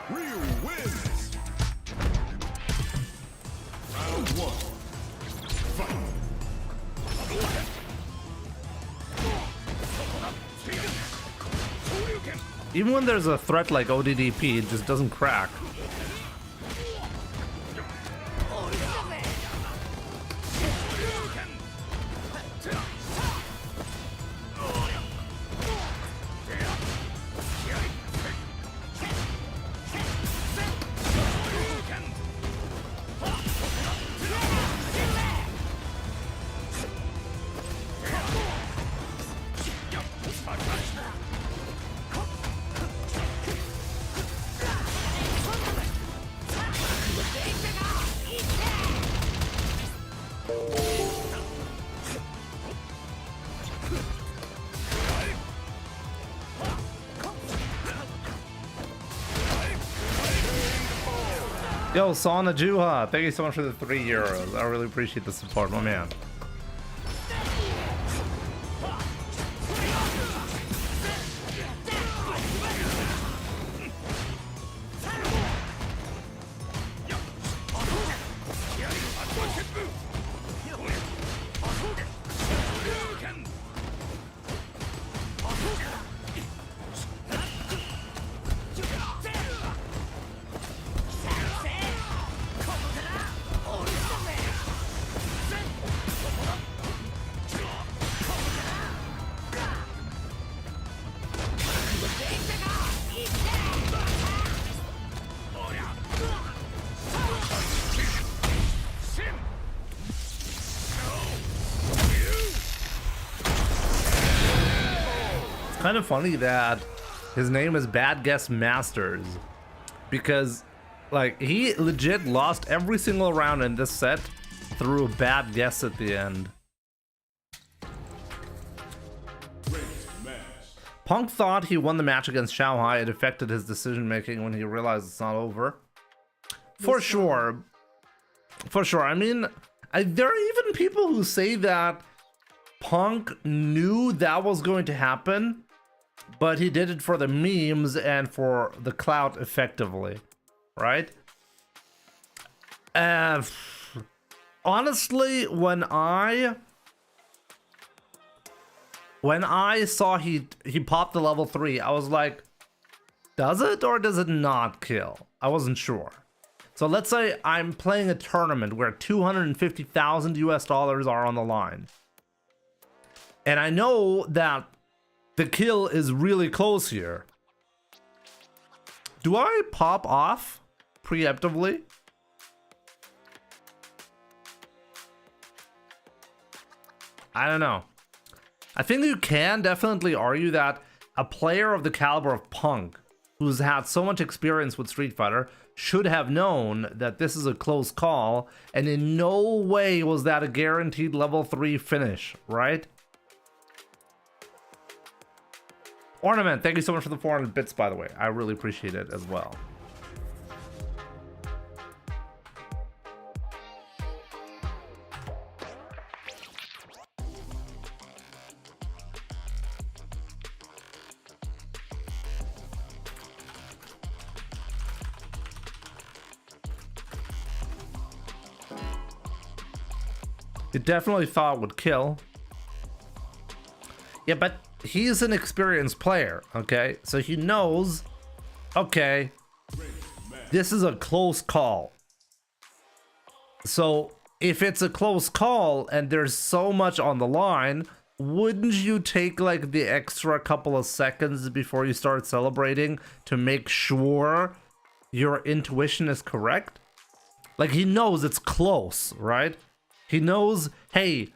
Ryu wins. Round 1. Fight. Even when there's a threat like ODDP, it just doesn't crack. Yo, Sauna Juha, thank you so much for the €3. I really appreciate the support, my man. Kind of funny that his name is Bad Guess Masters, because like he legit lost every single round in this set through a bad guess at the end. Punk thought he won the match against Shanghai. It affected his decision making when he realized it's not over. For sure. I mean, there are even people who say that Punk knew that was going to happen, but he did it for the memes and for the clout effectively, right? Honestly, when I saw he popped the level 3, I was like, does it or does it not kill? I wasn't sure. So let's say I'm playing a tournament where $250,000 are on the line, and I know that the kill is really close here. Do I pop off preemptively? I don't know. I think you can definitely argue that a player of the caliber of Punk, who's had so much experience with Street Fighter, should have known that this is a close call, and in no way was that a guaranteed level 3 finish, right? Ornament, thank you so much for the 400 bits, by the way. I really appreciate it as well. It definitely thought it would kill. Yeah, but he's an experienced player, okay? So he knows, okay, this is a close call. So if it's a close call and there's so much on the line, wouldn't you take like the extra couple of seconds before you start celebrating to make sure your intuition is correct? Like, he knows it's close, right? He knows, hey,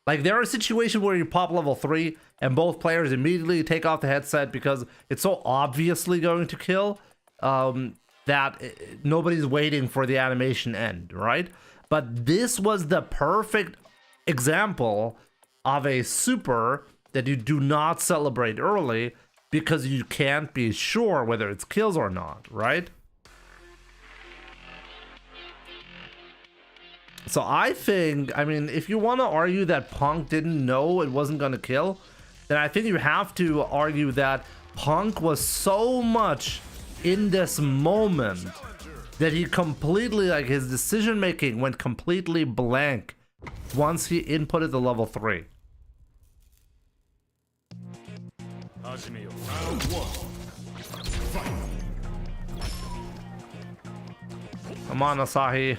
like there are situations where you pop level 3 and both players immediately take off the headset because it's so obviously going to kill that nobody's waiting for the animation end, right? But this was the perfect example of a super that you do not celebrate early because you can't be sure whether it's kills or not, right? So I think, I mean, if you want to argue that Punk didn't know it wasn't going to kill, then I think you have to argue that Punk was so much in this moment that he completely, like, his decision making went completely blank once he inputted the level 3. Round 1. Fight. Come on, Asahi.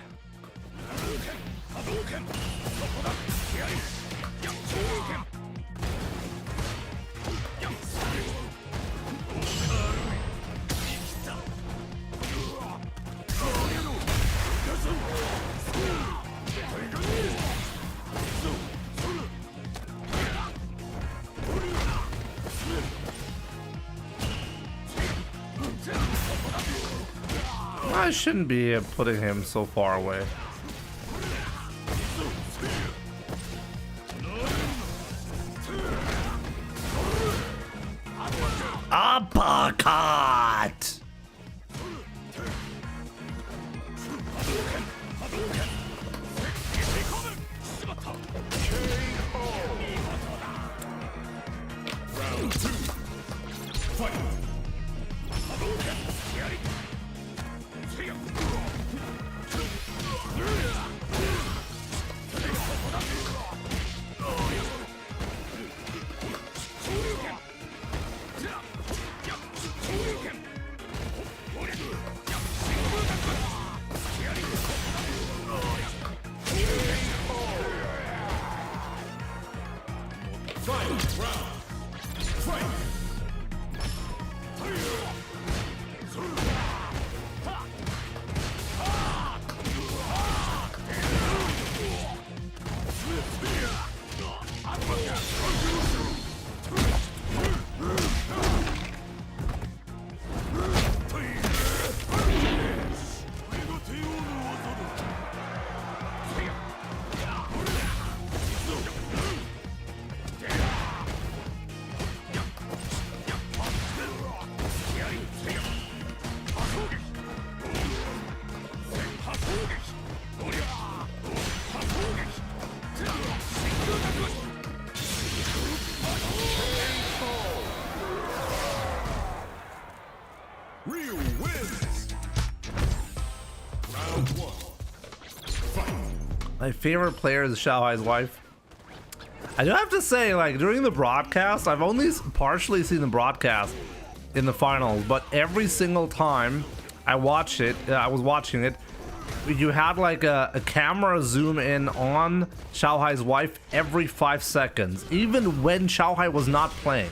I shouldn't be putting him so far away. Uppercut! Ryu wins. Round 1. Fight. My favorite player is Xiaohai's wife. I do have to say, like, during the broadcast, I've only partially seen the broadcast in the finals, but every single time I watched it, I was watching it, you had like a camera zoom in on Xiaohai's wife every 5 seconds, even when Xiaohai was not playing.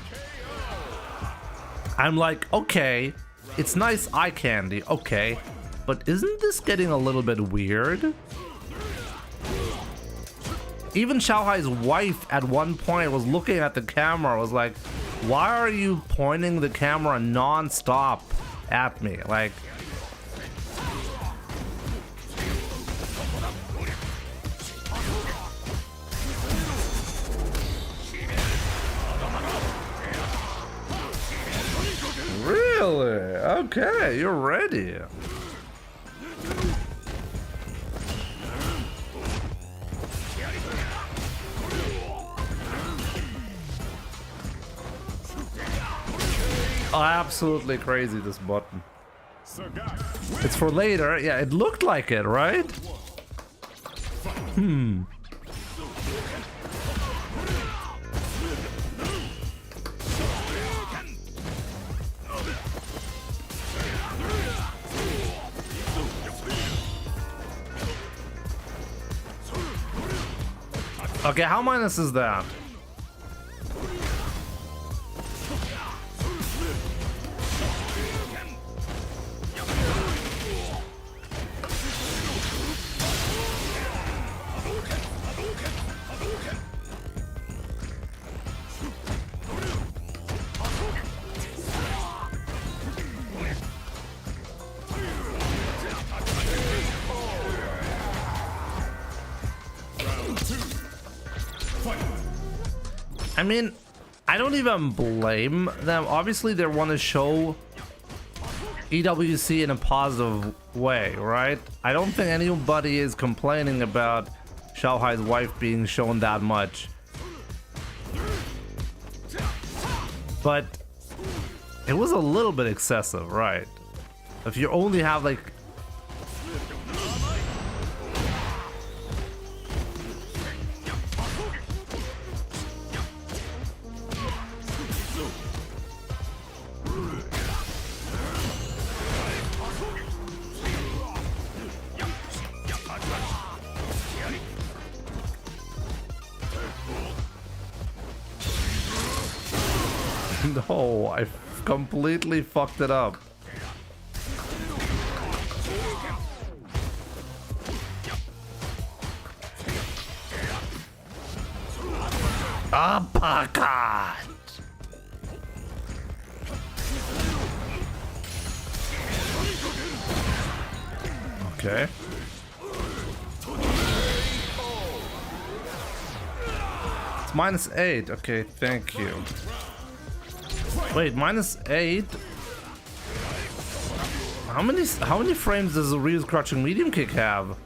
I'm like, okay, it's nice eye candy, okay, but isn't this getting a little bit weird? Even Xiaohai's wife at one point was looking at the camera, was like, why are you pointing the camera non-stop at me? Like, really? Okay, you're ready. Oh, absolutely crazy, this button. It's for later. Yeah, it looked like it, right? Okay, how minus is that? I mean, I don't even blame them. Obviously, they want to show EWC in a positive way, right? I don't think anybody is complaining about Xiaohai's wife being shown that much. But it was a little bit excessive, right? If you only have like... No, I completely fucked it up. Uppercut! Okay. It's -8. Okay, thank you. Wait, -8? How many frames does a Ryu's crouching medium kick have?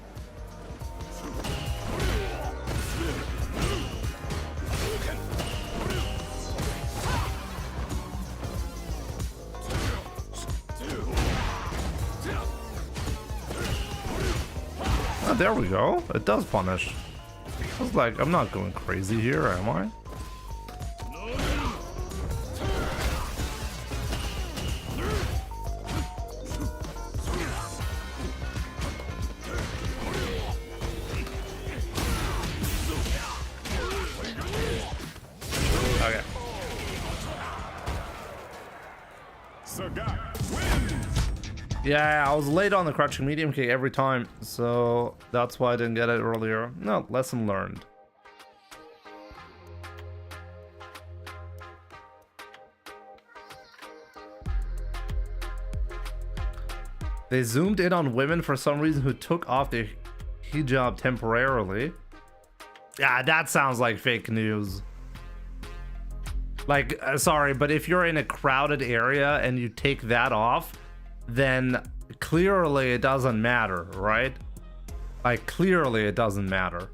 Oh, there we go. It does punish. I was like, I'm not going crazy here, am I? Yeah, I was late on the crouching medium kick every time, so that's why I didn't get it earlier. No, lesson learned. They zoomed in on women for some reason who took off their hijab temporarily. Yeah, that sounds like fake news. Like, sorry, but if you're in a crowded area and you take that off, then clearly it doesn't matter, right? Like, clearly it doesn't matter.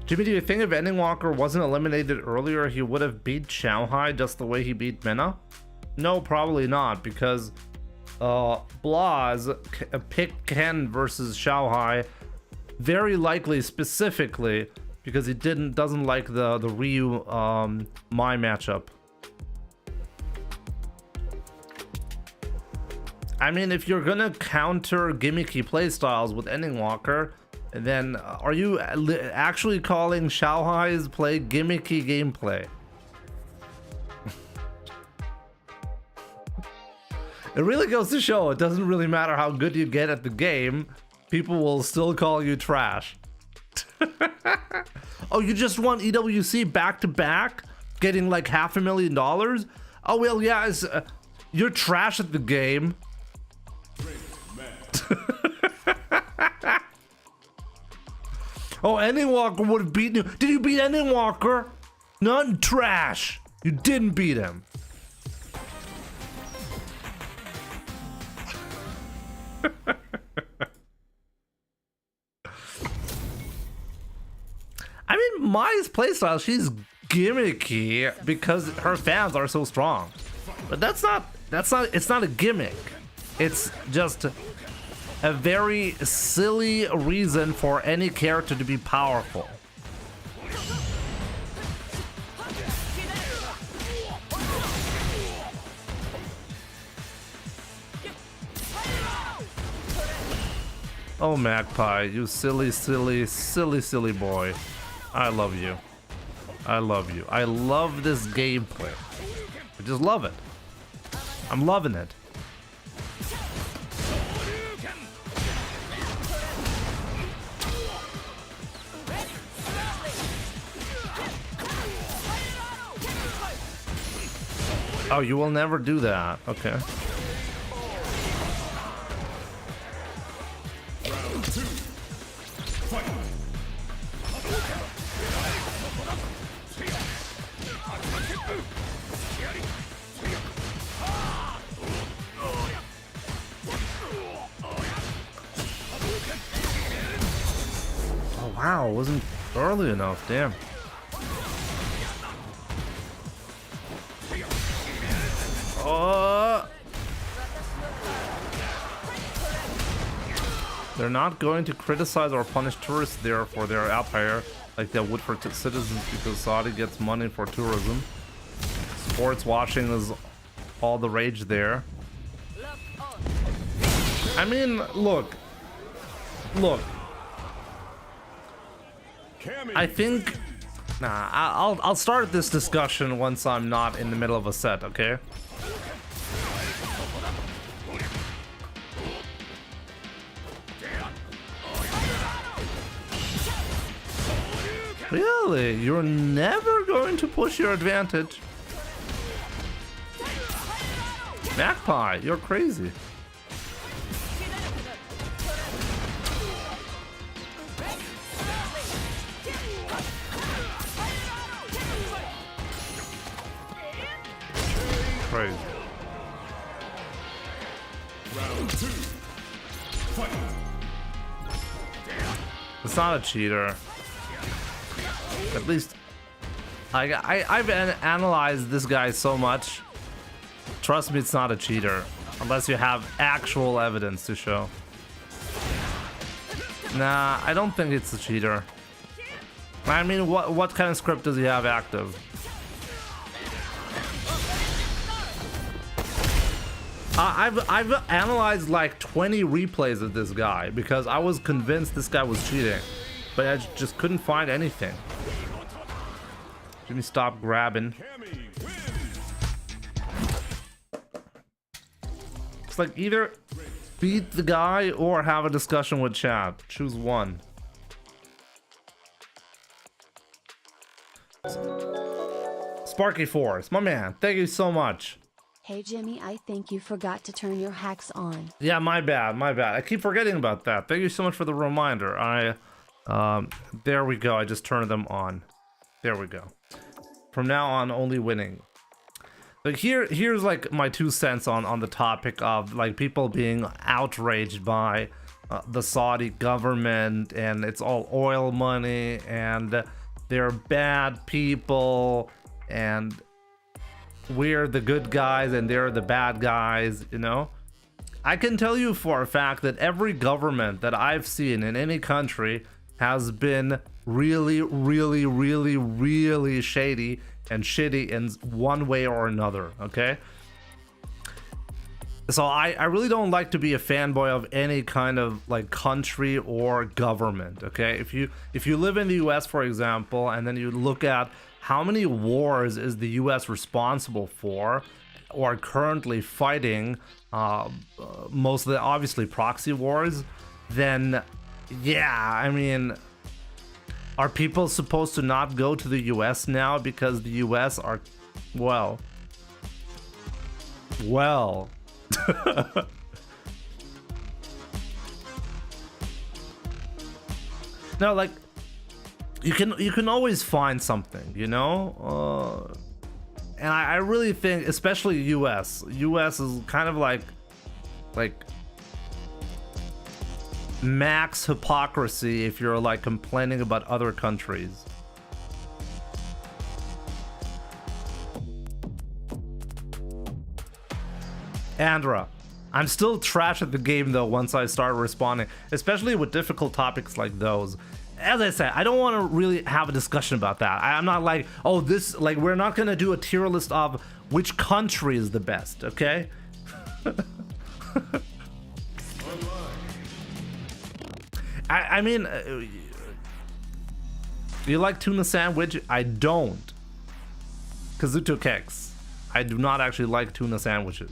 Jimmy, do you think if Endingwalker wasn't eliminated earlier, he would have beat Shanghai just the way he beat Mena? No, probably not, because Blas picked Ken versus Shanghai very likely specifically because he doesn't like the Ryu Mai matchup. I mean, if you're gonna counter gimmicky playstyles with Endingwalker, then are you actually calling Shanghai's play gimmicky gameplay? It really goes to show it doesn't really matter how good you get at the game, people will still call you trash. Oh, you just won EWC back to back, getting like $500,000? Oh well, yeah, you're trash at the game. Oh, Endingwalker would have beaten you. Did you beat Endingwalker? Not trash. You didn't beat him. I mean, Mai's playstyle, she's gimmicky because her fans are so strong. But it's not a gimmick. It's just a very silly reason for any character to be powerful. Oh, Magpie, you silly boy. I love you. I love you. I love this gameplay. I just love it. I'm loving it. Oh, you will never do that. Okay. Round 2. Fight. Oh wow, it wasn't early enough. Damn. They're not going to criticize or punish tourists there for their attire like they would for citizens because Saudi gets money for tourism. Sports watching is all the rage there. I mean, look. I think... Nah, I'll start this discussion once I'm not in the middle of a set, okay? Really? You're never going to push your advantage? Magpie, you're crazy. Crazy. Round 2. Fight. It's not a cheater. At least I've analyzed this guy so much. Trust me, it's not a cheater unless you have actual evidence to show. Nah, I don't think it's a cheater. I mean, what kind of script does he have active? I've analyzed like 20 replays of this guy because I was convinced this guy was cheating, but I just couldn't find anything. Jimmy, stop grabbing. It's like either beat the guy or have a discussion with chat. Choose one. Sparky Force, my man, thank you so much. Hey Jimmy, I think you forgot to turn your hacks on. Yeah, my bad, my bad. I keep forgetting about that. Thank you so much for the reminder. There we go. I just turned them on. There we go. From now on, only winning. But here's like my 2 cents on the topic of like people being outraged by the Saudi government, and it's all oil money, and they're bad people, and we're the good guys and they're the bad guys, you know? I can tell you for a fact that every government that I've seen in any country has been really, really, really, really shady and shitty in one way or another, okay? So I really don't like to be a fanboy of any kind of like country or government, okay? If you live in the US, for example, and then you look at how many wars is the US responsible for or currently fighting, most of the obviously proxy wars, then yeah, I mean, are people supposed to not go to the US now because the US are, well, no, like you can always find something, you know, and I really think, especially US is kind of like max hypocrisy if you're like complaining about other countries. Andra, I'm still trash at the game though once I start responding, especially with difficult topics like those. As I said, I don't want to really have a discussion about that. I'm not like, oh, this, like, we're not gonna do a tier list of which country is the best, okay? I mean, you like tuna sandwich? I don't. Kazuto Kex, I do not actually like tuna sandwiches.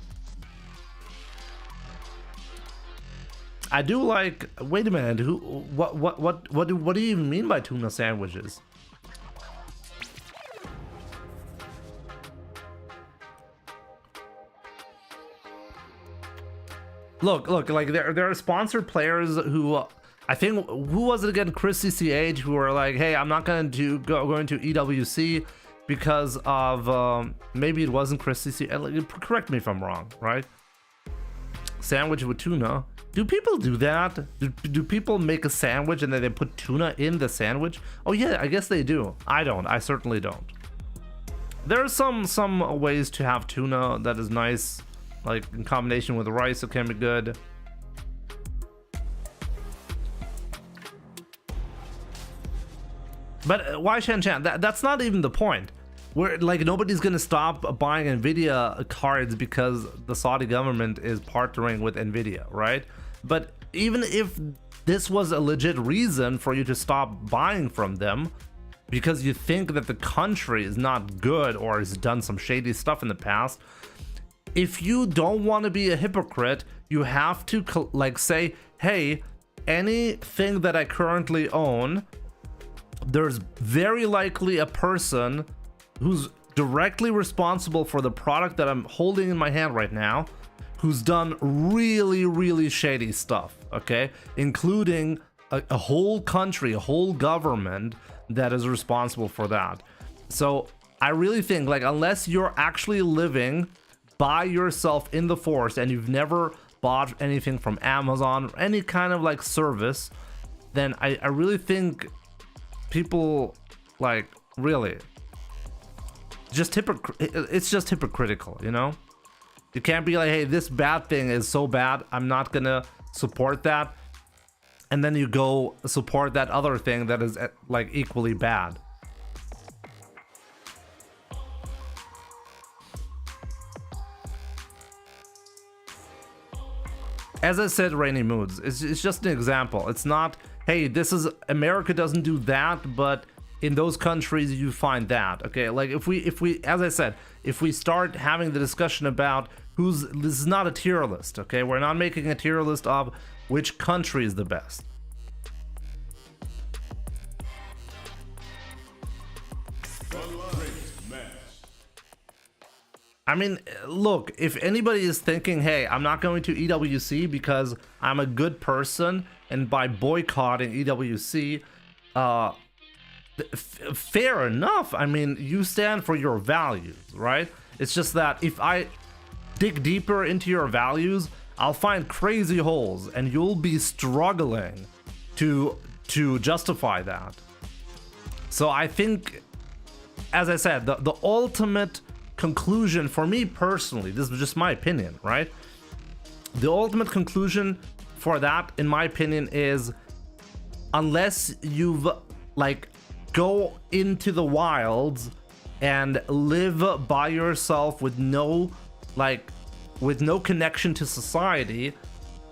I do like. Wait a minute. What do you even mean by tuna sandwiches? Look. Like there are sponsored players who, I think, who was it again? Chris CCH, who are like, hey, I'm not going to EWC because of maybe it wasn't Chris CCH. Correct me if I'm wrong, right? Sandwich with tuna. Do people do that? Do people make a sandwich and then they put tuna in the sandwich? Oh yeah, I guess they do. I don't. I certainly don't. There are some ways to have tuna that is nice, like in combination with rice, it can be good. But why Shan? That's not even the point. We're like, nobody's gonna stop buying Nvidia cards because the Saudi government is partnering with Nvidia, right? But even if this was a legit reason for you to stop buying from them because you think that the country is not good or has done some shady stuff in the past, if you don't want to be a hypocrite, you have to like say, hey, anything that I currently own, there's very likely a person who's directly responsible for the product that I'm holding in my hand right now, who's done really, really shady stuff, okay? Including a whole country, a whole government that is responsible for that. So I really think, like, unless you're actually living by yourself in the forest and you've never bought anything from Amazon or any kind of like service, then I really think people, like, really, it's just hypocritical, you know? You can't be like, hey, this bad thing is so bad, I'm not gonna support that, and then you go support that other thing that is like equally bad. as I said, Rainy Moods, it's just an example. It's not, hey, this is, America doesn't do that, but in those countries you find that, okay? Like if we, as I said, if we start having the discussion about this is not a tier list, okay? We're not making a tier list of which country is the best. I mean, look, if anybody is thinking, hey, I'm not going to EWC because I'm a good person, and by boycotting EWC, fair enough. I mean, you stand for your values, right? It's just that if I dig deeper into your values, I'll find crazy holes, and you'll be struggling to justify that. So I think, as I said, the ultimate conclusion for me personally, this is just my opinion, right? The ultimate conclusion for that, in my opinion, is unless you've like go into the wilds and live by yourself with no connection to society,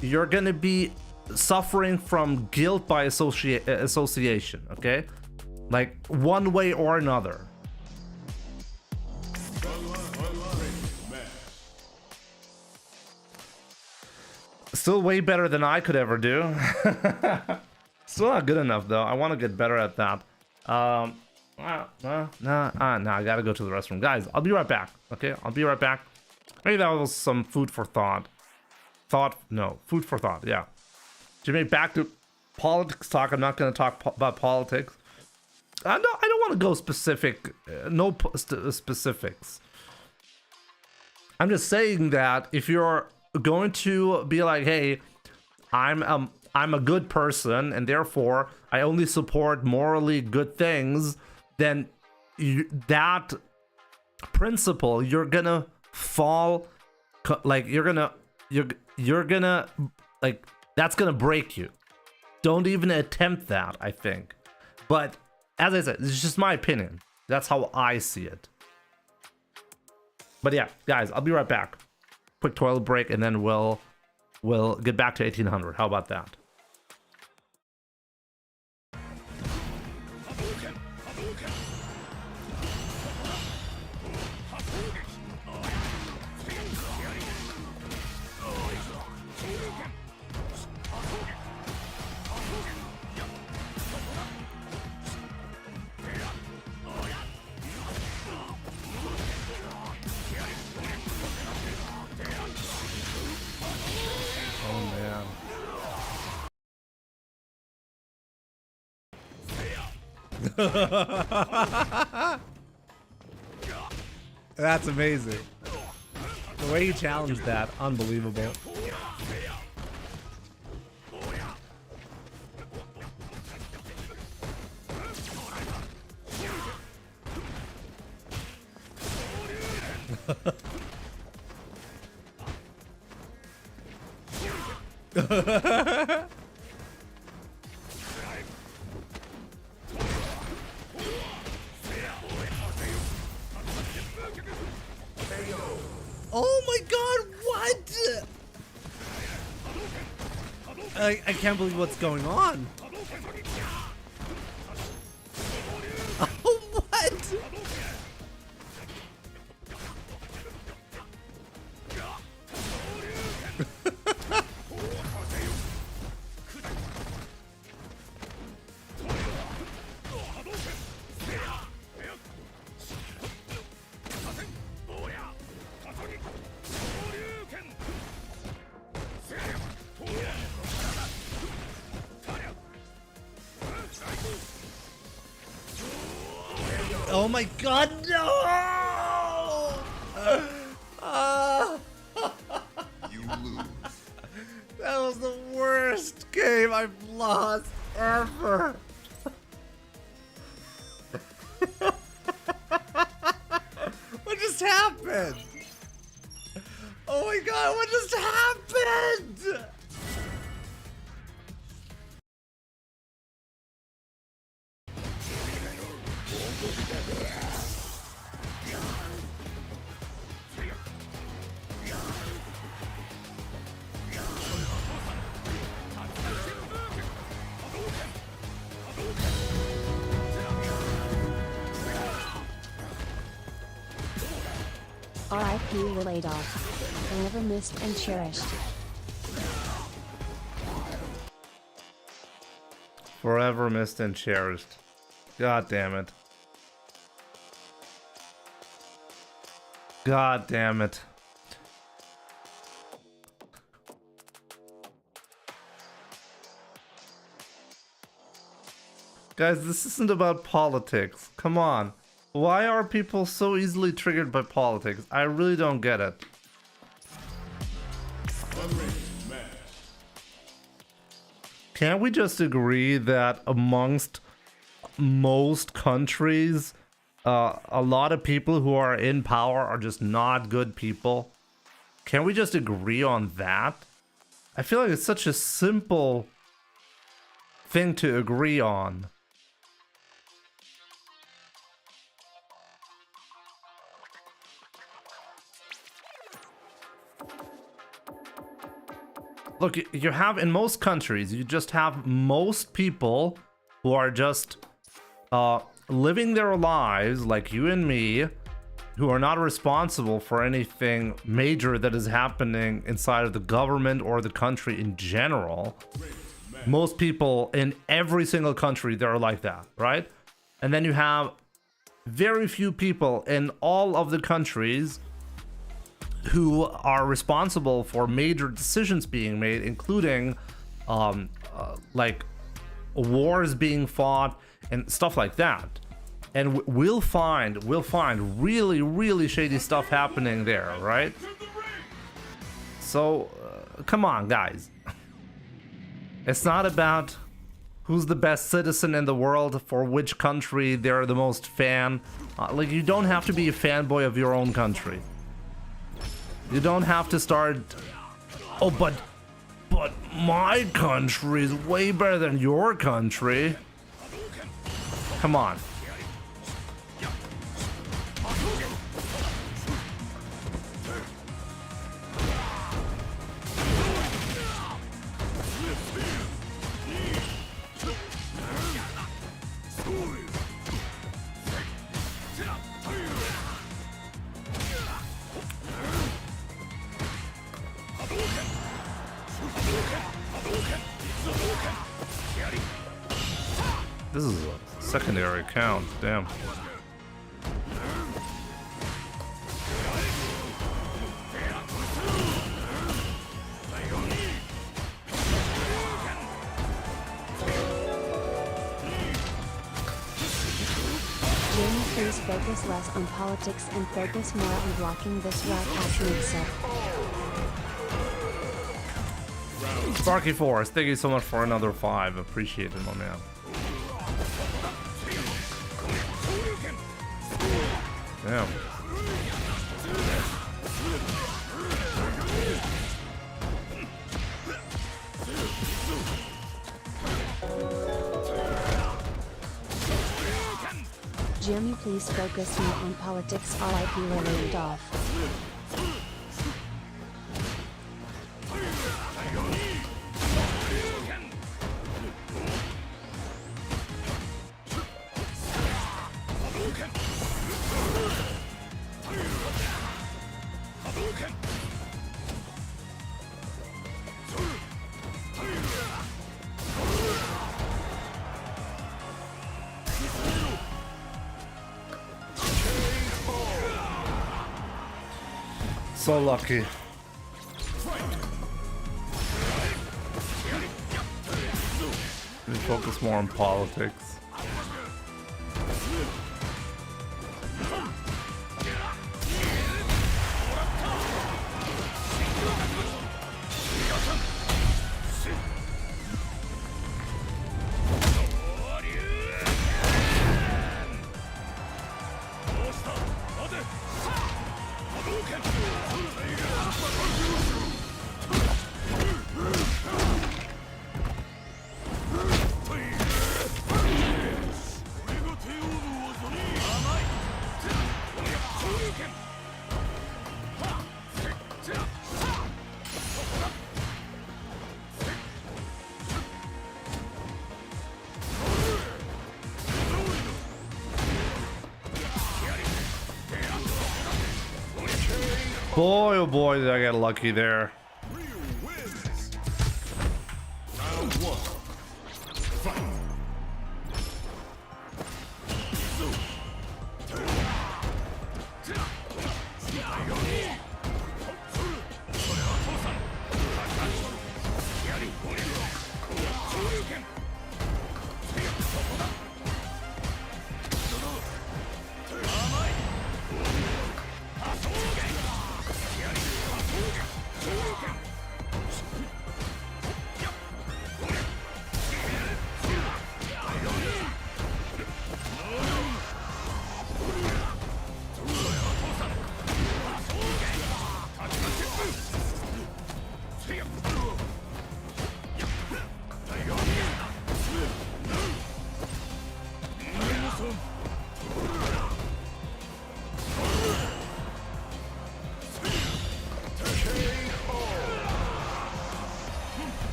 you're gonna be suffering from guilt by association, okay? Like one way or another. Still way better than I could ever do. Still not good enough though. I want to get better at that. I gotta go to the restroom. Guys, I'll be right back. Okay, I'll be right back. Maybe that was some food for thought. Food for thought, yeah. Jimmy, back to politics talk. I'm not gonna talk about politics. I don't want to go specific. Specifics. I'm just saying that if you're going to be like, hey, I'm a good person and therefore I only support morally good things, then that principle, you're gonna fall, like you're gonna like, that's gonna break you. Don't even attempt that, I think. But as I said, it's just my opinion. That's how I see it. But yeah, guys, I'll be right back. Quick toilet break, and then we'll get back to 1800. How about that? That's amazing. The way you challenged that, unbelievable. Oh my god, what? I can't believe what's going on. Oh, what? Oh my god, no! You lose. That was the worst game I've lost ever. What just happened? Oh my god, what just happened? R.I.P. Relayed off. Forever missed and cherished. Forever missed and cherished. God damn it. God damn it. Guys, this isn't about politics. Come on. Why are people so easily triggered by politics? I really don't get it. Can't we just agree that amongst most countries, a lot of people who are in power are just not good people? Can't we just agree on that? I feel like it's such a simple thing to agree on. Look, you have in most countries, you just have most people who are just living their lives like you and me, who are not responsible for anything major that is happening inside of the government or the country in general. Most people in every single country, they're like that, right? And then you have very few people in all of the countries who are responsible for major decisions being made, including like wars being fought and stuff like that. And we'll find really, really shady stuff happening there, right? So come on, guys. It's not about who's the best citizen in the world for which country they're the most fan. Like, you don't have to be a fanboy of your own country. You don't have to start, oh, but my country is way better than your country. Come on. This is a secondary account, damn. Jamie, please focus less on politics and focus more on blocking this rat-ass mix-up. Sparky Force, thank you so much for another 5. Appreciate it, my man. Damn. Jimmy, please focus more on politics. R.I.P. Relayed off. So lucky. We focus more on politics. Boy, oh boy, did I get lucky there. Ryu wins. Round 1. Fight.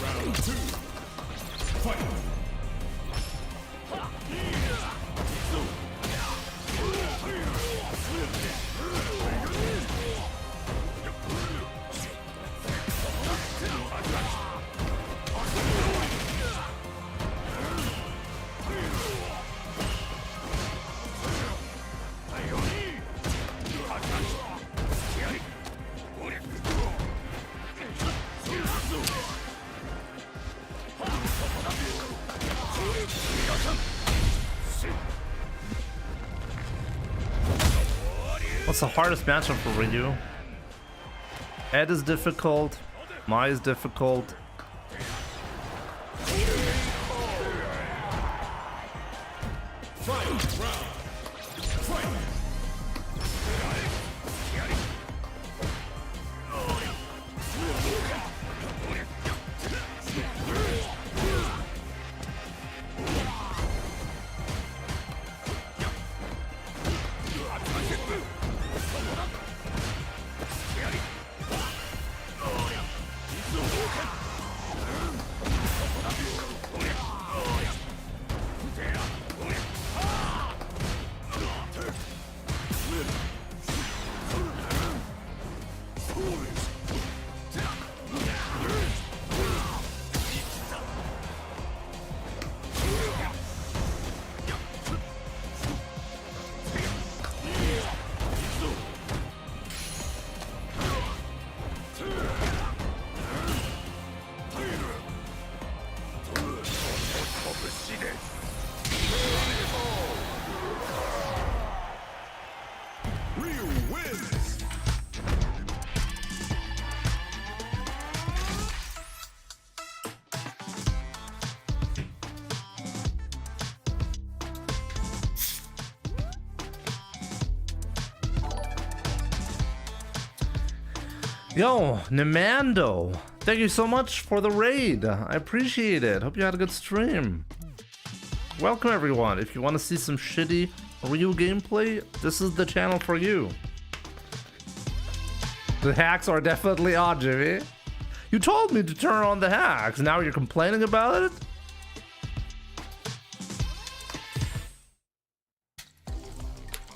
Round 2. Fight. What's the hardest matchup for Ryu? Ed is difficult. Mai is difficult. Ryu wins. Yo, Nemando, thank you so much for the raid. I appreciate it. Hope you had a good stream. Welcome everyone. If you want to see some shitty Ryu gameplay, this is the channel for you. The hacks are definitely on, Jimmy. You told me to turn on the hacks. Now you're complaining about it?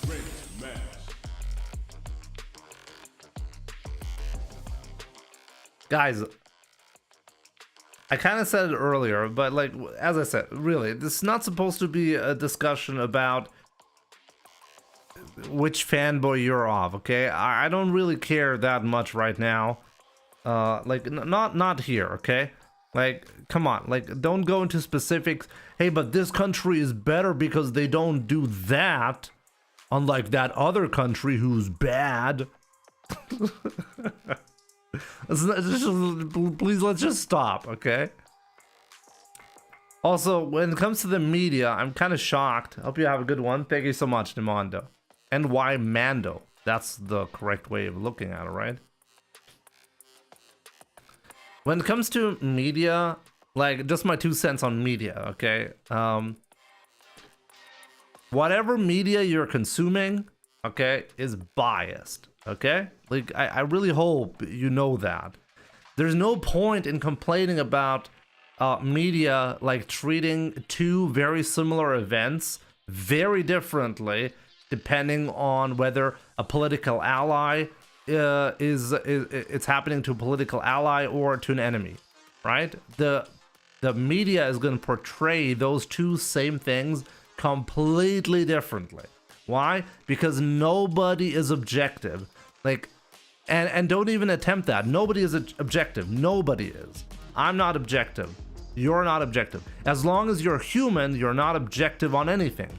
Great match. Guys, I kind of said it earlier, but like, as I said, really, this is not supposed to be a discussion about which fanboy you're of, okay? I don't really care that much right now. Like, not here, okay? Like, come on, like, don't go into specifics. Hey, but this country is better because they don't do that, unlike that other country who's bad. Please, let's just stop, okay? Also, when it comes to the media, I'm kind of shocked. Hope you have a good one. Thank you so much, Nemando. And why Mando? That's the correct way of looking at it, right? When it comes to media, like, just my 2 cents on media, okay? Whatever media you're consuming, okay, is biased, okay? Like, I really hope you know that. There's no point in complaining about media, like, treating two very similar events very differently, depending on whether a political ally it's happening to a political ally or to an enemy, right? The media is going to portray those two same things completely differently. Why? Because nobody is objective. Like, and don't even attempt that. Nobody is objective. Nobody is. I'm not objective. You're not objective. As long as you're human, you're not objective on anything.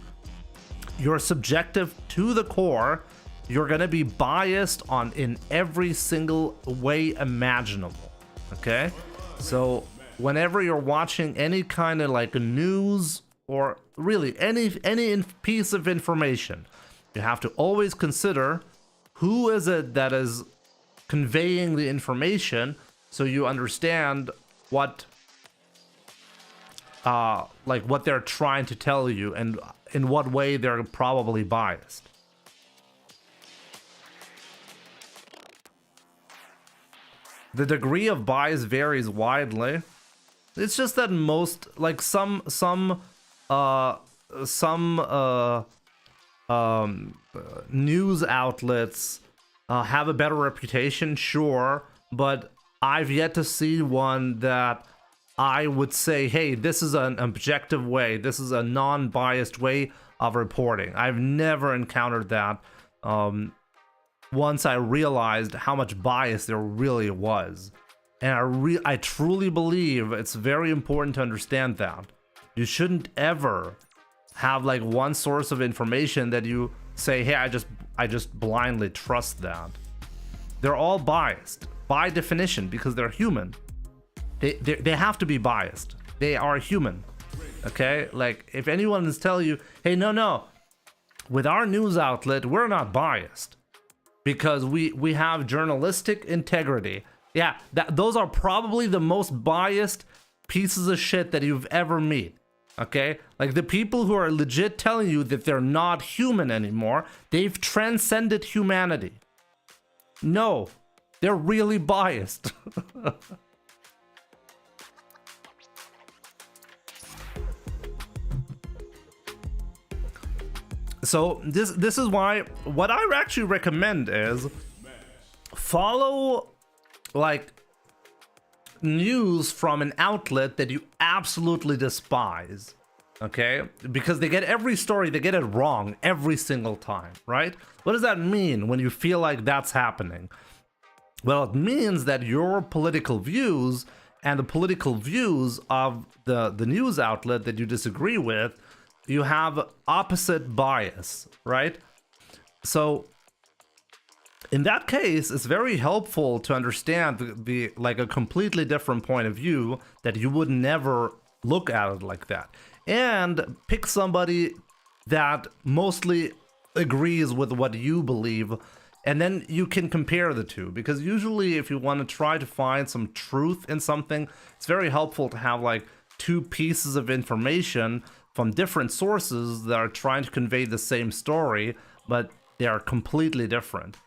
You're subjective to the core. You're gonna be biased in every single way imaginable. Okay? So whenever you're watching any kind of like news or really any piece of information, you have to always consider who is it that is conveying the information, so you understand what what they're trying to tell you and in what way they're probably biased. The degree of bias varies widely. It's just that most, like some news outlets have a better reputation, sure, but I've yet to see one that I would say, hey, this is an objective way, this is a non-biased way of reporting. I've never encountered that once I realized how much bias there really was. And I truly believe it's very important to understand that. You shouldn't ever have like one source of information that you say, hey, I just blindly trust that. They're all biased by definition because they're human. They have to be biased. They are human. Okay? Like if anyone is telling you, hey, no, with our news outlet, we're not biased because we have journalistic integrity. Yeah, those are probably the most biased pieces of shit that you've ever met. Okay? Like the people who are legit telling you that they're not human anymore, they've transcended humanity. No, they're really biased. So this is why what I actually recommend is follow like news from an outlet that you absolutely despise, okay? Because they get every story, they get it wrong every single time, right? What does that mean when you feel like that's happening? Well, it means that your political views and the political views of the news outlet that you disagree with, you have opposite bias, right? So in that case, it's very helpful to understand the like a completely different point of view that you would never look at it like that. And pick somebody that mostly agrees with what you believe, and then you can compare the two. Because usually if you want to try to find some truth in something, it's very helpful to have like two pieces of information from different sources that are trying to convey the same story, but they are completely different.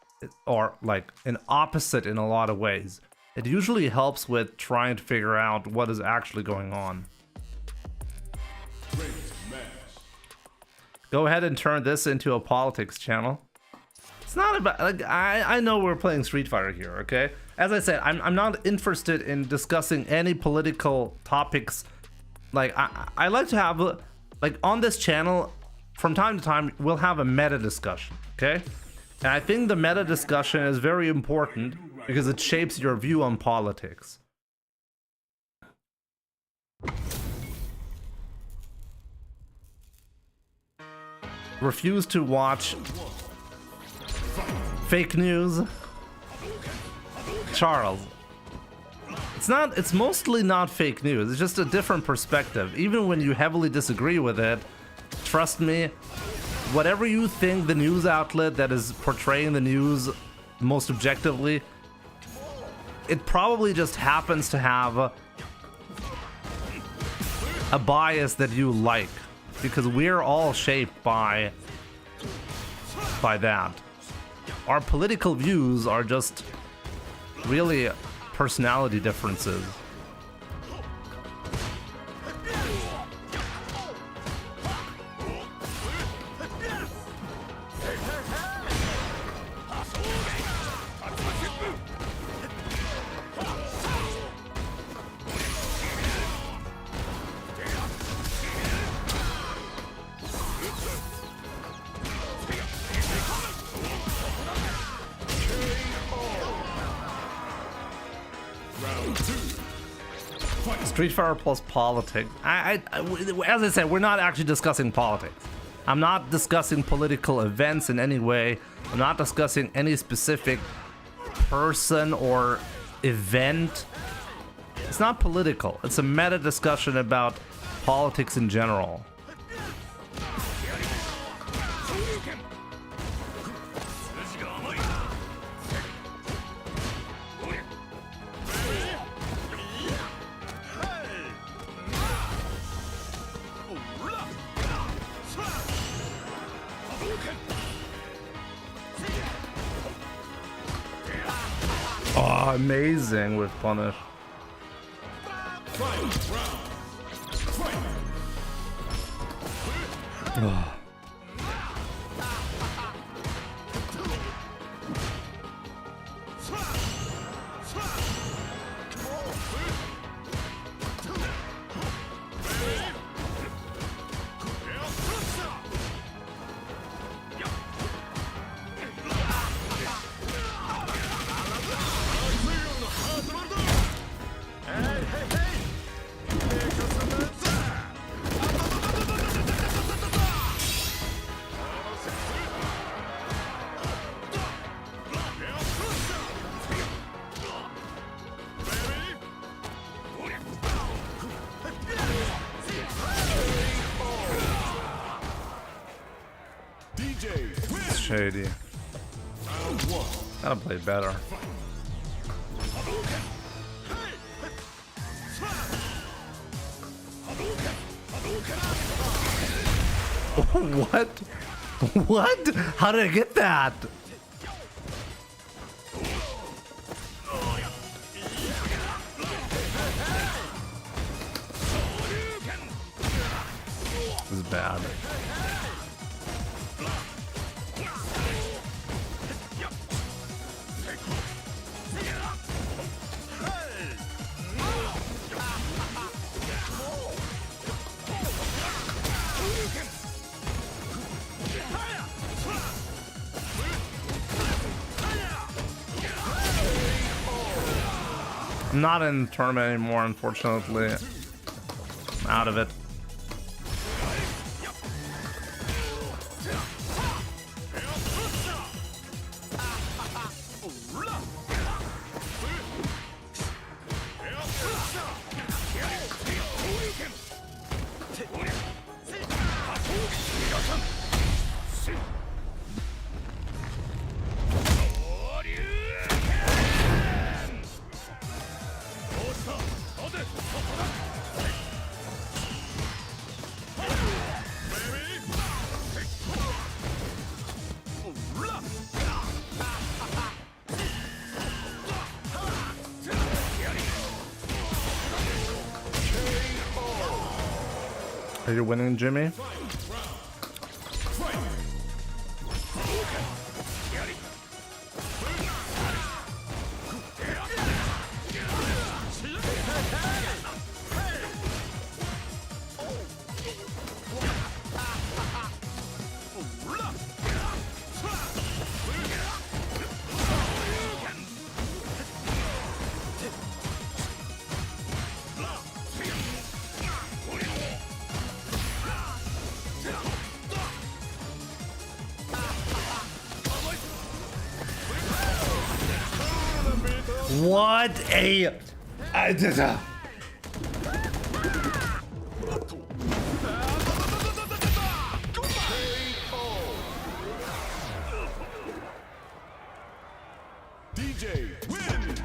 Or like an opposite in a lot of ways. It usually helps with trying to figure out what is actually going on. Go ahead and turn this into a politics channel. It's not about, like, I know we're playing Street Fighter here, okay? As I said, I'm not interested in discussing any political topics. Like, I like to have, like, on this channel, from time to time, we'll have a meta discussion, okay? And I think the meta discussion is very important because it shapes your view on politics. Refuse to watch fake news. Charles. It's mostly not fake news. It's just a different perspective. Even when you heavily disagree with it, trust me, whatever you think the news outlet that is portraying the news most objectively, it probably just happens to have a bias that you like, because we're all shaped by that. Our political views are just really personality differences. Street Fighter plus politics. As I said, we're not actually discussing politics. I'm not discussing political events in any way. I'm not discussing any specific person or event. It's not political. It's a meta discussion about politics in general. Oh, amazing with punish. Oh. It's shady. Gotta play better. What? What? How did I get that? This is bad. I'm not in the tournament anymore, unfortunately. I'm out of it. Are you winning, Jimmy? What a... I did a... DJ wins.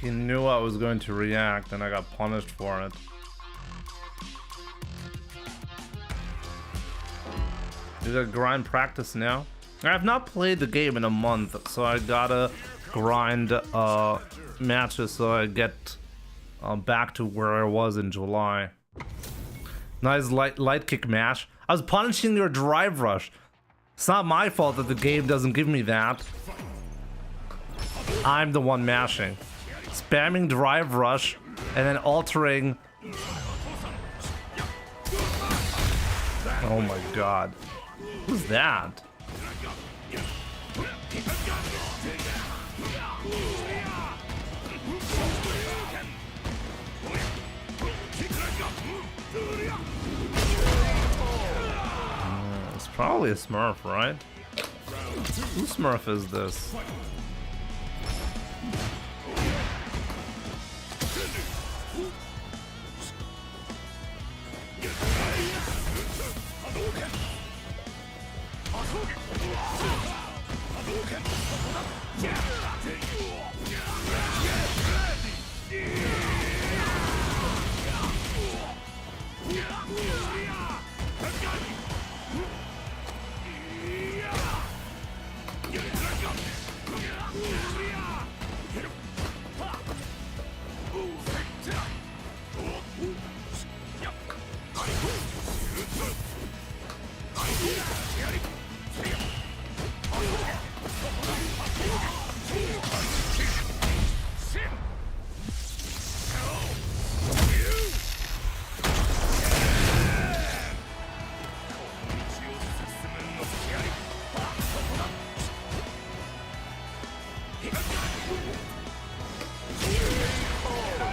He knew I was going to react and I got punished for it. You gotta grind practice now. I have not played the game in a month, so I gotta grind matches so I get back to where I was in July. Nice light kick mash. I was punishing your drive rush. It's not my fault that the game doesn't give me that. I'm the one mashing. Spamming drive rush and then altering. Oh my god. Who's that? It's probably a Smurf, right? Whose Smurf is this?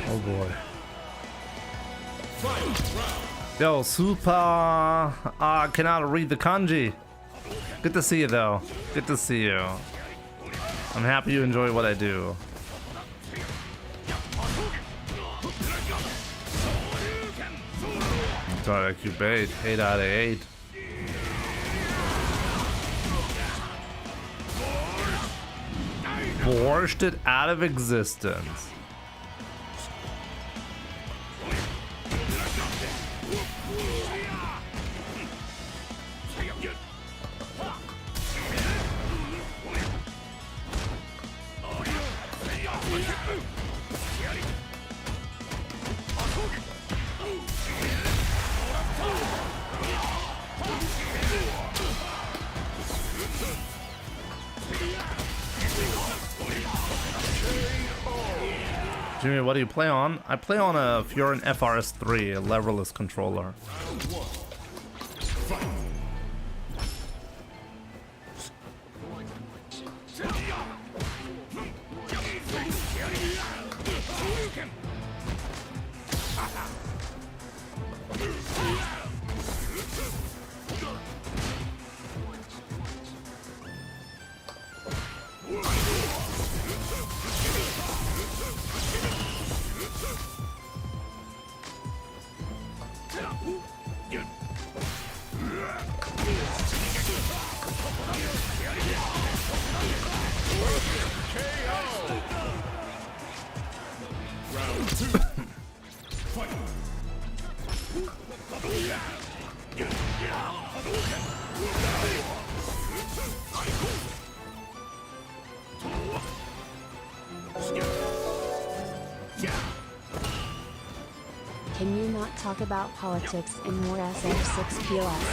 Oh boy. Yo, super. I cannot read the kanji. Good to see you, though. Good to see you. I'm happy you enjoy what I do. Thought IQ bait. 8 out of 8. Forced it out of existence. Jimmy, what do you play on? I play on a Furin FRS3, a leverless controller. Can you not talk about politics in more SF6 POS?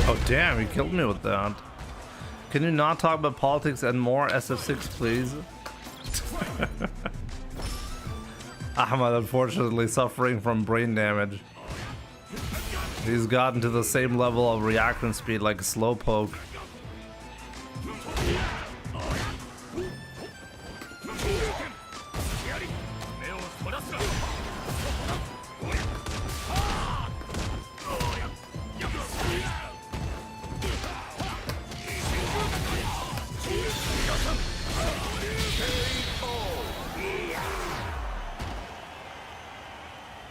Oh damn, he killed me with that. Can you not talk about politics and more SF6, please? Ahmad unfortunately suffering from brain damage. He's gotten to the same level of reaction speed like a slowpoke.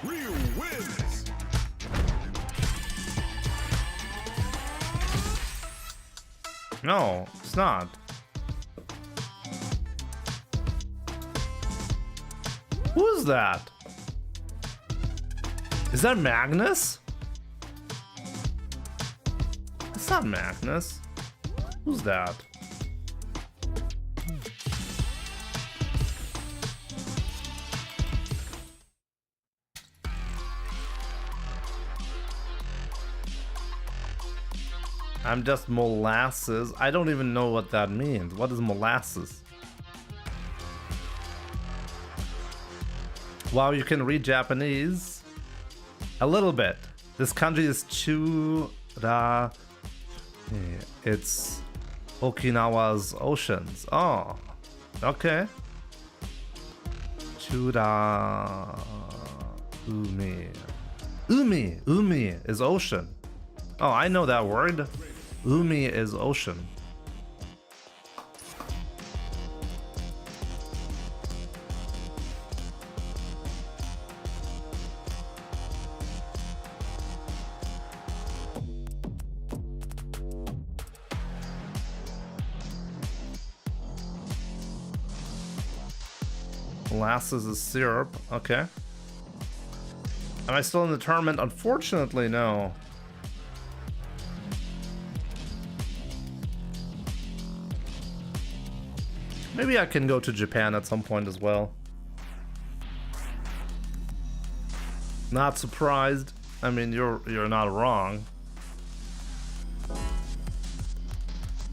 Ryu wins. No, it's not. Who is that? Is that Magnus? That's not Magnus. Who's that? I'm just molasses. I don't even know what that means. What is molasses? Wow, you can read Japanese. A little bit. This kanji is Chura. It's Okinawa's oceans. Oh, okay. Chura umi. Umi is ocean. Oh, I know that word. Umi is ocean. Molasses is syrup. Okay. Am I still in the tournament? Unfortunately, no. Maybe I can go to Japan at some point as well. Not surprised. I mean, you're not wrong.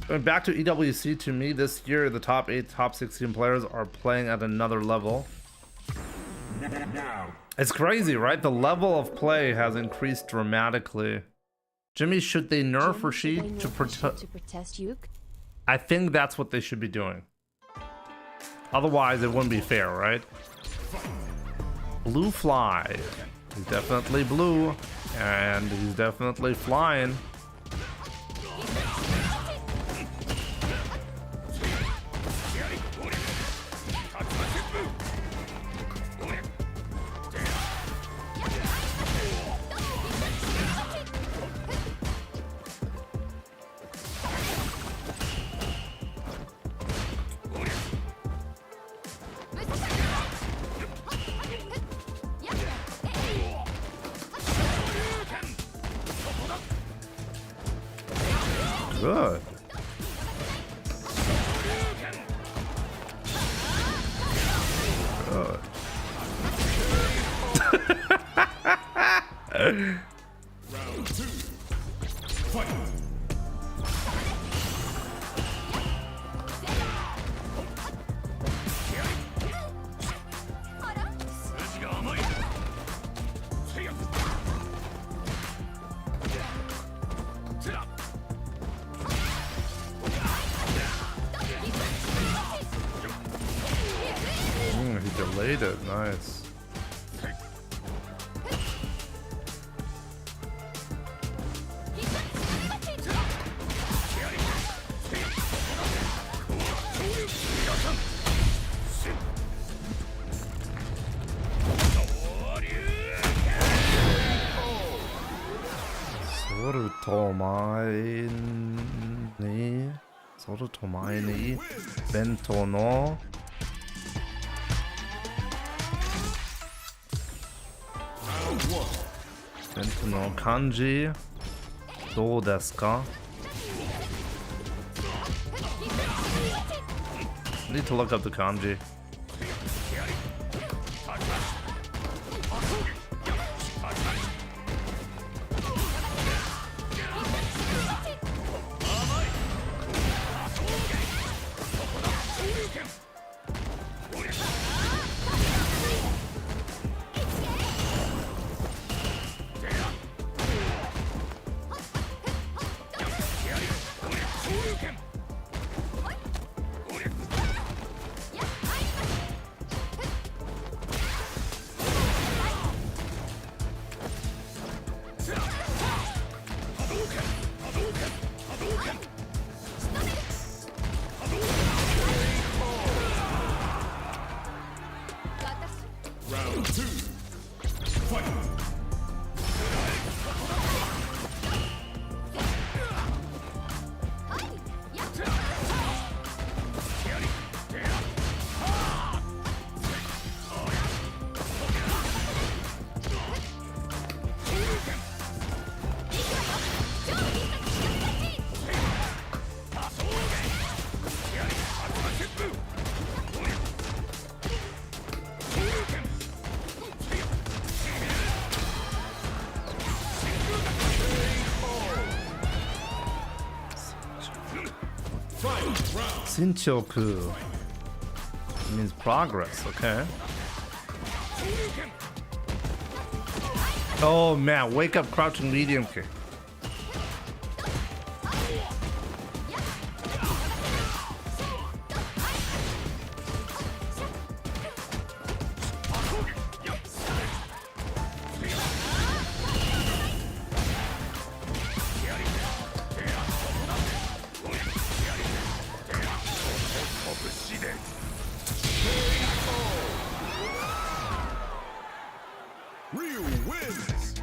Going back to EWC, to me this year the top 8, top 16 players are playing at another level. It's crazy, right? The level of play has increased dramatically. Jimmy, should they nerf Rashid to protest Yuk? I think that's what they should be doing. Otherwise, it wouldn't be fair, right? Blue fly. He's definitely blue, and he's definitely flying. Good. Good. Round 2. Fight. He delayed it. Nice. Sorutomaini Bento no Bento no kanji dou desu ka? Need to look up the kanji. Sinchoku means progress, okay. Oh man, wake up crouching medium kick. Ryu wins.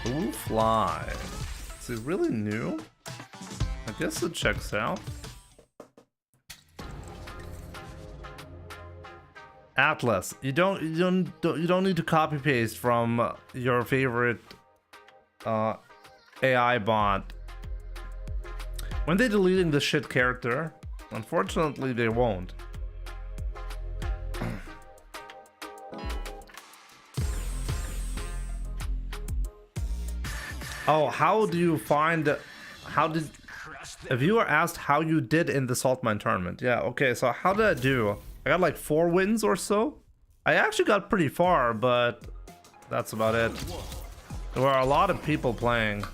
Blue fly. Is it really new? I guess it checks out. Atlas. You don't need to copy paste from your favorite AI bot. When they're deleting the shit character, unfortunately they won't. Oh, how do you find? How did? A viewer asked how you did in the Saltmine tournament. Yeah, okay. So how did I do? I got like 4 wins or so. I actually got pretty far, but that's about it. There were a lot of people playing.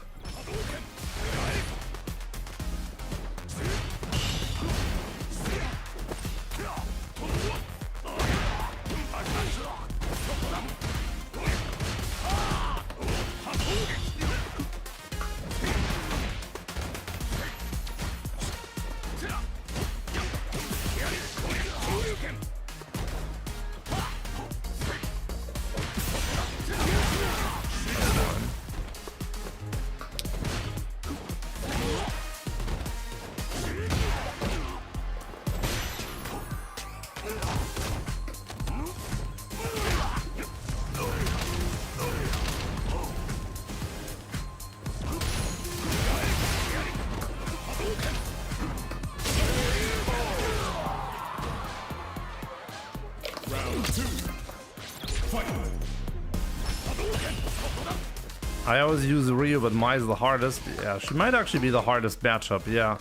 I always use Ryu, but Mai's the hardest. Yeah, she might actually be the hardest matchup, yeah.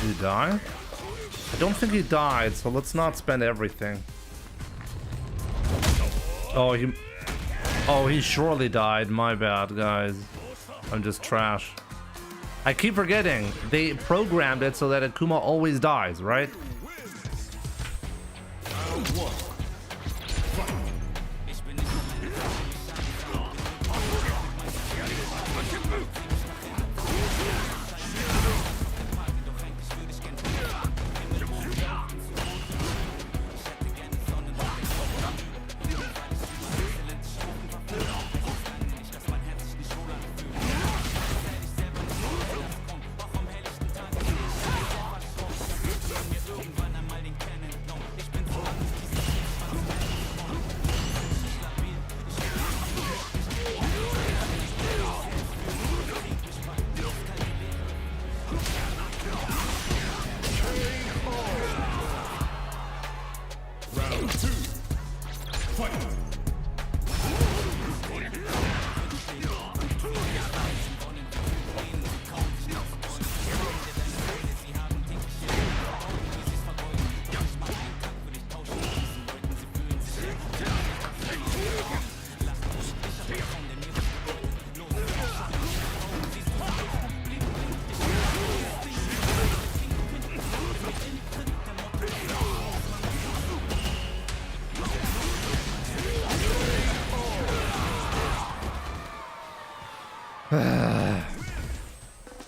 Did he die? I don't think he died, so let's not spend everything. Oh, he surely died. My bad, guys. I'm just trash. I keep forgetting. They programmed it so that Akuma always dies, right?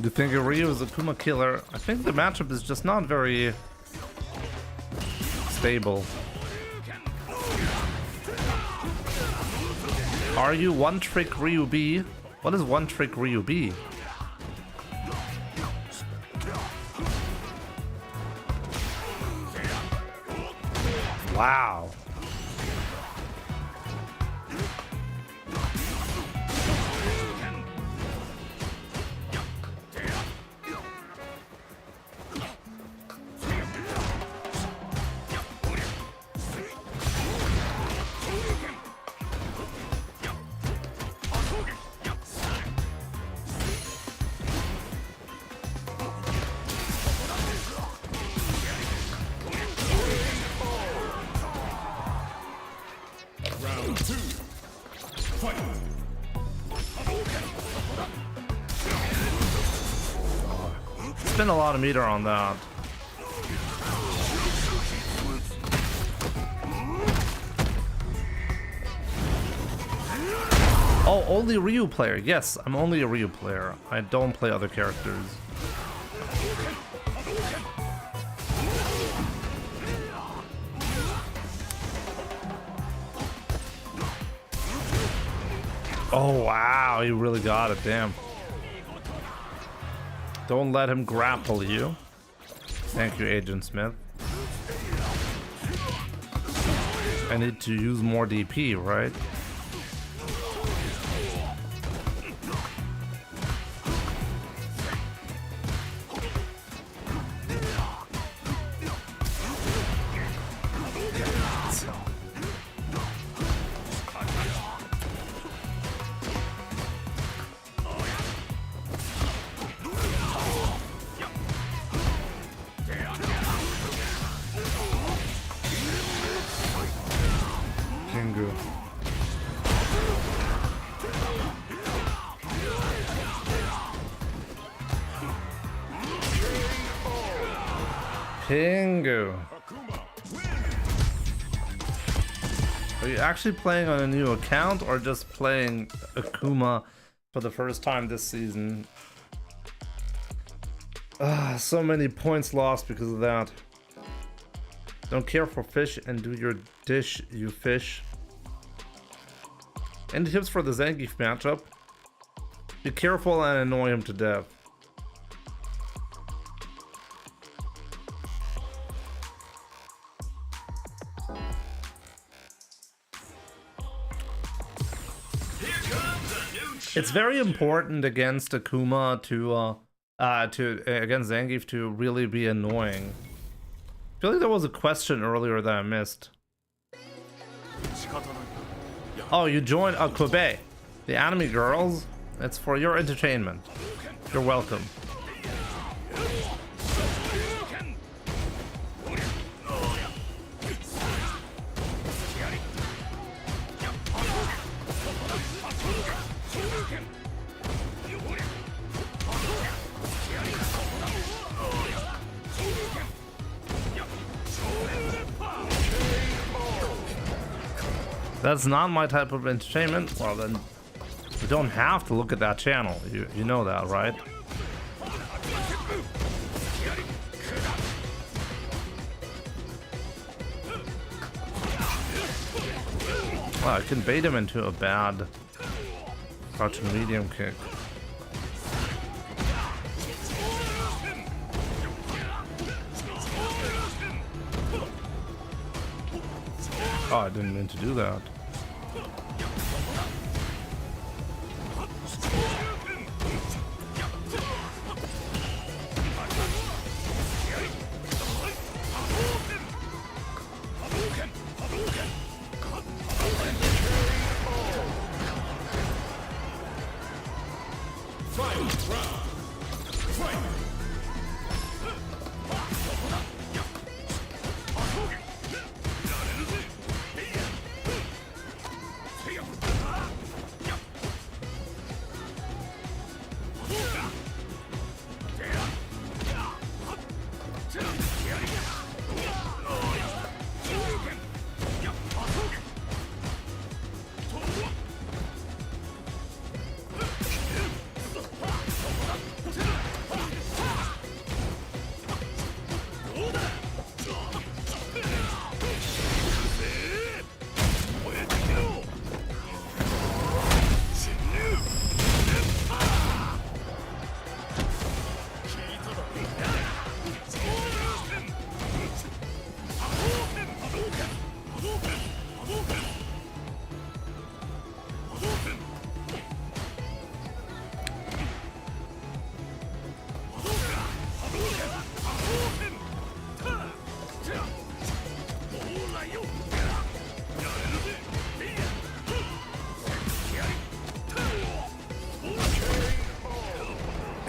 Do you think Ryu is a Akuma killer? I think the matchup is just not very stable. Are you one trick Ryu B? What is one trick Ryu B? Wow. 2, fight. Spent a lot of meter on that. Oh, only Ryu player. Yes, I'm only a Ryu player. I don't play other characters. Oh, wow. He really got it. Damn. Don't let him grapple you. Thank you, Agent Smith. I need to use more DP, right? Pingu. Are you actually playing on a new account or just playing Akuma for the first time this season? So many points lost because of that. Don't care for fish and do your dish, you fish. Any tips for the Zangief matchup? Be careful and annoy him to death. It's very important against Akuma to against Zangief to really be annoying. I feel like there was a question earlier that I missed. Oh, you joined Kobe, the anime girls. It's for your entertainment. You're welcome. That's not my type of entertainment. Well, then you don't have to look at that channel. You know that, right? Well, I can bait him into a bad crouching medium kick. Oh, I didn't mean to do that.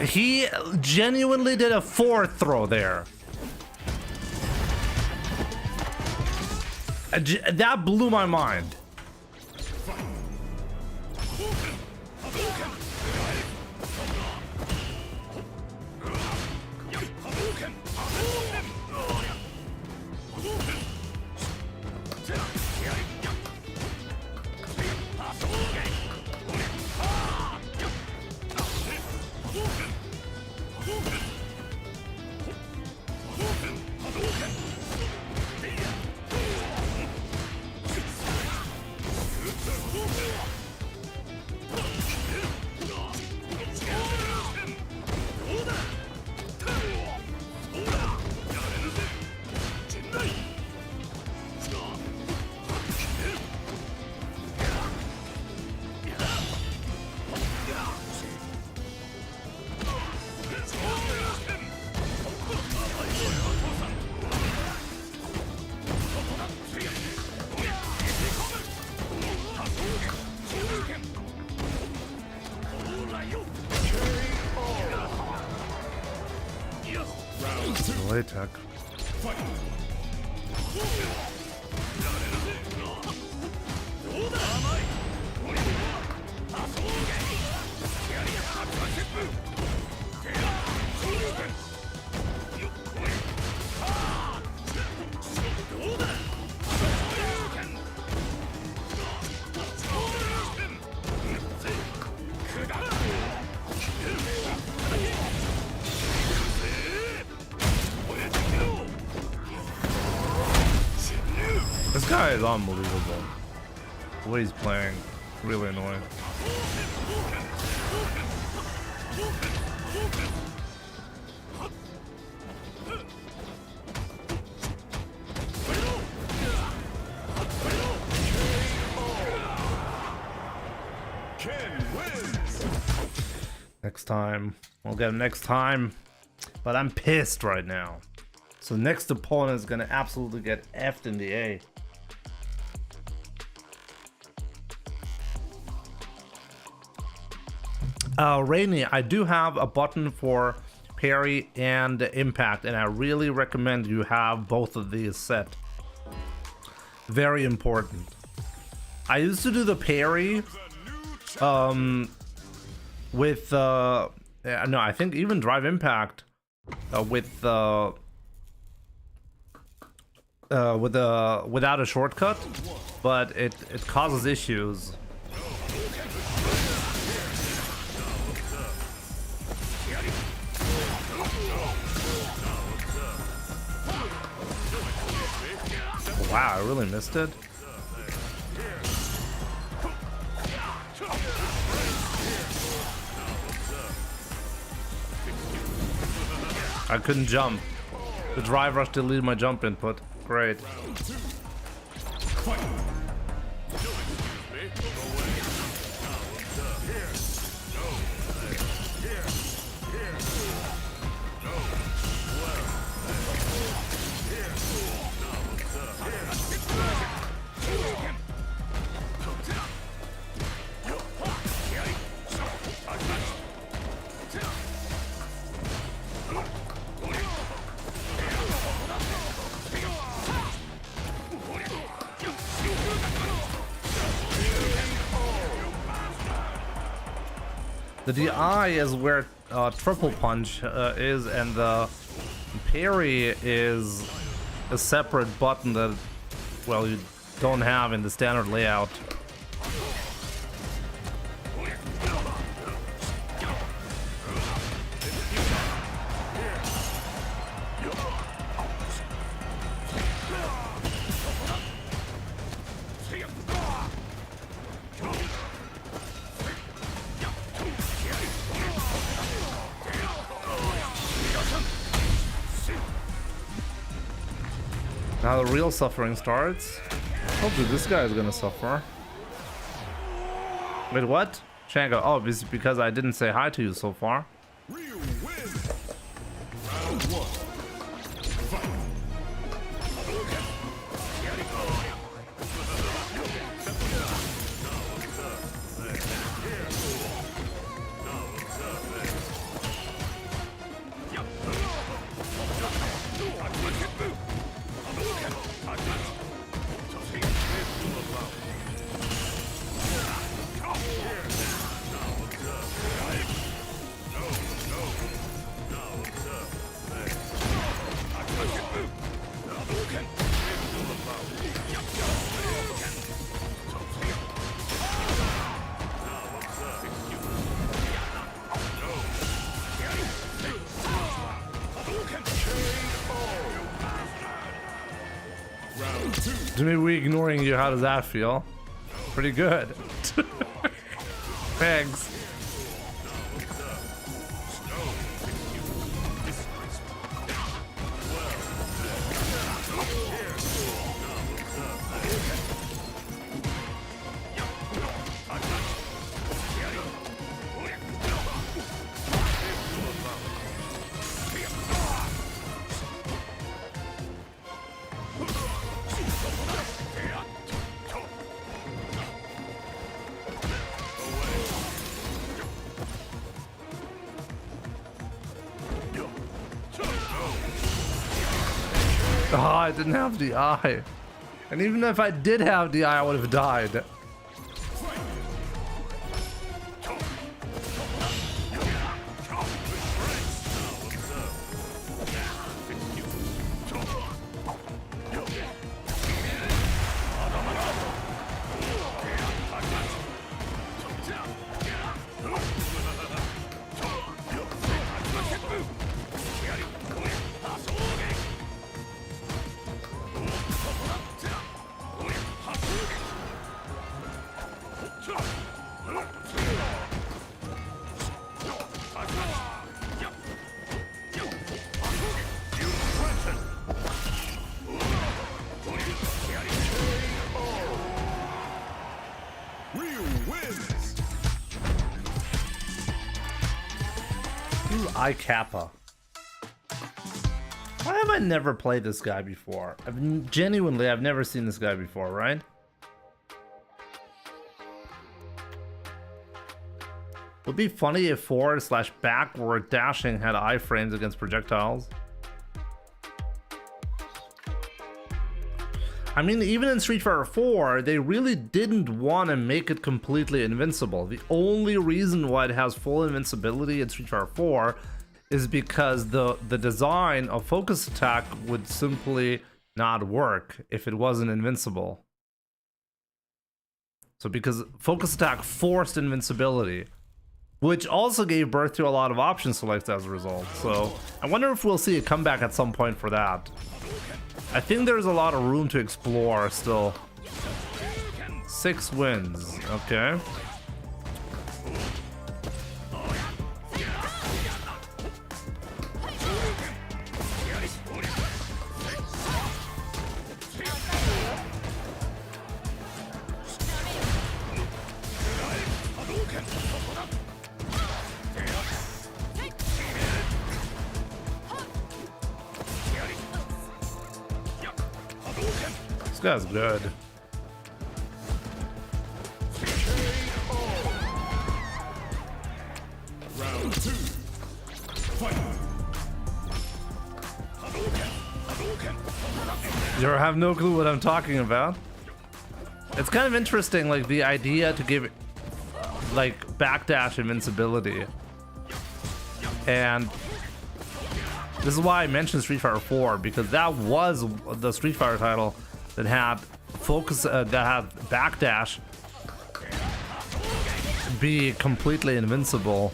He genuinely did a fourth throw there. That blew my mind. Delay tech. This guy is unbelievable. The way he's playing, really annoying. Next time. We'll get him next time. But I'm pissed right now. So next opponent is gonna absolutely get F'd in the A. Rainy, I do have a button for parry and impact, and I really recommend you have both of these set. Very important. I used to do the parry with no, I think even drive impact without a shortcut, but it causes issues. Wow, I really missed it. I couldn't jump. The drive rush deleted my jump input. Great. The DI is where triple punch is, and the parry is a separate button that, well, you don't have in the standard layout. Now the real suffering starts. Hopefully this guy is gonna suffer. Wait, what? Shango, oh, this is because I didn't say hi to you so far. Jimmy, we ignoring you. How does that feel? Pretty good. Thanks. Oh, I didn't have the eye. And even if I did have the eye, I would have died. I Kappa. Why have I never played this guy before? I've never seen this guy before, right? Would be funny if forward/backward dashing had iframes against projectiles. I mean, even in Street Fighter 4, they really didn't want to make it completely invincible. The only reason why it has full invincibility in Street Fighter 4 is because the design of focus attack would simply not work if it wasn't invincible. So because focus attack forced invincibility, which also gave birth to a lot of option selects as a result. So I wonder if we'll see a comeback at some point for that. I think there's a lot of room to explore still. 6 wins, okay. This guy's good. Round 2. Fight. You have no clue what I'm talking about. It's kind of interesting, like the idea to give like backdash invincibility, and this is why I mentioned Street Fighter 4, because that was the Street Fighter title that had focus, that had backdash be completely invincible.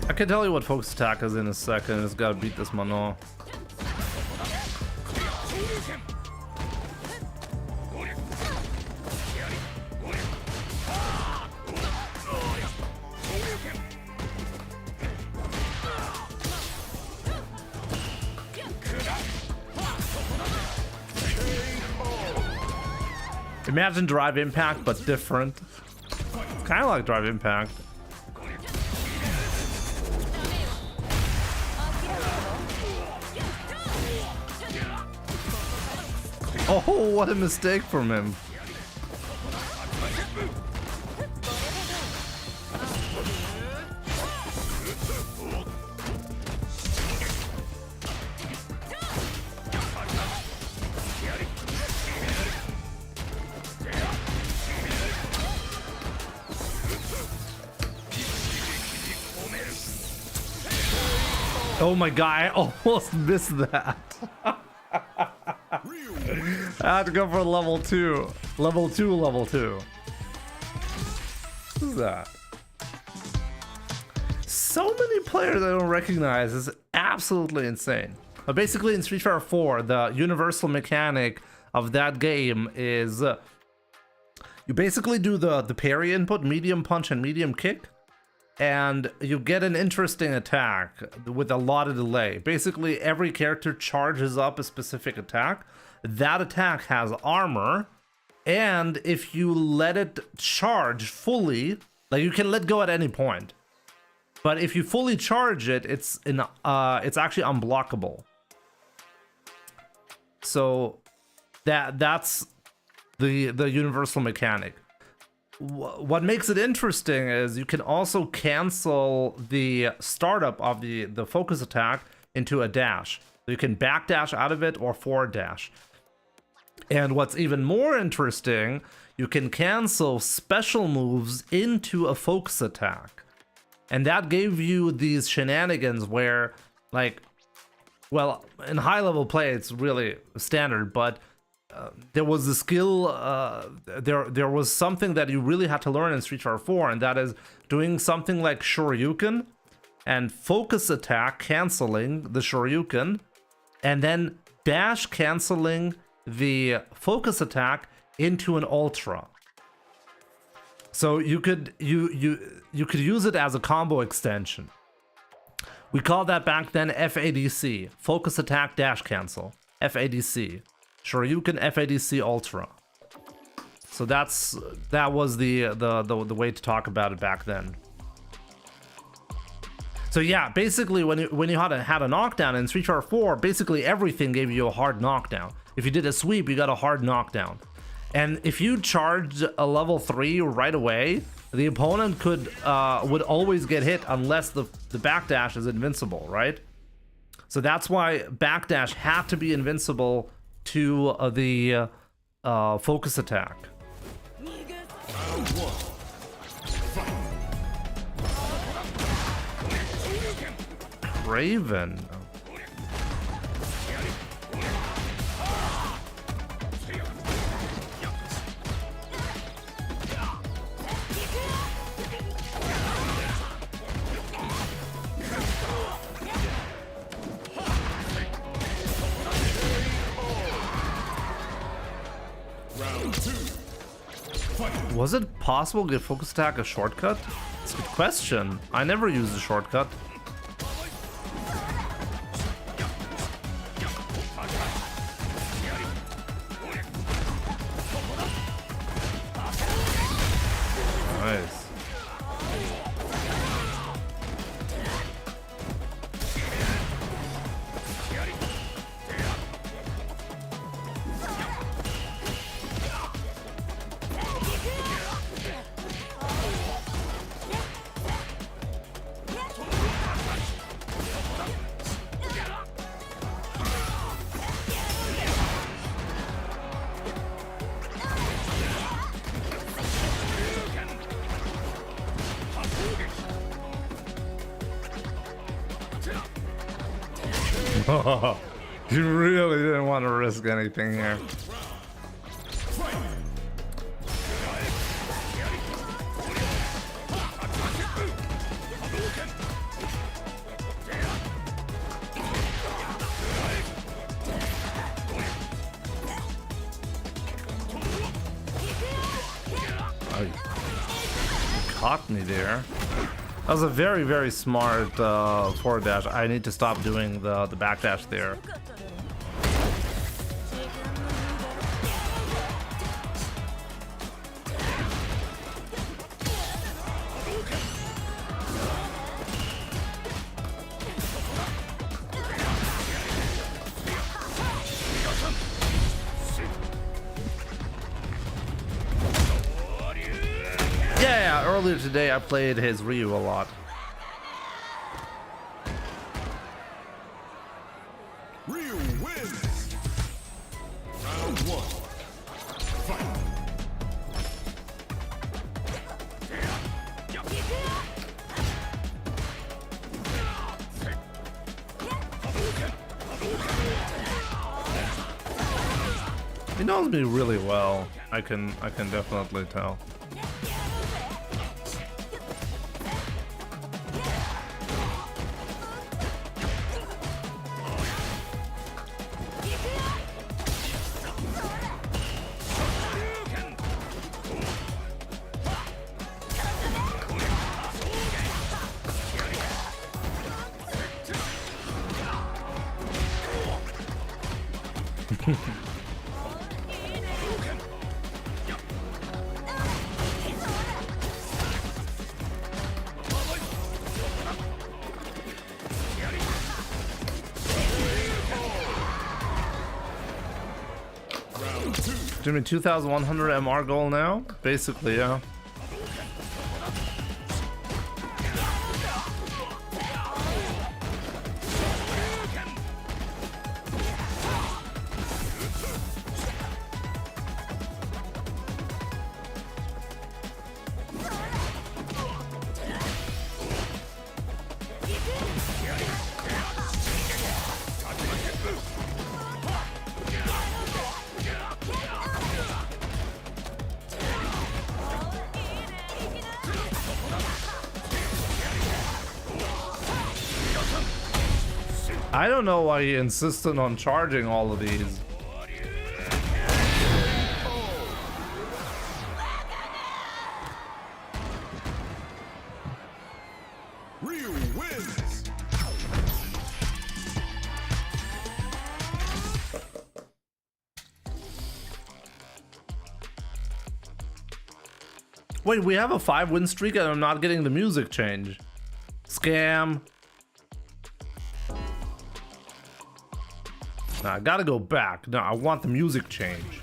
I can tell you what focus attack is in a second. It's gotta beat this Mano. Imagine Drive Impact, but different. Kind of like Drive Impact. Oh, what a mistake from him. Oh my god, I almost missed that. I had to go for level 2. Level 2, level 2. What is that? So many players I don't recognize is absolutely insane. But basically in Street Fighter 4, the universal mechanic of that game is you basically do the parry input, medium punch and medium kick, and you get an interesting attack with a lot of delay. Basically every character charges up a specific attack. That attack has armor, and if you let it charge fully, like you can let go at any point, but if you fully charge it, it's actually unblockable. So that's the universal mechanic. What makes it interesting is you can also cancel the startup of the focus attack into a dash. So you can backdash out of it or forward dash. And what's even more interesting, you can cancel special moves into a focus attack. And that gave you these shenanigans where, like, well, in high level play it's really standard, but there was a skill, there was something that you really had to learn in Street Fighter 4, and that is doing something like Shoryuken and focus attack canceling the Shoryuken, and then dash canceling the focus attack into an ultra. So you could use it as a combo extension. We called that back then FADC, focus attack dash cancel. FADC, Shoryuken FADC ultra. So that was the way to talk about it back then. So yeah, basically when you had a knockdown in Street Fighter 4, basically everything gave you a hard knockdown. If you did a sweep, you got a hard knockdown. And if you charged a level 3 right away, the opponent would always get hit unless the backdash is invincible, right? So that's why backdash had to be invincible to the focus attack. Raven. Was it possible to get focus attack a shortcut? It's a good question. I never used a shortcut. Nice. You really didn't want to risk anything here. Oh, you caught me there. That was a very, very smart forward dash. I need to stop doing the backdash there. Earlier today I played his Ryu a lot. Ryu wins. Round 1. Fight. He knows me really well. I can definitely tell. Jimmy, 2,100 MR goal now? Basically, yeah. I don't know why he insisted on charging all of these. Ryu wins. Wait, we have a 5-win streak and I'm not getting the music change. Scam. No, I gotta go back. No, I want the music change.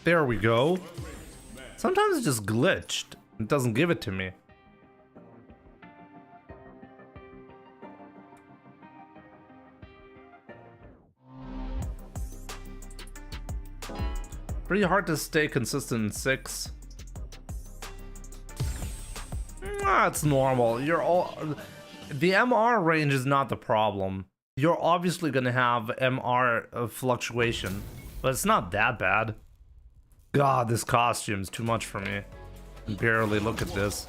There we go. Sometimes it just glitched. It doesn't give it to me. Pretty hard to stay consistent in 6. It's normal. You're all... The MR range is not the problem. You're obviously gonna have MR fluctuation, but it's not that bad. God, this costume's too much for me. Barely look at this.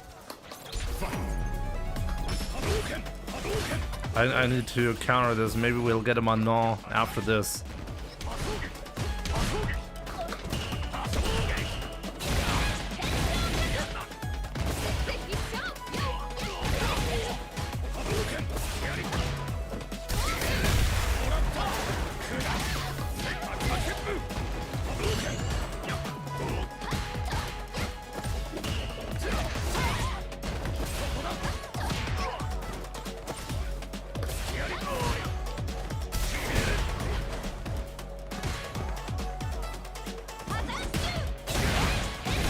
I need to counter this. Maybe we'll get him on no after this.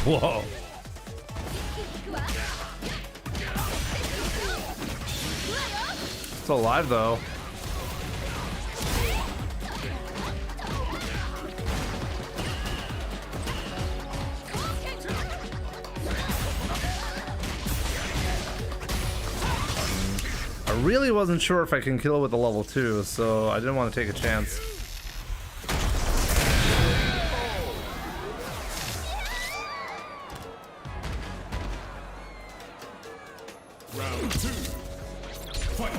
Whoa. It's alive though. I really wasn't sure if I can kill with a level 2, so I didn't want to take a chance. Round 2. Fight.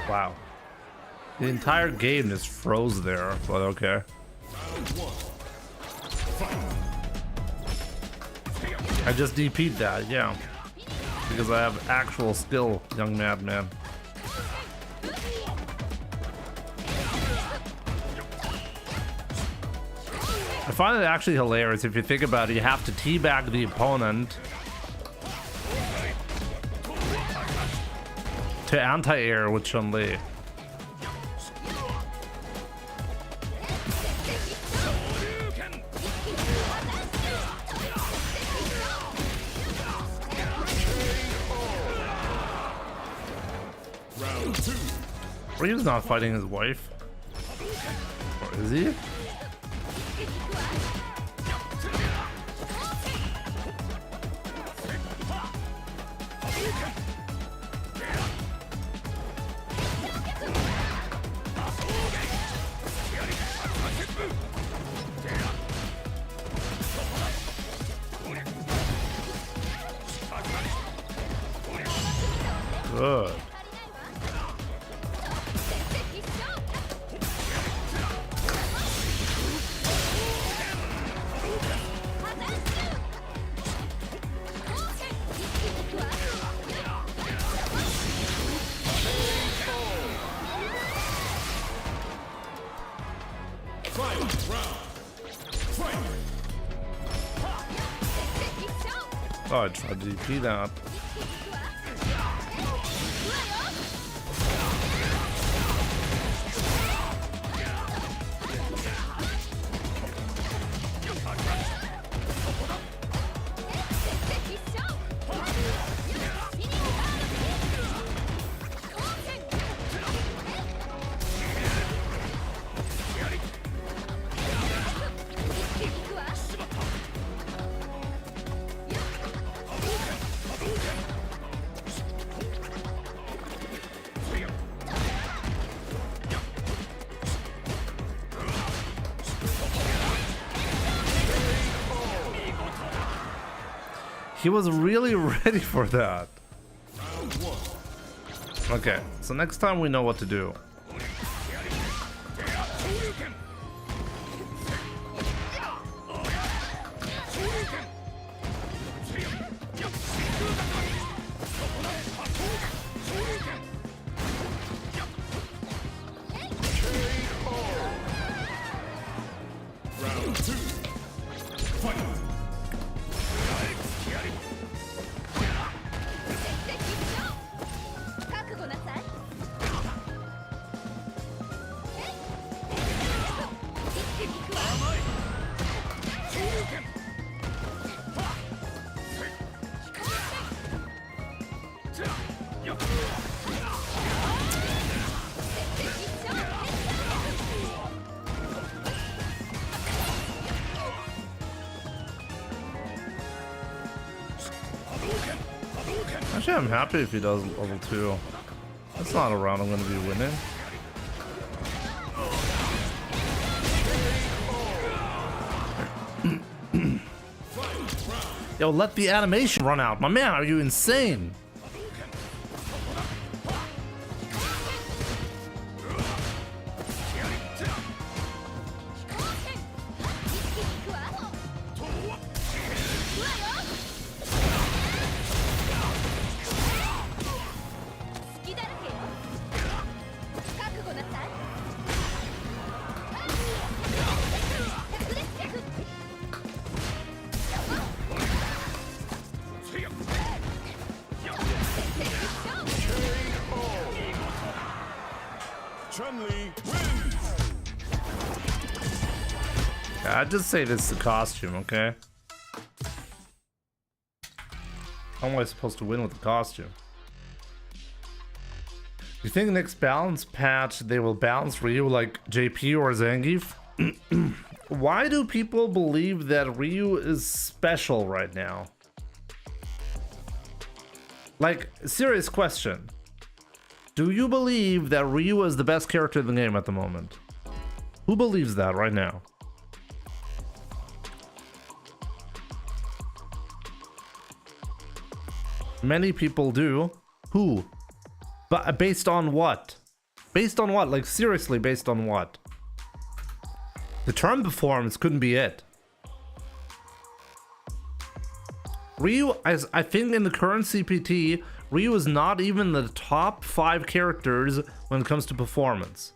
Wow. The entire game just froze there, but okay. I just DP'd that, yeah. Because I have actual skill, young madman. I find it actually hilarious if you think about it. You have to teabag the opponent to anti-air with Chun-Li. Round two. Ryu's not fighting his wife. Or is he? Good. Final round. Fight. Oh, I tried to DP that. He was really ready for that. Okay, so next time we know what to do. Round two. Fight. Actually, I'm happy if he does level 2. That's not a round I'm going to be winning. Yo, let the animation run out. My man, are you insane? I'd just say this is the costume, okay? How am I supposed to win with the costume? You think next balance patch they will balance Ryu like JP or Zangief? Why do people believe that Ryu is special right now? Like, serious question. Do you believe that Ryu is the best character in the game at the moment? Who believes that right now? Many people do. Who? But based on what? Based on what? Like, seriously, based on what? The turn performance couldn't be it. Ryu, as I think in the current CPT, Ryu is not even the top 5 characters when it comes to performance.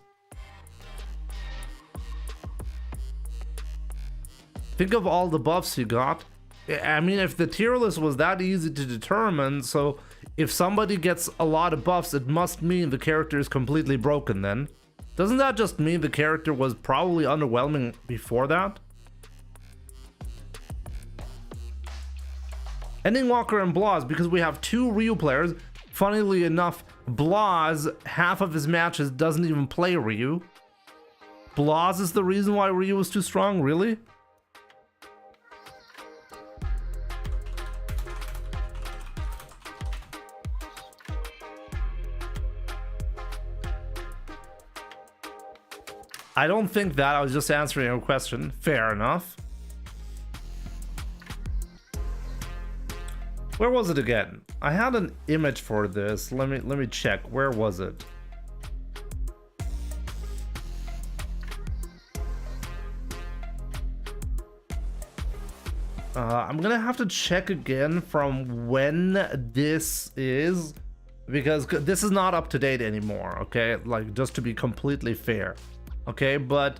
Think of all the buffs he got. I mean, if the tier list was that easy to determine, so if somebody gets a lot of buffs, it must mean the character is completely broken then. Doesn't that just mean the character was probably underwhelming before that? Ending Walker and Blas, because we have 2 Ryu players, Funnily enough, Blas, half of his matches doesn't even play Ryu. Blas is the reason why Ryu was too strong, really? I don't think that. I was just answering your question. Fair enough. Where was it again? I had an image for this. Let me check. Where was it? I'm gonna have to check again from when this is, because this is not up to date anymore. Okay, like, just to be completely fair. Okay, but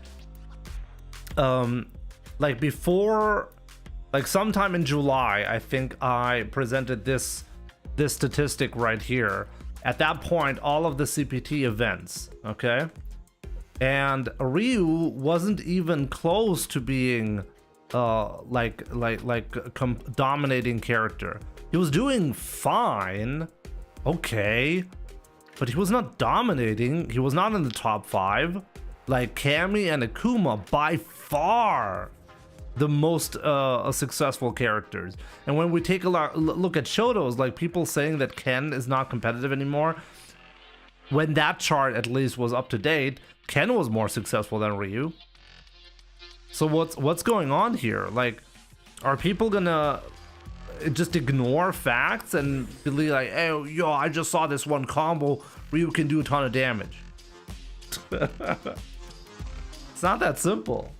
like before, like sometime in July, I think I presented this statistic right here. At that point, all of the CPT events, okay, and Ryu wasn't even close to being dominating character. He was doing fine, okay, but he was not dominating. He was not in the top 5. Like Cammy and Akuma, by far the most successful characters. And when we take a look at Shoto's, like people saying that Ken is not competitive anymore, when that chart at least was up to date, Ken was more successful than Ryu. So what's going on here? Like, are people gonna just ignore facts and be like, hey, yo, I just saw this one combo, Ryu can do a ton of damage? It's not that simple.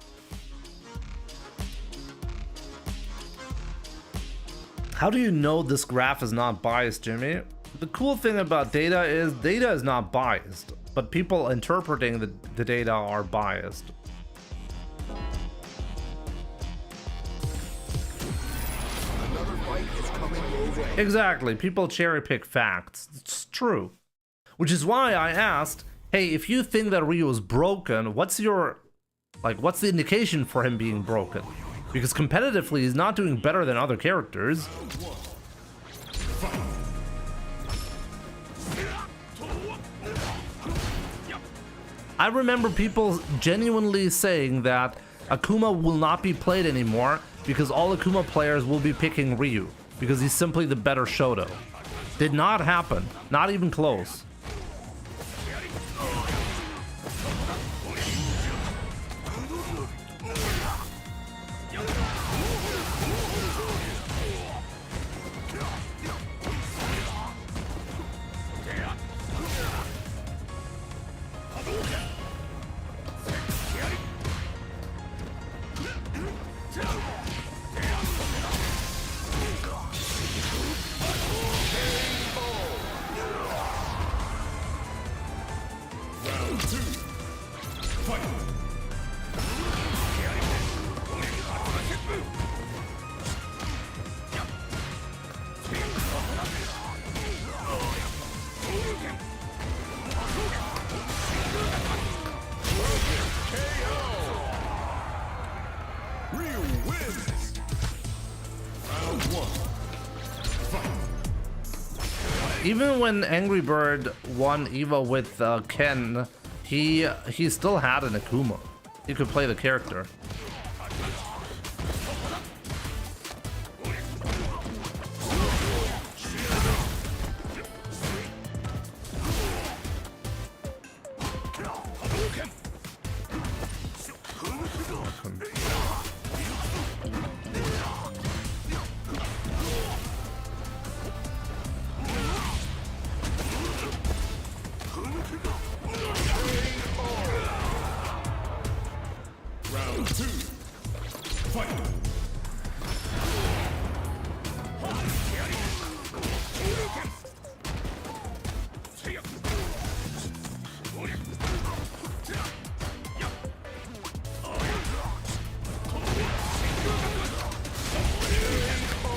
How do you know this graph is not biased, Jimmy? The cool thing about data is not biased, but people interpreting the data are biased. Another fight is coming your way. Exactly, people cherry pick facts. It's true. Which is why I asked, hey, if you think that Ryu is broken, what's the indication for him being broken? Because competitively, he's not doing better than other characters. I remember people genuinely saying that Akuma will not be played anymore because all Akuma players will be picking Ryu because he's simply the better Shoto. Did not happen, not even close. Even when Angry Bird won EVO with Ken, he still had an Akuma. He could play the character.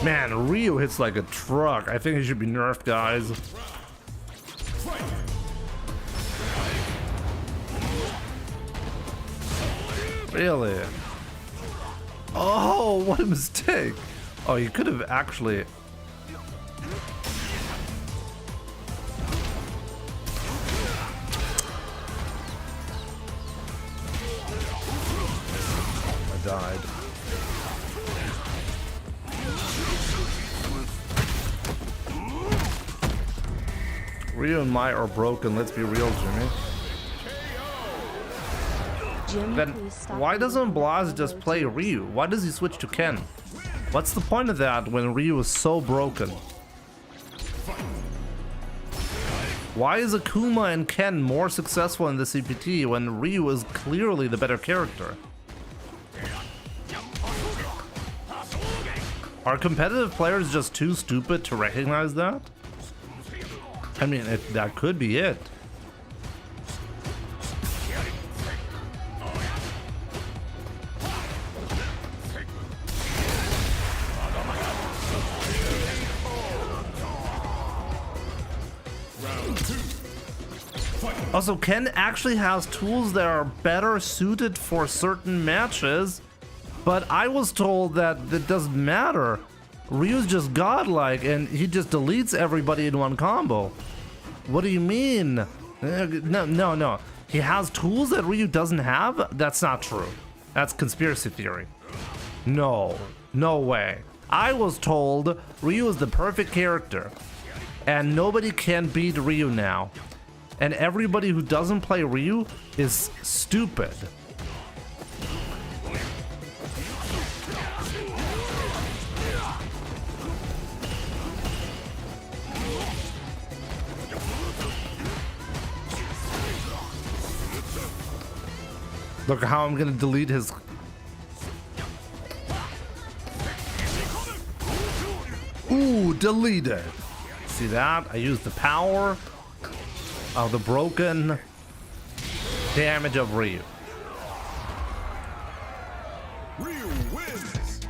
Man, Ryu hits like a truck. I think he should be nerfed, guys. Really? Oh, what a mistake. Oh, you could have actually... Ryu and Mai are broken, let's be real, Jimmy. Jimmy, Then please stop why doesn't reading Blas the just words play of- Ryu? Why does he switch to Ken? What's the point of that when Ryu is so broken? Why is Akuma and Ken more successful in the CPT when Ryu is clearly the better character? Are competitive players just too stupid to recognize that? I mean, that could be it. Also, Ken actually has tools that are better suited for certain matches, but I was told that it doesn't matter. Ryu's just godlike and he just deletes everybody in one combo. What do you mean? No. He has tools that Ryu doesn't have? That's not true. That's conspiracy theory. No way. I was told Ryu is the perfect character and nobody can beat Ryu now. And everybody who doesn't play Ryu is stupid. Look how I'm gonna delete his... Ooh, deleted. See that? I used the power of the broken damage of Ryu. Ryu wins.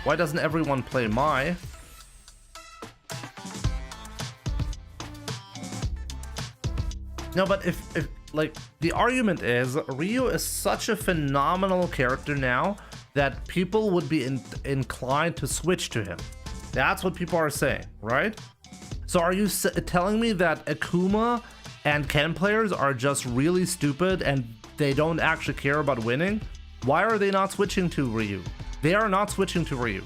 Why doesn't everyone play Mai? No, but if like the argument is Ryu is such a phenomenal character now that people would be inclined to switch to him. That's what people are saying, right? So are you telling me that Akuma and Ken players are just really stupid and they don't actually care about winning? Why are they not switching to Ryu? They are not switching to Ryu.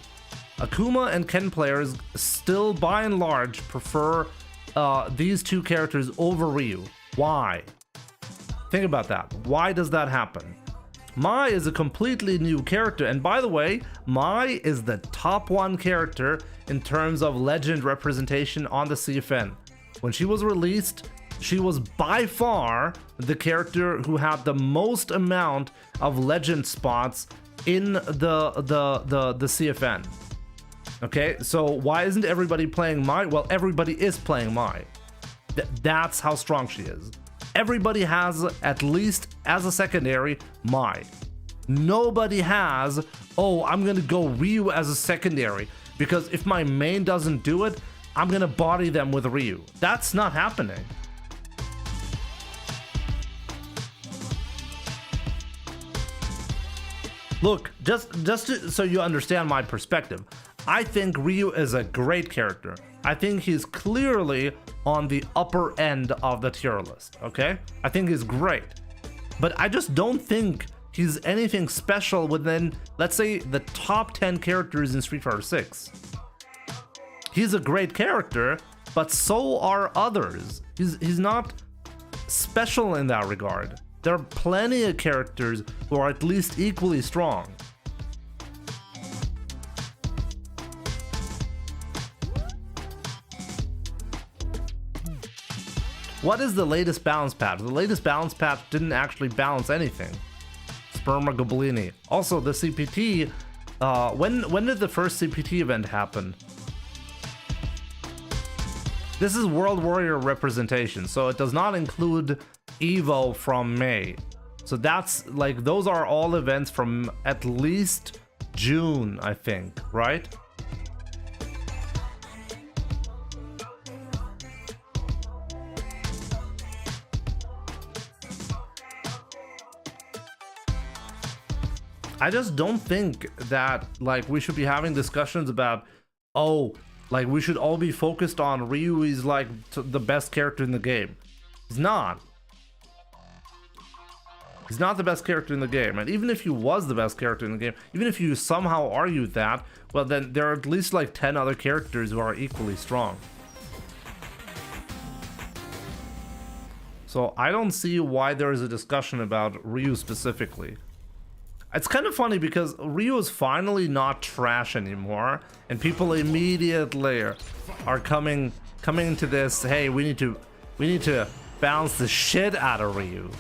Akuma and Ken players still by and large prefer these two characters over Ryu. Why? Think about that. Why does that happen? Mai is a completely new character, and by the way, Mai is the top 1 character in terms of legend representation on the CFN. When she was released, she was by far the character who had the most amount of legend spots in the CFN. Okay, so why isn't everybody playing Mai? Well, everybody is playing Mai. That's how strong she is. Everybody has, at least as a secondary, Mai. Nobody has, oh, I'm gonna go Ryu as a secondary, because if my main doesn't do it, I'm gonna body them with Ryu. That's not happening. Look, just so you understand my perspective, I think Ryu is a great character. I think he's clearly on the upper end of the tier list, okay? I think he's great. But I just don't think he's anything special within, let's say, the top 10 characters in Street Fighter 6. He's a great character, but so are others. He's not special in that regard. There are plenty of characters who are at least equally strong. What is the latest balance patch? The latest balance patch didn't actually balance anything. Sperma Goblini. Also, the CPT, when did the first CPT event happen? This is World Warrior representation, so it does not include EVO from May. So that's like, those are all events from at least June, I think, right? I just don't think that like we should be having discussions about, oh, like we should all be focused on Ryu is like the best character in the game. He's not. He's not the best character in the game. And even if he was the best character in the game, even if you somehow argued that, well then there are at least like 10 other characters who are equally strong. So I don't see why there is a discussion about Ryu specifically. It's kind of funny because Ryu is finally not trash anymore, and people immediately are coming to this. Hey, we need to bounce the shit out of Ryu.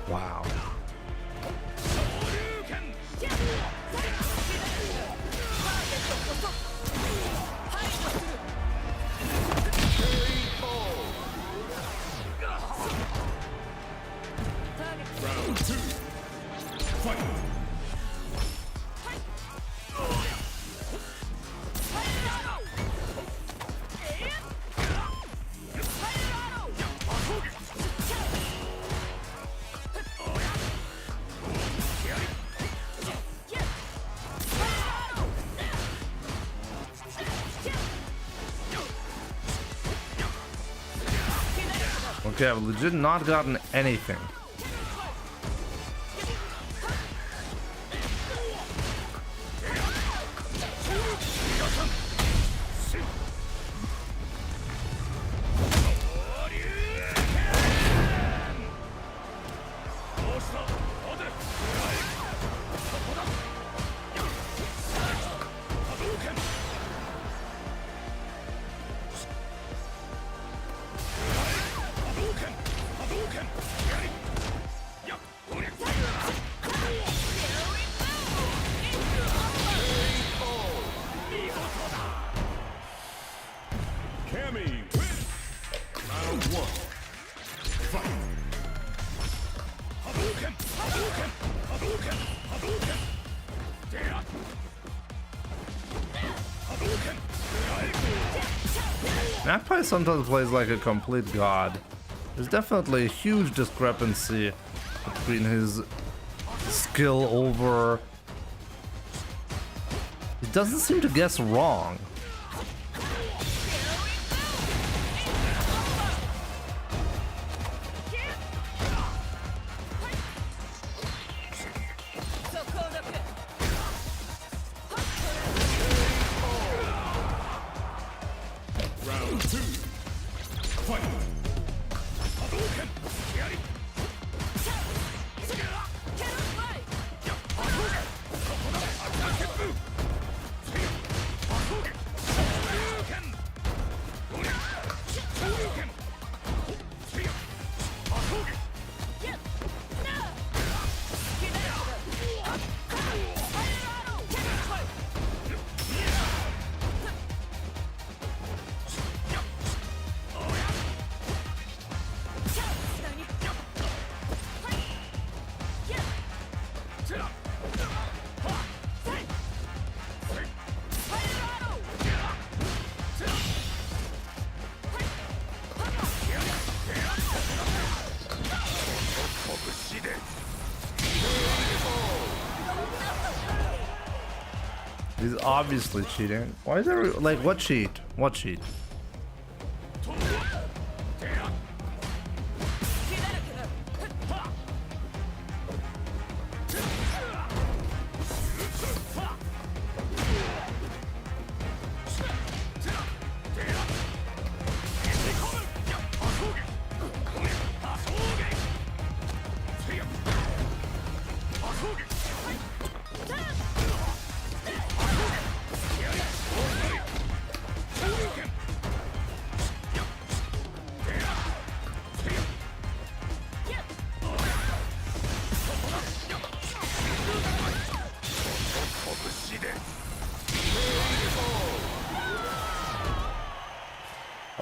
Wow. Round 2. Fight. Okay, I've legit not gotten anything. Round 1. Fight. Hadouken! Hadouken! Hadouken! Hadouken! Hadouken! Magpie sometimes plays like a complete god. There's definitely a huge discrepancy between his skill over... He doesn't seem to guess wrong. Round 2. Fight. Hadouken! He's obviously cheating. Why is there like what cheat? What cheat?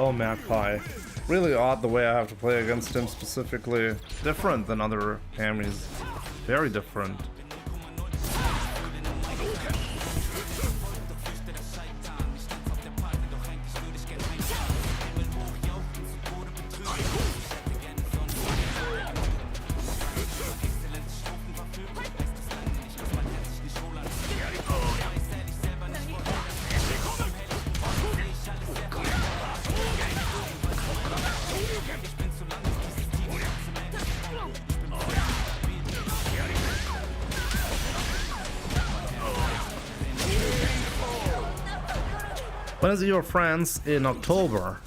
Oh, Magpie. Really odd the way I have to play against him specifically. Different than other Hammies. Very different. When is your friends in October?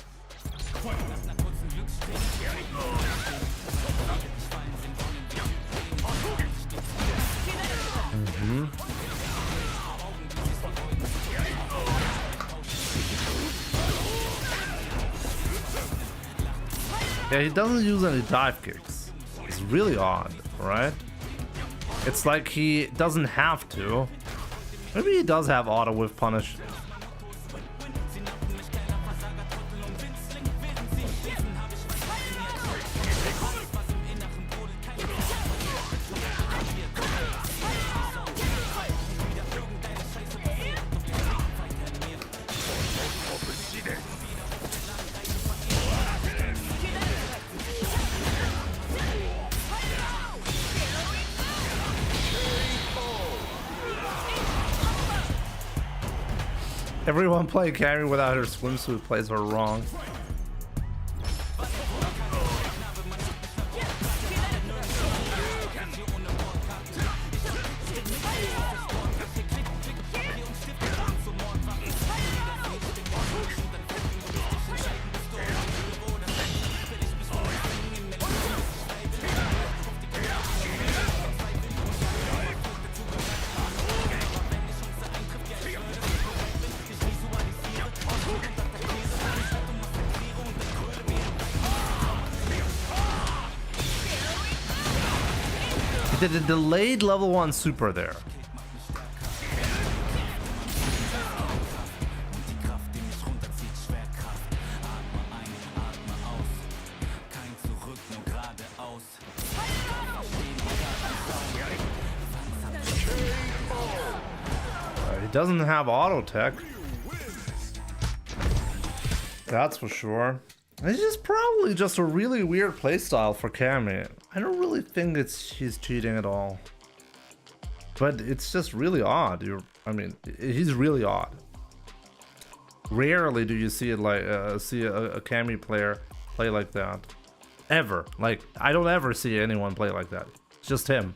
Yeah, he doesn't use any dive kicks. It's really odd, right? It's like he doesn't have to. Maybe he does have auto whiff punish. Everyone playing carry without her swimsuit plays her wrong. Did a delayed level 1 super there. He doesn't have auto tech. That's for sure. It's just probably just a really weird playstyle for Cammy. I don't really think he's cheating at all. But it's just really odd. I mean, he's really odd. Rarely do you see it like see a Cammy player play like that. Ever. Like, I don't ever see anyone play like that. It's just him.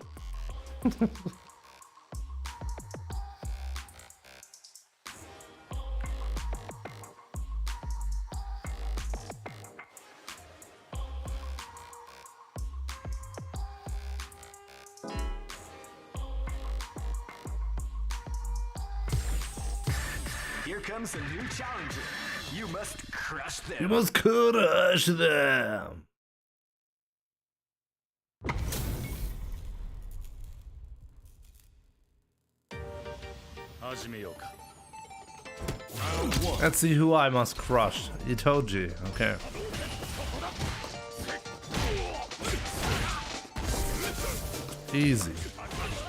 Here comes a new challenger. You must crush them. You must crush them. Let's see who I must crush. Itoji. Okay. Easy.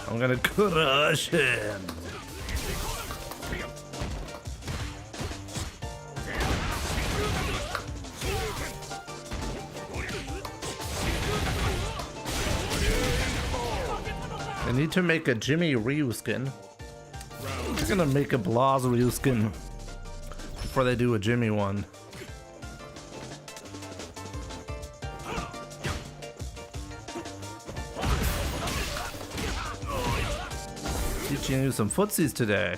I'm gonna crush him. I need to make a Jimmy Ryu skin. I'm gonna make a Blaz Ryu skin before they do a Jimmy one. Teaching you some footsies today.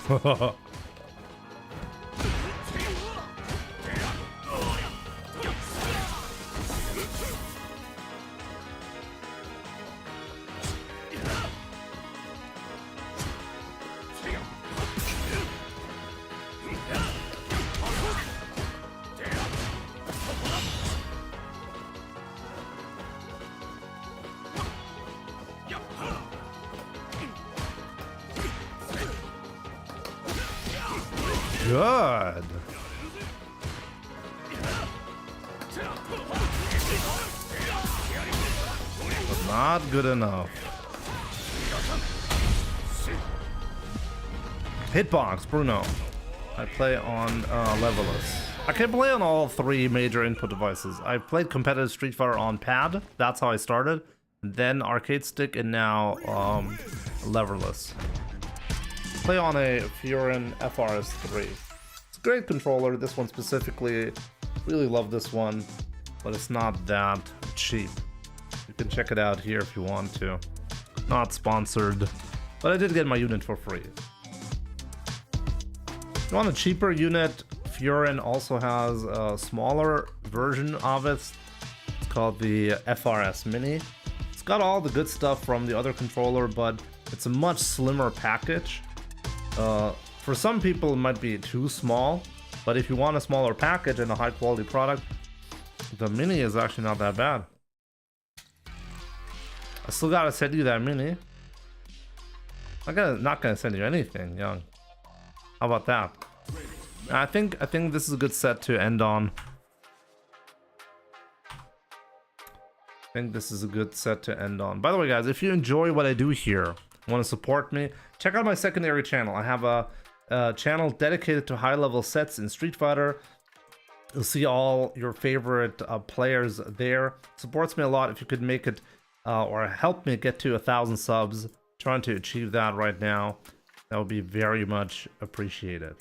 Good. But not good enough. Hitbox, Bruno. I play on levelers. I can play on all three major input devices. I played competitive Street Fighter on pad. That's how I started. Then arcade stick, and now leverless. Play on a Furin FRS3. It's a great controller. This one specifically, really love this one, but it's not that cheap. You can check it out here if you want to. Not sponsored, but I did get my unit for free. If you want a cheaper unit, Furin also has a smaller version of it. It's called the FRS Mini. It's got all the good stuff from the other controller, but it's a much slimmer package. For some people it might be too small, but if you want a smaller package and a high quality product, the Mini is actually not that bad. I still gotta send you that Mini. I'm not gonna send you anything, young. How about that? I think this is a good set to end on. By the way, guys, if you enjoy what I do here, want to support me, check out my secondary channel. I have a channel dedicated to high-level sets in Street Fighter. You'll see all your favorite players there. Supports me a lot if you could make it or help me get to 1,000 subs. Trying to achieve that right now. That would be very much appreciated.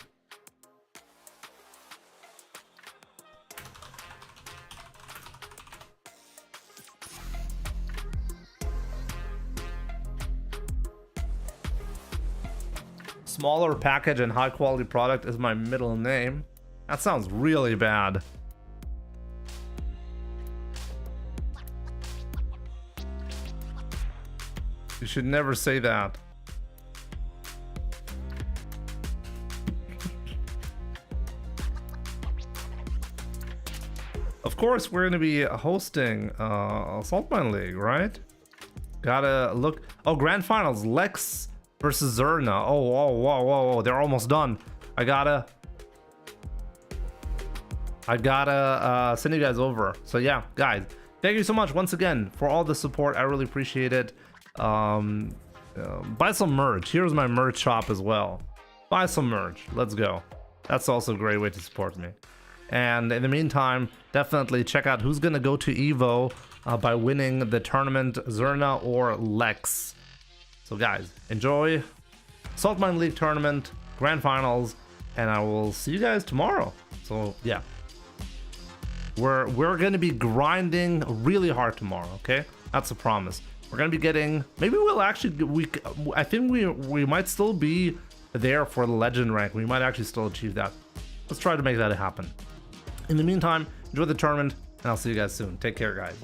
Smaller package and high quality product is my middle name. That sounds really bad. You should never say that. Of course, we're going to be hosting Saltmine League, right? Gotta look. Oh, grand finals. Lex versus Zerna. Oh, whoa. They're almost done. I gotta send you guys over. So yeah, guys, thank you so much once again for all the support. I really appreciate it. Buy some merch. Here's my merch shop as well. Buy some merch. Let's go. That's also a great way to support me. And in the meantime, definitely check out who's gonna go to EVO by winning the tournament, Zerna or Lex. So guys, enjoy Saltmine League tournament, grand finals, and I will see you guys tomorrow. So yeah, we're gonna be grinding really hard tomorrow. Okay, that's a promise. We're gonna be getting. Maybe we'll actually. I think we might still be there for the legend rank. We might actually still achieve that. Let's try to make that happen. In the meantime, enjoy the tournament, and I'll see you guys soon. Take care, guys.